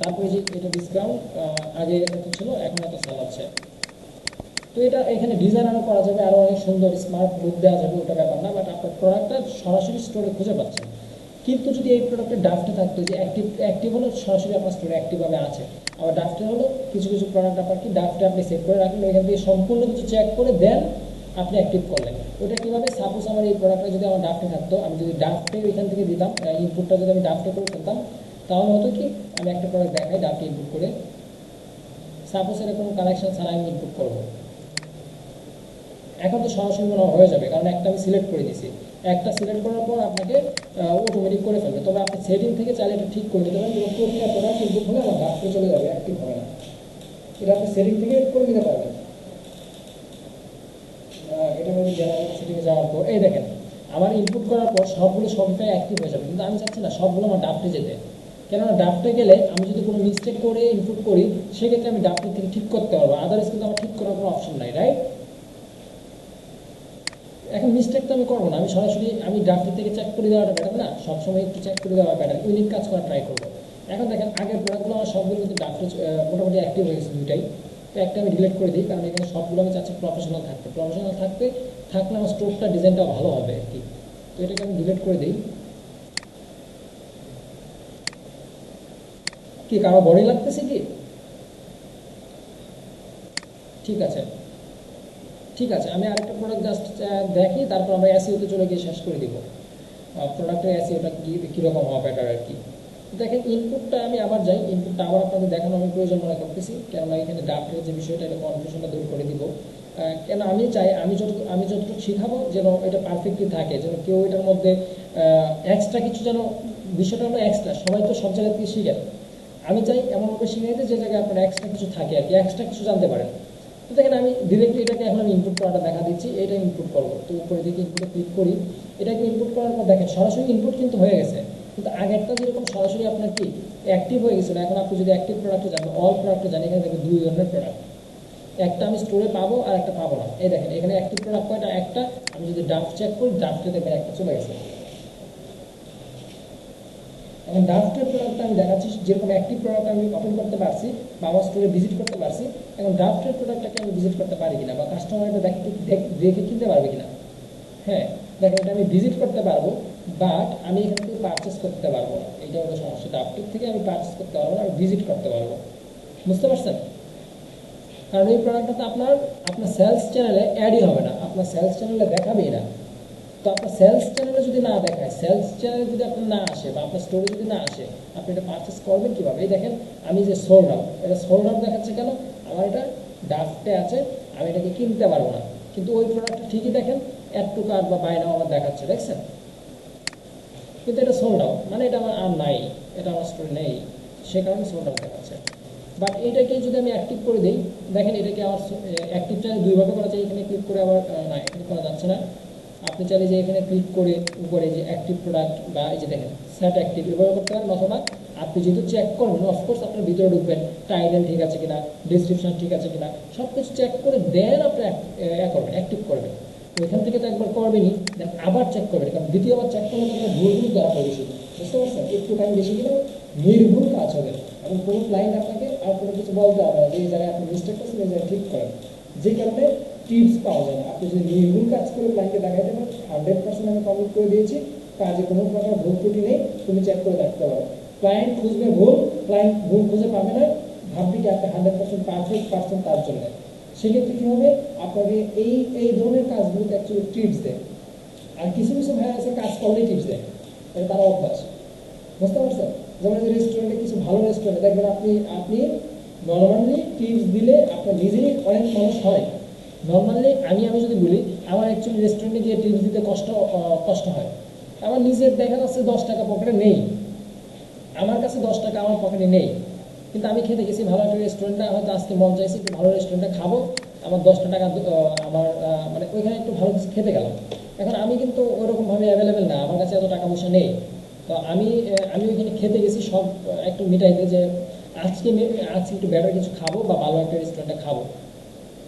তারপরে যে এটা ডিসকাউন্ট, আগে এত ছিল এখন এত সেল আছে। তো এটা এখানে ডিজাইন আরও করা যাবে, আরও অনেক সুন্দর স্মার্ট লুক দেওয়া যাবে, ওটা ব্যাপার না। বাট আপনার প্রোডাক্টটা সরাসরি স্টোরে খুঁজে পাচ্ছেন। কিন্তু যদি এই প্রোডাক্টের ড্রাফটে থাকতো, যে অ্যাক্টিভ হলো সরাসরি আপনার স্টোরে অ্যাক্টিভভাবে আছে, আবার ড্রাফটে হলো কিছু কিছু প্রোডাক্ট আপনার কি ড্রাফটে আপনি সেভ করে রাখলেন, ওইখান থেকে সম্পূর্ণ কিছু চেক করে দেন আপনি অ্যাক্টিভ করলেন। ওটা কীভাবে, সাপোজ আমার এই প্রোডাক্টটা যদি আমার ড্রাফটে থাকতো, আমি যদি ড্রাফটে ওইখান থেকে দিতাম, ইনপুটটা যদি আমি ড্রাফটে করে ফেলতাম, তাহলে হতো কি, আমি একটা প্রোডাক্ট দেখাই ড্রাফটে ইনপুট করে, সাপোজ এটা কোনো কালেকশন ছাড়া আমি ইনপুট করবো। এখন তো সরাসরি মনে হয় হয়ে যাবে, কারণ একটা আমি সিলেক্ট করে দিয়েছি। একটা সিলেক্ট করার পর আপনাকে অটোমেটিক করে ফেলবে। তবে আপনি সেটিং থেকে চাইলে এটা ঠিক করে নিতে পারেন, এবং প্রতিটা প্রোডাক্ট ইনপুট হলে আমার ড্রাফটে চলে যাবে, অ্যাক্টিভ হবে না। এটা আপনি সেটিং থেকে করে নিতে পারবেন। এটা আমি জেনারেল সেটিংয়ে যাওয়ার পর এই দেখেন আমার ইনপুট করার পর সবগুলো শপিফাই অ্যাক্টিভ হয়ে যাবে, কিন্তু আমি চাচ্ছি না সবগুলো আমার ড্রাফটে যেতে। কেননা ড্রাফটে গেলে আমি যদি কোনো মিস্টেক করে ইনপুট করি, সেক্ষেত্রে আমি ড্রাফটের থেকে ঠিক করতে পারবো, আদারওয়াইজ কিন্তু আমার ঠিক করার কোনো অপশন নাই, রাইট? এখন মিস্টেক তো আমি করবো না, আমি সরাসরি আমি ড্রাফটের থেকে চেক করে দেওয়াটা ব্যাটার না? সবসময় একটু চেক করে দেওয়া ব্যাটার, ইউনিক কাজ করা ট্রাই করবো। এখন দেখেন আগের প্রোডাক্টগুলো আমার সবগুলো কিন্তু ড্রাফটে মোটামুটি অ্যাক্টিভ হয়ে গেছে দুইটাই। তো একটা আমি ডিলিট করে দিই, কারণ এখানে সবগুলো আমি চাচ্ছি প্রফেশনাল থাকলে আমার স্টোরটা ডিজাইনটা ভালো হবে আর কি। তো এটাকে আমি ডিলিট করে দিই। কি কারো বডি লাগতেছে কি? ঠিক আছে, ঠিক আছে, আমি আরেকটা প্রোডাক্ট জাস্ট দেখি, তারপর আমরা এসইওতে চলে গিয়ে শেষ করে দিব প্রোডাক্টের এসইওটা কীরকম হওয়া বেটার আর কি। দেখেন ইনপুটটা আমি আবার যাই, ইনপুটটা আবার আপনাদের দেখানো আমি প্রয়োজন মনে করতেছি, কেননা এখানে ড্রাফটের যে বিষয়টা এটা কনফিউশনটা দূর করে দিব। কেন আমি চাই আমি যতটুকু শিখাবো যেন এটা পারফেক্টলি থাকে, যেন কেউ এটার মধ্যে এক্সট্রা কিছু যেন, বিষয়টা হলো এক্সট্রা, সবাই তো সব জায়গা থেকে শিখেন, আমি চাই এমনভাবে শিখাইতে যে জায়গায় আপনার এক্সট্রা কিছু থাকে আর কি, এক্সট্রা কিছু জানতে পারেন। তো দেখেন আমি ডিরেক্টলি এটাকে এখন আমি ইনপুট করাটা দেখা দিচ্ছি, এটা ইনপুট করবো। তো উপরে দিকে ইনপুটে ক্লিক করি, এটাকে ইনপুট করার পর দেখেন সরাসরি ইনপুট কিন্তু হয়ে গেছে, কিন্তু আগেরটা যেরকম সরাসরি আপনার কি অ্যাক্টিভ হয়ে গেছিলো, এখন আপনি যদি অ্যাক্টিভ প্রোডাক্টে যান, অল প্রোডাক্টে যান, এখানে দেখবেন দুই ধরনের প্রোডাক্ট, একটা আমি স্টোরে পাবো আর একটা পাবো না। এই দেখেন এখানে অ্যাক্টিভ প্রোডাক্ট কয়টা? একটা। আমি যদি ড্রাফট চেক করি, ড্রাফটে দেখবেন একটা চলে গেছে। এখন ড্রাফটের প্রোডাক্টটা আমি দেখাচ্ছি, যেরকম অ্যাক্টিভ প্রোডাক্ট আমি ওপেন করতে পারছি বা আমার স্টোরে ভিজিট করতে পারছি, এখন ড্রাফটের প্রোডাক্টটাকে আমি ভিজিট করতে পারি কিনা বা কাস্টমার এটা দেখে কিনতে পারবে কিনা। হ্যাঁ দেখেন এটা আমি ভিজিট করতে পারবো, বাট আমি এখান থেকে পারচেস করতে পারবো না, এইটা হলো সমস্যা। ড্রাফটের থেকে আমি পারচেস করতে পারবো না, আমি ভিজিট করতে পারবো। বুঝতে পারছেন? কারণ এই প্রোডাক্টটা তো আপনার সেলস চ্যানেলে অ্যাডই হবে না, আপনার সেলস চ্যানেলে দেখাবেই না। তো আপনার সেলস চ্যানেলে যদি না দেখায়, সেলস চ্যানেলে যদি আপনার না আসে বা আপনার স্টোরে যদি না আসে, আপনি এটা পারচেস করবেন কীভাবে? এই দেখেন আমি যে সোল্ড আউট, এটা সোল্ড আউট দেখাচ্ছে কেন? আমার এটা ড্রাফটে আছে, আমি এটাকে কিনতে পারবো না, কিন্তু ওই প্রোডাক্টটা ঠিকই দেখেন অ্যাড টু কার্ট বা বাই নাও আমার দেখাচ্ছে, দেখছেন? কিন্তু এটা সোল্ড আউট, মানে এটা আমার আর নাই, এটা আমার স্টোরে নেই, সে কারণে সোল্ড আউট দেখাচ্ছে। বাট এটাকে যদি আমি অ্যাক্টিভ করে দিই, দেখেন এটাকে আমার অ্যাক্টিভটা দুইভাবে করা যায়, এখানে ক্লিক করে আবার না, এখানে করা যাচ্ছে না। আপনি চাইলে যে এখানে ক্লিক করে উপরে যে অ্যাক্টিভ প্রোডাক্ট বা এই যে দেখেন সেট অ্যাক্টিভ এভাবে করতে পারেন, অথবা আপনি যেহেতু চেক করবেন, অফকোর্স আপনার ভিতরে ঢুকবেন, টাইটেল ঠিক আছে কিনা, ডিসক্রিপশন ঠিক আছে কিনা, সব কিছু চেক করে দেন আপনি করবেন, অ্যাক্টিভ করবেন। ওইখান থেকে তো একবার করবেনই, দেন আবার চেক করবেন, কারণ দ্বিতীয়বার চেক করলে আপনার ভুলগুলো ধরা পড়বে বেশি। বুঝতে পারছেন? একটু টাইম বেশি গেলেও নির্ভুল কাজ হবে, এবং কোনো ক্লায়েন্ট আপনাকে আর কোনো কিছু বলতে হবে না যে এই জায়গায় আপনি মিস্টেক করছেন, এই জায়গায় ঠিক করেন, যে কারণে টিপস পাওয়া যায় না। আপনি যদি নির্ভুল কাজ করে ক্লায়েন্টকে দেখাইতে পারেন, 100% আমি কমপ্লিট করে দিয়েছি, কাজে কোনো প্রকার ভুল ত্রুটি নেই, তুমি চেক করে দেখতে পারো। ক্লায়েন্ট খুঁজবে ভুল, ক্লায়েন্ট ভুল খুঁজে পাবে না, ভাববে কি আপনি 100% পারফেক্ট পারসন তার জন্য। সেক্ষেত্রে কী হবে, আপনাকে এই ধরনের কাজগুলোতে অ্যাকচুয়ালি টিপস দেয়। আর কিছু ভাই আছে কাজ করলেই টিপস দেয়, এটা তার অভ্যাস। বুঝতে পারছেন? যেমন যে রেস্টুরেন্টে কিছু ভালো রেস্টুরেন্টে দেখবেন আপনি নর্মালি টিপস দিলে আপনার নিজেরই অনেক মানুষ হয়। নর্মালি আমি যদি বলি, আমার অ্যাকচুয়ালি রেস্টুরেন্টে গিয়ে টিপস দিতে কষ্ট হয়। আমার নিজের দেখা যাচ্ছে 10 টাকা পকেটে নেই, আমার কাছে 10 টাকা আমার পকেটে নেই, কিন্তু আমি খেতে গেছি ভালো একটা রেস্টুরেন্টে, হয়তো আজকে মন চাইছে একটু ভালো রেস্টুরেন্টে খাবো, আমার 10টা টাকা আমার মানে ওইখানে একটু ভালো কিছু খেতে গেলাম। এখন আমি কিন্তু ওইরকমভাবে অ্যাভেলেবেল না, আমার কাছে এত টাকা পয়সা নেই। তো আমি ওইখানে খেতে গেছি সব একটু মিটাইতে, যে আজকে একটু বেটার কিছু খাবো বা ভালো একটা রেস্টুরেন্টে খাবো।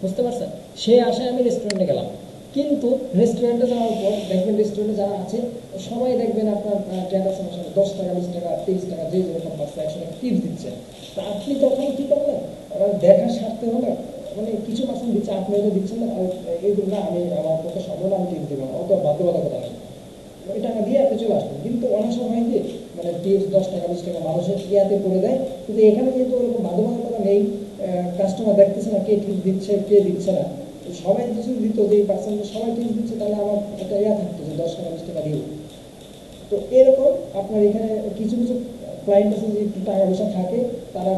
বুঝতে পারছেন? সেই আশায় আমি রেস্টুরেন্টে গেলাম, কিন্তু রেস্টুরেন্টে যাওয়ার পর দেখবেন রেস্টুরেন্টে যারা আছে সবাই দেখবেন আপনার ট্রানজাকশনের সাথে 10 টাকা 20 টাকা 30 টাকা যে যেরকম পাচ্ছে 100 টাকা টিপস দিচ্ছে। তো আপনি তখন কী করবেন? দেখার স্বার্থে হলে মানে কিছু পার্সেন্ট দিচ্ছে, আপনি হয়তো দিচ্ছেন না, এইগুলো না আমি আমার পক্ষে সম্ভব না, আমি টিপস দেবো না, অত বাধ্যবাধকতা নেই, ওই টাকা দিয়ে আপনি চলে আসবেন। কিন্তু অনেক সময় কি মানে টিপস 10 টাকা 20 টাকা মানুষের ইয়াতে করে দেয়, কিন্তু এখানে কিন্তু ওরকম বাধ্যবাধকতা নেই। কাস্টমার দেখতেছে না কে টিপস দিচ্ছে কে দিচ্ছে না, সবাই কিছু দিত, যে এই পার্সেন্ট সবাই টিপস দিচ্ছে, তাহলে আমার একটা ইয়া থাকতো যে 10 টাকা 20 টাকা দিব। তো এরকম আপনার এখানে কিছু ক্লায়েন্ট আছে যে একটু টাকা পয়সা থাকে, তারা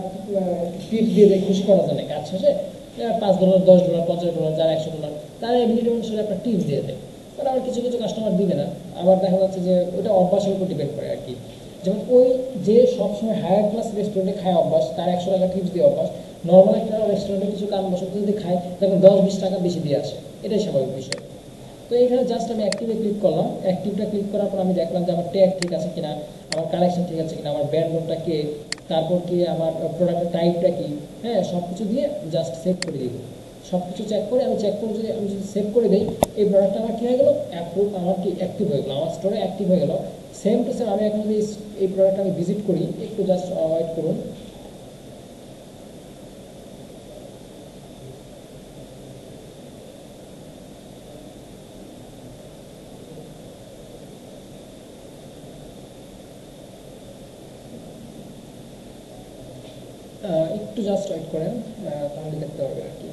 টিপস দিয়ে দেয় খুশি করার জন্য, কাজ শেষে $5, $10, $50, যারা $100, তারা এবিলিটি অনুসারে আপনার টিপস দিয়ে দেয়। কারণ আবার কিছু কিছু কাস্টমার দিবে না, আবার দেখা যাচ্ছে যে ওটা অভ্যাসের উপর ডিপেন্ড করে আর কি। যেমন ওই যে সবসময় হায়ার ক্লাস রেস্টুরেন্টে খায় অভ্যাস, তার $100 টিপস দিয়ে অভ্যাস, নর্মাল একটা রেস্টুরেন্টে কিছু কারণবশত যদি খায় তখন 10-20 টাকা বেশি দিয়ে আসে, এটাই স্বাভাবিক বিষয়। তো এখানে জাস্ট আমি অ্যাক্টিভে ক্লিক করলাম, অ্যাক্টিভটা ক্লিক করার পর আমি দেখলাম যে আমার ট্যাগ ঠিক আছে কিনা, আমার কালেকশন ঠিক আছে কিনা, আমার ব্র্যান্ড নামটা কে, তারপর কি আমার প্রোডাক্টের টাইপটা কি, হ্যাঁ সব কিছু দিয়ে জাস্ট সেভ করে দিব। সব কিছু চেক করে আমি যদি সেভ করে দিই, এই প্রোডাক্টটা আমার কী হয়ে গেল, আমার কি অ্যাক্টিভ হয়ে গেলো, আমার স্টোরে অ্যাক্টিভ হয়ে গেল। সেম টু সেম আমি এখন যদি এই প্রোডাক্টটা আমি ভিজিট করি, একটু জাস্ট ওয়েট করুন। একটু জাস্ট ওয়েট করেন, তাহলে দেখতে পারবেন আর কি।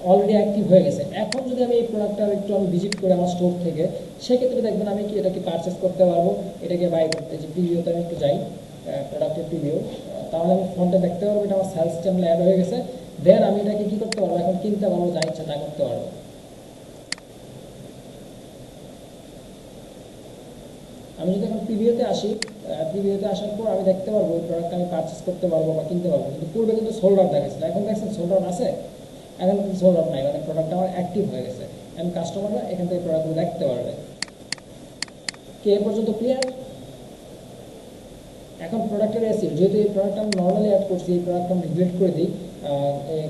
অলরেডি অ্যাক্টিভ হয়ে গেছে। এখন যদি আমি এই প্রোডাক্টটা একটু আমি ভিজিট করি আমার স্টোর থেকে, সেক্ষেত্রে দেখবেন আমি কি এটাকে পারচেস করতে পারবো, এটাকে বাই করতে। যে প্রিভিউতে আমি একটু যাই, প্রোডাক্টের প্রিভিউ, তাহলে আমি ফোনটা দেখতে পারবো, এটা আমার সেলস চ্যানেলে অ্যাড হয়ে গেছে। দেন আমি এটাকে কি করতে পারবো, এখন কিনতে পারবো, যা ইচ্ছা তা করতে পারবো। আমি যদি এখন প্রিভিউতে আসি, প্রিভিউতে আসার পর আমি দেখতে পারবো এই প্রোডাক্টটা আমি পারচেস করতে পারবো বা কিনতে পারবো। কিন্তু পূর্বে কিন্তু সোল্ড আউট দেখাচ্ছিল, এখন দেখছেন সোল্ড আউট আছে, এখন কিন্তু সোল্ড আউট নাই, মানে প্রোডাক্টটা আমার অ্যাক্টিভ হয়ে গেছে। এখন কাস্টমাররা এখান থেকে প্রোডাক্টগুলো দেখতে পারবে। কে এ পর্যন্ত ক্লিয়ার? এখন প্রোডাক্টের এসিও, যেহেতু এই প্রোডাক্ট আমি নর্মালি অ্যাড করছি, এই প্রোডাক্ট আমি ডিলিট করে দিই,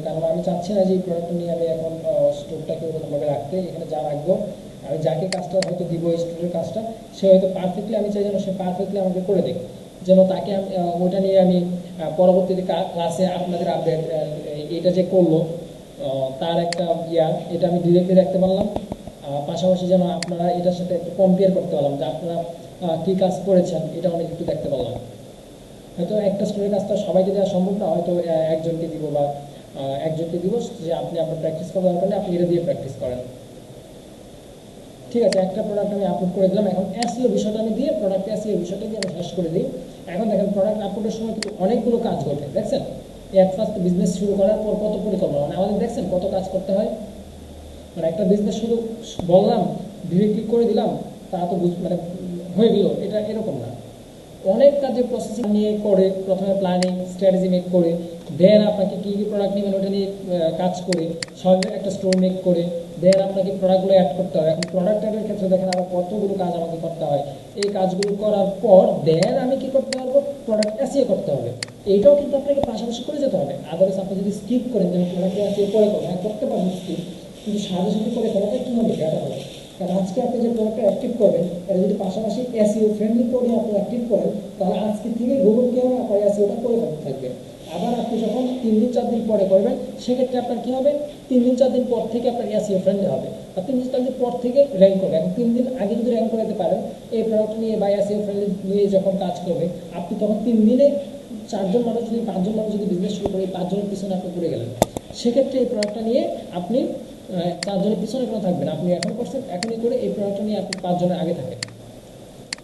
কারণ আমি চাচ্ছি না যে এই প্রোডাক্ট নিয়ে আমি এখন স্টোরটাকে ওরকমভাবে রাখতে। এখানে যা রাখবো, আমি যাকে কাজটা হয়তো দিব এই স্টোরের কাজটা, সে হয়তো পারফেক্টলি, আমি চাই যেন সে পারফেক্টলি আমাকে করে দেয়, যেন তাকে ওইটা নিয়ে আমি পরবর্তীতে ক্লাসে আপনাদের আপডেট, এটা যে করলো তার একটা এটা আমি ডিরেক্টলি দেখতে পারলাম। পাশাপাশি যেন আপনারা এটার সাথে একটু কম্পেয়ার করতে পারলাম যে আপনারা কী কাজ করেছেন, এটা অনেক একটু দেখতে পারলাম। হয়তো একটা স্টোরের কাজটা সবাইকে দেওয়া সম্ভব না, হয়তো একজনকে দিব বা একজনকে দিব যে আপনি আপনার প্র্যাকটিস করার দরকার নেই, আপনি এটা দিয়ে প্র্যাকটিস করেন। ঠিক আছে, একটা প্রোডাক্ট আমি আপলোড করে দিলাম। এখন এসইও বিষয়টা আমি দিয়ে, প্রোডাক্ট এসইও বিষয়টা দিয়ে আমি শেষ করে দিই। এখন দেখেন প্রোডাক্ট আপলোডের সময় কিন্তু অনেকগুলো কাজ ঘটে, দেখছেন? অ্যাট ফার্স্ট বিজনেস শুরু করার পর কত পরিকল্পনা, মানে আমাদের দেখছেন কত কাজ করতে হয়। মানে একটা বিজনেস শুধু বললাম, ভিডিও ক্লিক করে দিলাম, তা তো মানে হয়ে গেল, এটা এরকম না। অনেক কাজের প্রসেসিং নিয়ে করে, প্রথমে প্ল্যানিং স্ট্র্যাটেজি মেক করে, দেন আপনাকে কী কী প্রোডাক্ট নেবেন ওটা নিয়ে কাজ করে, সব একটা স্টোর মেক করে, দেন আপনাকে প্রোডাক্টগুলো অ্যাড করতে হবে। এখন প্রোডাক্ট অ্যাডের ক্ষেত্রে দেখেন আরও কতগুলো কাজ আমাকে করতে হয়। এই কাজগুলো করার পর দেন আমি কি করতে পারবো, প্রোডাক্ট এসইও করতে হবে। এইটাও কিন্তু আপনাকে পাশাপাশি করে যেতে হবে। আদারওয়াইজ আপনি যদি স্কিপ করেন, যে প্রোডাক্ট এসইও করে করতে পারবেন স্কিপ, কিন্তু সাথে সাথে করে ফেলাটা কী হবে, ব্যাটা হবে। কারণ আজকে আপনি যে প্রোডাক্টটা অ্যাক্টিভ করবেন, এটা যদি পাশাপাশি এসইও ফ্রেন্ডলি করে আপনি অ্যাক্টিভ করেন, তাহলে আজকে থেকে গুগল কেউ আপনার এসইওটা করে থাকবে। আবার আপনি যখন 3 দিন 4 দিন পরে করবেন, সেক্ষেত্রে আপনার কী হবে, 3 দিন 4 দিন পর থেকে আপনার এসইও ফ্রেন্ডলি হবে, আর 3 দিন 4 দিন পর থেকে র্যাঙ্ক করবে। এখন 3 দিন আগে যদি র্যাঙ্ক করাতে পারেন এই প্রোডাক্ট নিয়ে বা এসইও ফ্রেন্ডলি নিয়ে যখন কাজ করবে, আপনি তখন 3 দিনে 4জন মানুষ যদি 5জন মানুষ যদি বিজনেস শুরু করে, 5 জনের পিছনে আপনি ঘুরে গেলেন। সেক্ষেত্রে এই প্রোডাক্টটা নিয়ে আপনি 4 জনের পিছনে কোনো থাকবেন, আপনি এখন করছেন, এখনই করে এই প্রোডাক্টটা নিয়ে আপনি 5 জনের আগে থাকেন।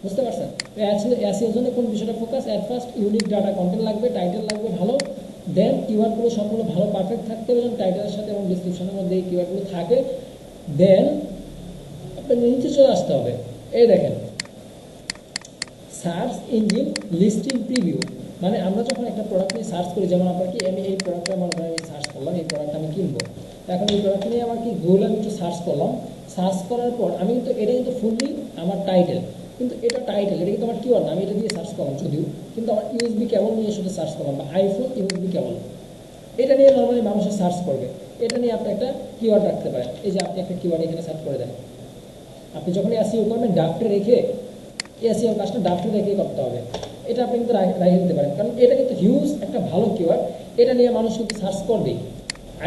বুঝতে পারছেন? তো এসইওর জন্য কোন বিষয়টা focus, at first unique data content লাগবে, টাইটেল লাগবে ভালো, দেন কিওয়ার্ডগুলো সম্পূর্ণ ভালো পারফেক্ট থাকতে হবে, যেন টাইটেলের সাথে এবং ডিসক্রিপশনের মধ্যে এই কিওয়ার্ডগুলো থাকে। দেন আপনার নিচে চলে আসতে হবে, এই দেখেন সার্চ ইঞ্জিন লিস্টিং প্রিভিউ। মানে আমরা যখন একটা প্রোডাক্ট নিয়ে সার্চ করি, যেমন আপনার কি আমি এই প্রোডাক্টটা আমার আমি সার্চ করলাম, এই প্রোডাক্ট আমি কিনবো, এখন এই প্রোডাক্ট নিয়ে আমার কি গুগলে আমি একটু সার্চ করলাম, সার্চ করার পর আমি কিন্তু এটা কিন্তু ফুললি আমার টাইটেল, কিন্তু এটা টাইটেল, এটা কিন্তু আমার কিওয়ার্ড না, আমি এটা দিয়ে সার্চ করলাম যদিও, কিন্তু আমার ইউএসবি কেবল নিয়ে শুধু সার্চ করলাম, বা আইফোন ইউএসবি কেবল, এটা নিয়ে নর্মালি মানুষের সার্চ করবে। এটা নিয়ে আপনি একটা কিওয়ার্ড রাখতে পারেন। এই যে আপনি একটা কিওয়ার্ড এখানে সার্চ করে দেন, আপনি যখন এসইও করবেন ডাফটে রেখে, এসইও কাজটা ডাফটে রেখে করতে হবে। এটা আপনি কিন্তু রেখে দিতে পারেন, কারণ এটা কিন্তু হিউজ একটা ভালো কিওয়ার্ড, এটা নিয়ে মানুষ কিন্তু সার্চ করবেই।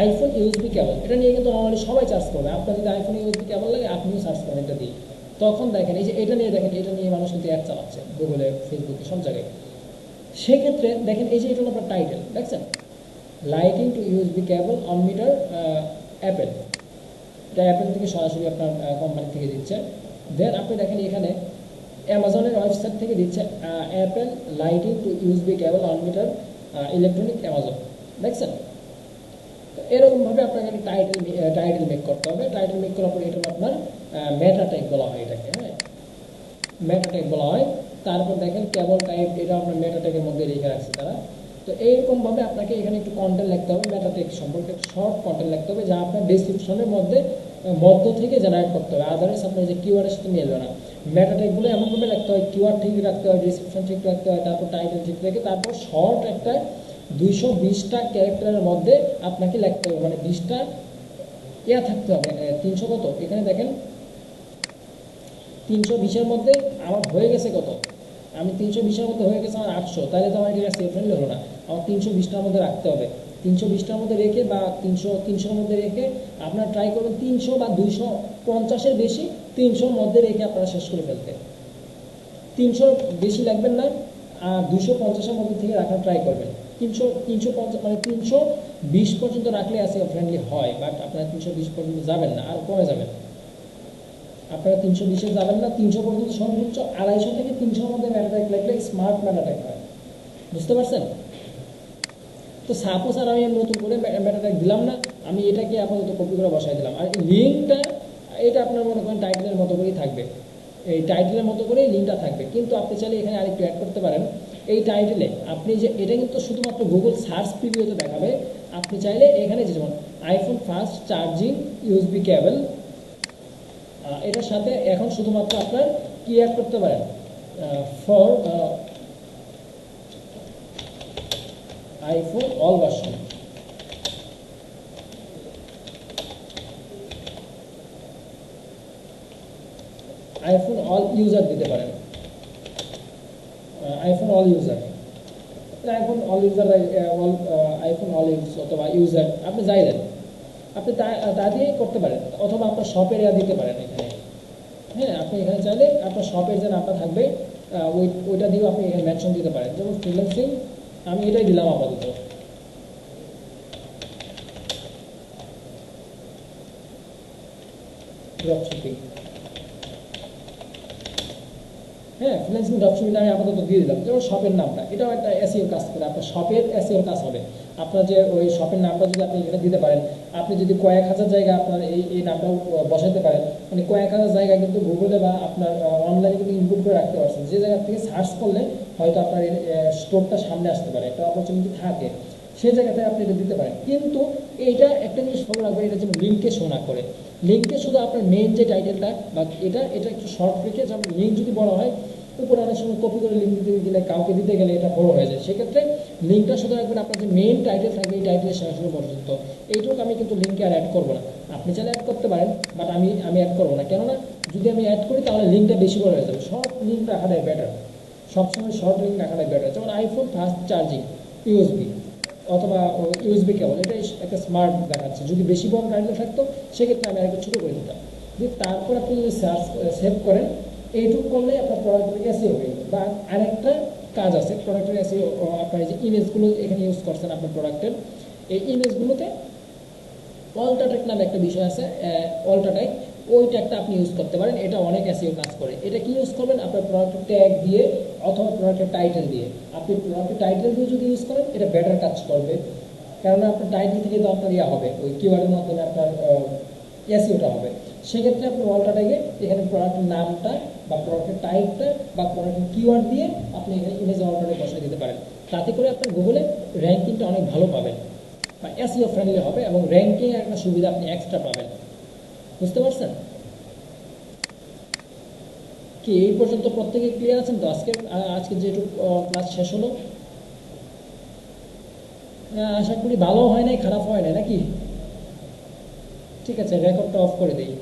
আইফোন ইউএসবি কেবল, এটা নিয়ে কিন্তু নর্মালি সবাই সার্চ করবে। আপনার যদি আইফোন ইউএসবি কেবল লাগে, আপনিও সার্চ করবেন এটা দিয়ে। তখন দেখেন এই যে এটা নিয়ে, দেখেন এটা নিয়ে মানুষ কিন্তু অ্যাড চালাচ্ছে গুগলে, ফেসবুকে, সব জায়গায়। সেক্ষেত্রে দেখেন এই যে এটা হলো আপনার টাইটেল, দেখছেন Lightning to USB cable on meter Apple, এটা অ্যাপেল থেকে সরাসরি আপনার কোম্পানি থেকে দিচ্ছে। দেন আপনি দেখেন এখানে অ্যামাজনের ওয়েবসাইট থেকে দিচ্ছে Apple Lightning to USB cable on meter electronic Amazon, দেখছেন? তো এরকমভাবে আপনাকে টাইটেল মেক করতে হবে। টাইটেল মেক করার পরে এটা আপনার মেটা ট্যাগ বলা হয় এটাকে, হ্যাঁ, মেটা ট্যাগ বলা হয়। তারপর দেখেন কেবল টাইপ, এটা আপনার মেটা ট্যাগের মধ্যে রেখে রাখছে তারা। তো এইরকমভাবে আপনাকে এখানে একটু কন্টেন্ট লিখতে হবে, মেটা ট্যাগ সম্পর্কে একটু শর্ট কন্টেন্ট লিখতে হবে, যা আপনার ডেসক্রিপশনের মধ্য থেকে জেনারেট করতে হবে। আদারওয়াইজ আপনার যে কিওয়ার্ডের সাথে মিলবে না। মেটা ট্যাগগুলো এমনভাবে রাখতে হয়, কিওয়ার্ড ঠিক রাখতে হয়, ডেসক্রিপশন ঠিক রাখতে হয়, তারপর টাইটেল ঠিক রেখে তারপর শর্ট একটা 220টা ক্যারেক্টারের মধ্যে আপনাকে লিখতে হবে, মানে 20টা থাকতে হবে। 300 কত এখানে দেখেন, 320-এর মধ্যে আমার হয়ে গেছে কত, আমি 320-এর মধ্যে হয়ে গেছে আমার 800, তাহলে তো আমার এটা সেফ ফ্রেন্ডলি হলো না। আমার 320টার মধ্যে রাখতে হবে। 320টার মধ্যে রেখে বা 300-300-র মধ্যে রেখে আপনারা ট্রাই করবেন 300 বা 250-এর বেশি 300-র মধ্যে রেখে আপনারা শেষ করে ফেলতে। 300 বেশি লাগবেন না, আর 250-এর মধ্যে থেকে রাখার ট্রাই করবেন। 350 মানে 320 পর্যন্ত রাখলে এসইও ফ্রেন্ডলি হয়, বাট আপনারা 320 পর্যন্ত যাবেন না, আর কমে যাবেন। আপনারা 320-এ যাবেন না, 300 পর্যন্ত সর্বোচ্চ 250 থেকে 300-এর মধ্যে মেটা ট্যাগ লাগলে স্মার্ট মেটা ট্যাগ হয়, বুঝতে পারছেন? তো সাপোজ আর আমি নতুন করে মেটা ট্যাগ দিলাম না, আমি এটাকে আপাতত কপি করে বসাই দিলাম। আর লিঙ্কটা এটা আপনার মনে করেন টাইটেলের মতো করেই থাকবে, এই টাইটেলের মতো করেই লিঙ্কটা থাকবে। কিন্তু আপনি চাইলে এখানে আরেকটু অ্যাড করতে পারেন। এই টাইটেলে আপনি যে এটা কিন্তু শুধুমাত্র গুগল সার্চ প্রিভিউতে দেখাবে, আপনি চাইলে এখানে যেমন আইফোন ফাস্ট চার্জিং ইউএসবি কেবল, এটার সাথে এখন শুধুমাত্র আপনার কি অ্যাড করতে পারেন, for iPhone all version, iPhone all user দিতে পারেন, iPhone all user, iPhone all user, iPhone all use অথবা ইউজার আপনি যাই দেন, আপনি তা দিয়েই করতে পারেন। অথবা আপনার শপের দিতে পারেন এখানে, হ্যাঁ, আপনি এখানে চাইলে আপনার শপের যে নামটা থাকবে ওইটা দিয়েও আপনি এখানে মেনশন দিতে পারেন। যেমন ফ্রিল্যান্সিং আমি এটাই দিলাম আপাতত। ড্রপশিপিং, হ্যাঁ, ফ্রিল্যান্সিং ড্রপশিপিং আমি আপাতত দিয়ে দিলাম। যেমন শপের নামটা, এটাও একটা এসইও কাজ করে, আপনার শপের এসইও কাজ হবে। আপনার যে ওই শপের নামটা যদি আপনি এখানে দিতে পারেন, আপনি যদি কয়েক হাজার জায়গায় আপনার এই নামটাও বসাতে পারেন, মানে কয়েক হাজার জায়গায় কিন্তু গুগলে বা আপনার অনলাইনে কিন্তু ইনপুট করে রাখতে পারছেন, যে জায়গা থেকে সার্চ করলে হয়তো আপনার স্টোরটা সামনে আসতে পারে, একটা অপরচুনিটি থাকে, সেই জায়গাতে আপনি এটা দিতে পারেন। কিন্তু এইটা একটা জিনিস ফলো রাখবেন, এটা যেন লিঙ্কে শো না করে। লিঙ্কে শুধু আপনার মেইন যে টাইটেলটা বা এটা একটু শর্ট রেখে, যেমন লিঙ্ক যদি বড় হয়, উপরে অনেক সময় কপি করে লিঙ্ক দিতে গেলে, কাউকে দিতে গেলে এটা বড় হয়ে যায়। সেক্ষেত্রে লিঙ্কটা শুধু রাখবেন আপনার যে মেইন টাইটেল থাকবে, এই টাইটেলের শেষ পর্যন্ত। এইটুকু আমি কিন্তু লিঙ্কে আর অ্যাড করবো না, আপনি চাইলে অ্যাড করতে পারেন, বাট আমি অ্যাড করবো না। কেননা যদি আমি অ্যাড করি তাহলে লিঙ্কটা বেশি বড় হয়ে যাবে। শর্ট লিঙ্ক রাখাটাই বেটার, সবসময় শর্ট লিঙ্ক রাখাটাই বেটার। যেমন আইফোন ফাস্ট চার্জিং ইউএসবি অথবা ইউএসবি কেবল, এটা একটা স্মার্ট দেখাচ্ছে। যদি বেশি বড় টাইটেল থাকতো সেক্ষেত্রে আমি আরেকটু ছোটো করে দিতাম। তারপর আপনি যদি সেভ করেন, এইটুকু করলে আপনার প্রোডাক্টের এসইও হবে। বা আরেকটা কাজ আছে প্রোডাক্টের এসইও, আপনার যে ইমেজগুলো এখানে ইউজ করছেন আপনার প্রোডাক্টের, এই ইমেজগুলোতে অল্টাটেক নামে একটা বিষয় আছে, অল্টাটেক, ওই ট্যাগটা আপনি ইউজ করতে পারেন। এটা অনেক এসইও কাজ করে। এটা কি ইউজ করবেন, আপনার প্রোডাক্টের ট্যাগ দিয়ে অথবা প্রোডাক্টের টাইটেল দিয়ে। আপনি প্রোডাক্টের টাইটেল দিয়ে যদি ইউজ করেন, এটা বেটার কাজ করবে, কারণ আপনার টাইটেল থেকে তো আপনার হবে, ওই কিওয়ার্ডের মাধ্যমে আপনার এসইওটা হবে। সেক্ষেত্রে আপনি অল্টাটেকে এখানে প্রোডাক্টের নামটা বা প্রোডাক্টের টাইপটা বা প্রোডাক্টের কিওয়ার্ড দিয়ে আপনি এখানে ইমেজে অল্টাটেক বসাই দিতে পারেন। তাতে করে আপনার গুগলে র্যাঙ্কিংটা অনেক ভালো পাবেন বা এসইও ফ্রেন্ডলি হবে, এবং র্যাঙ্কিং একটা সুবিধা আপনি এক্সট্রা পাবেন। বুঝতে পারছেন কি? এই পর্যন্ত প্রত্যেকে ক্লিয়ার আছেন তো? আজকে যেটুকু ক্লাস শেষ হলো, আশা করি ভালো হয় নাই, খারাপ হয় নাই নাকি? ঠিক আছে, রেকর্ডটা অফ করে দিই।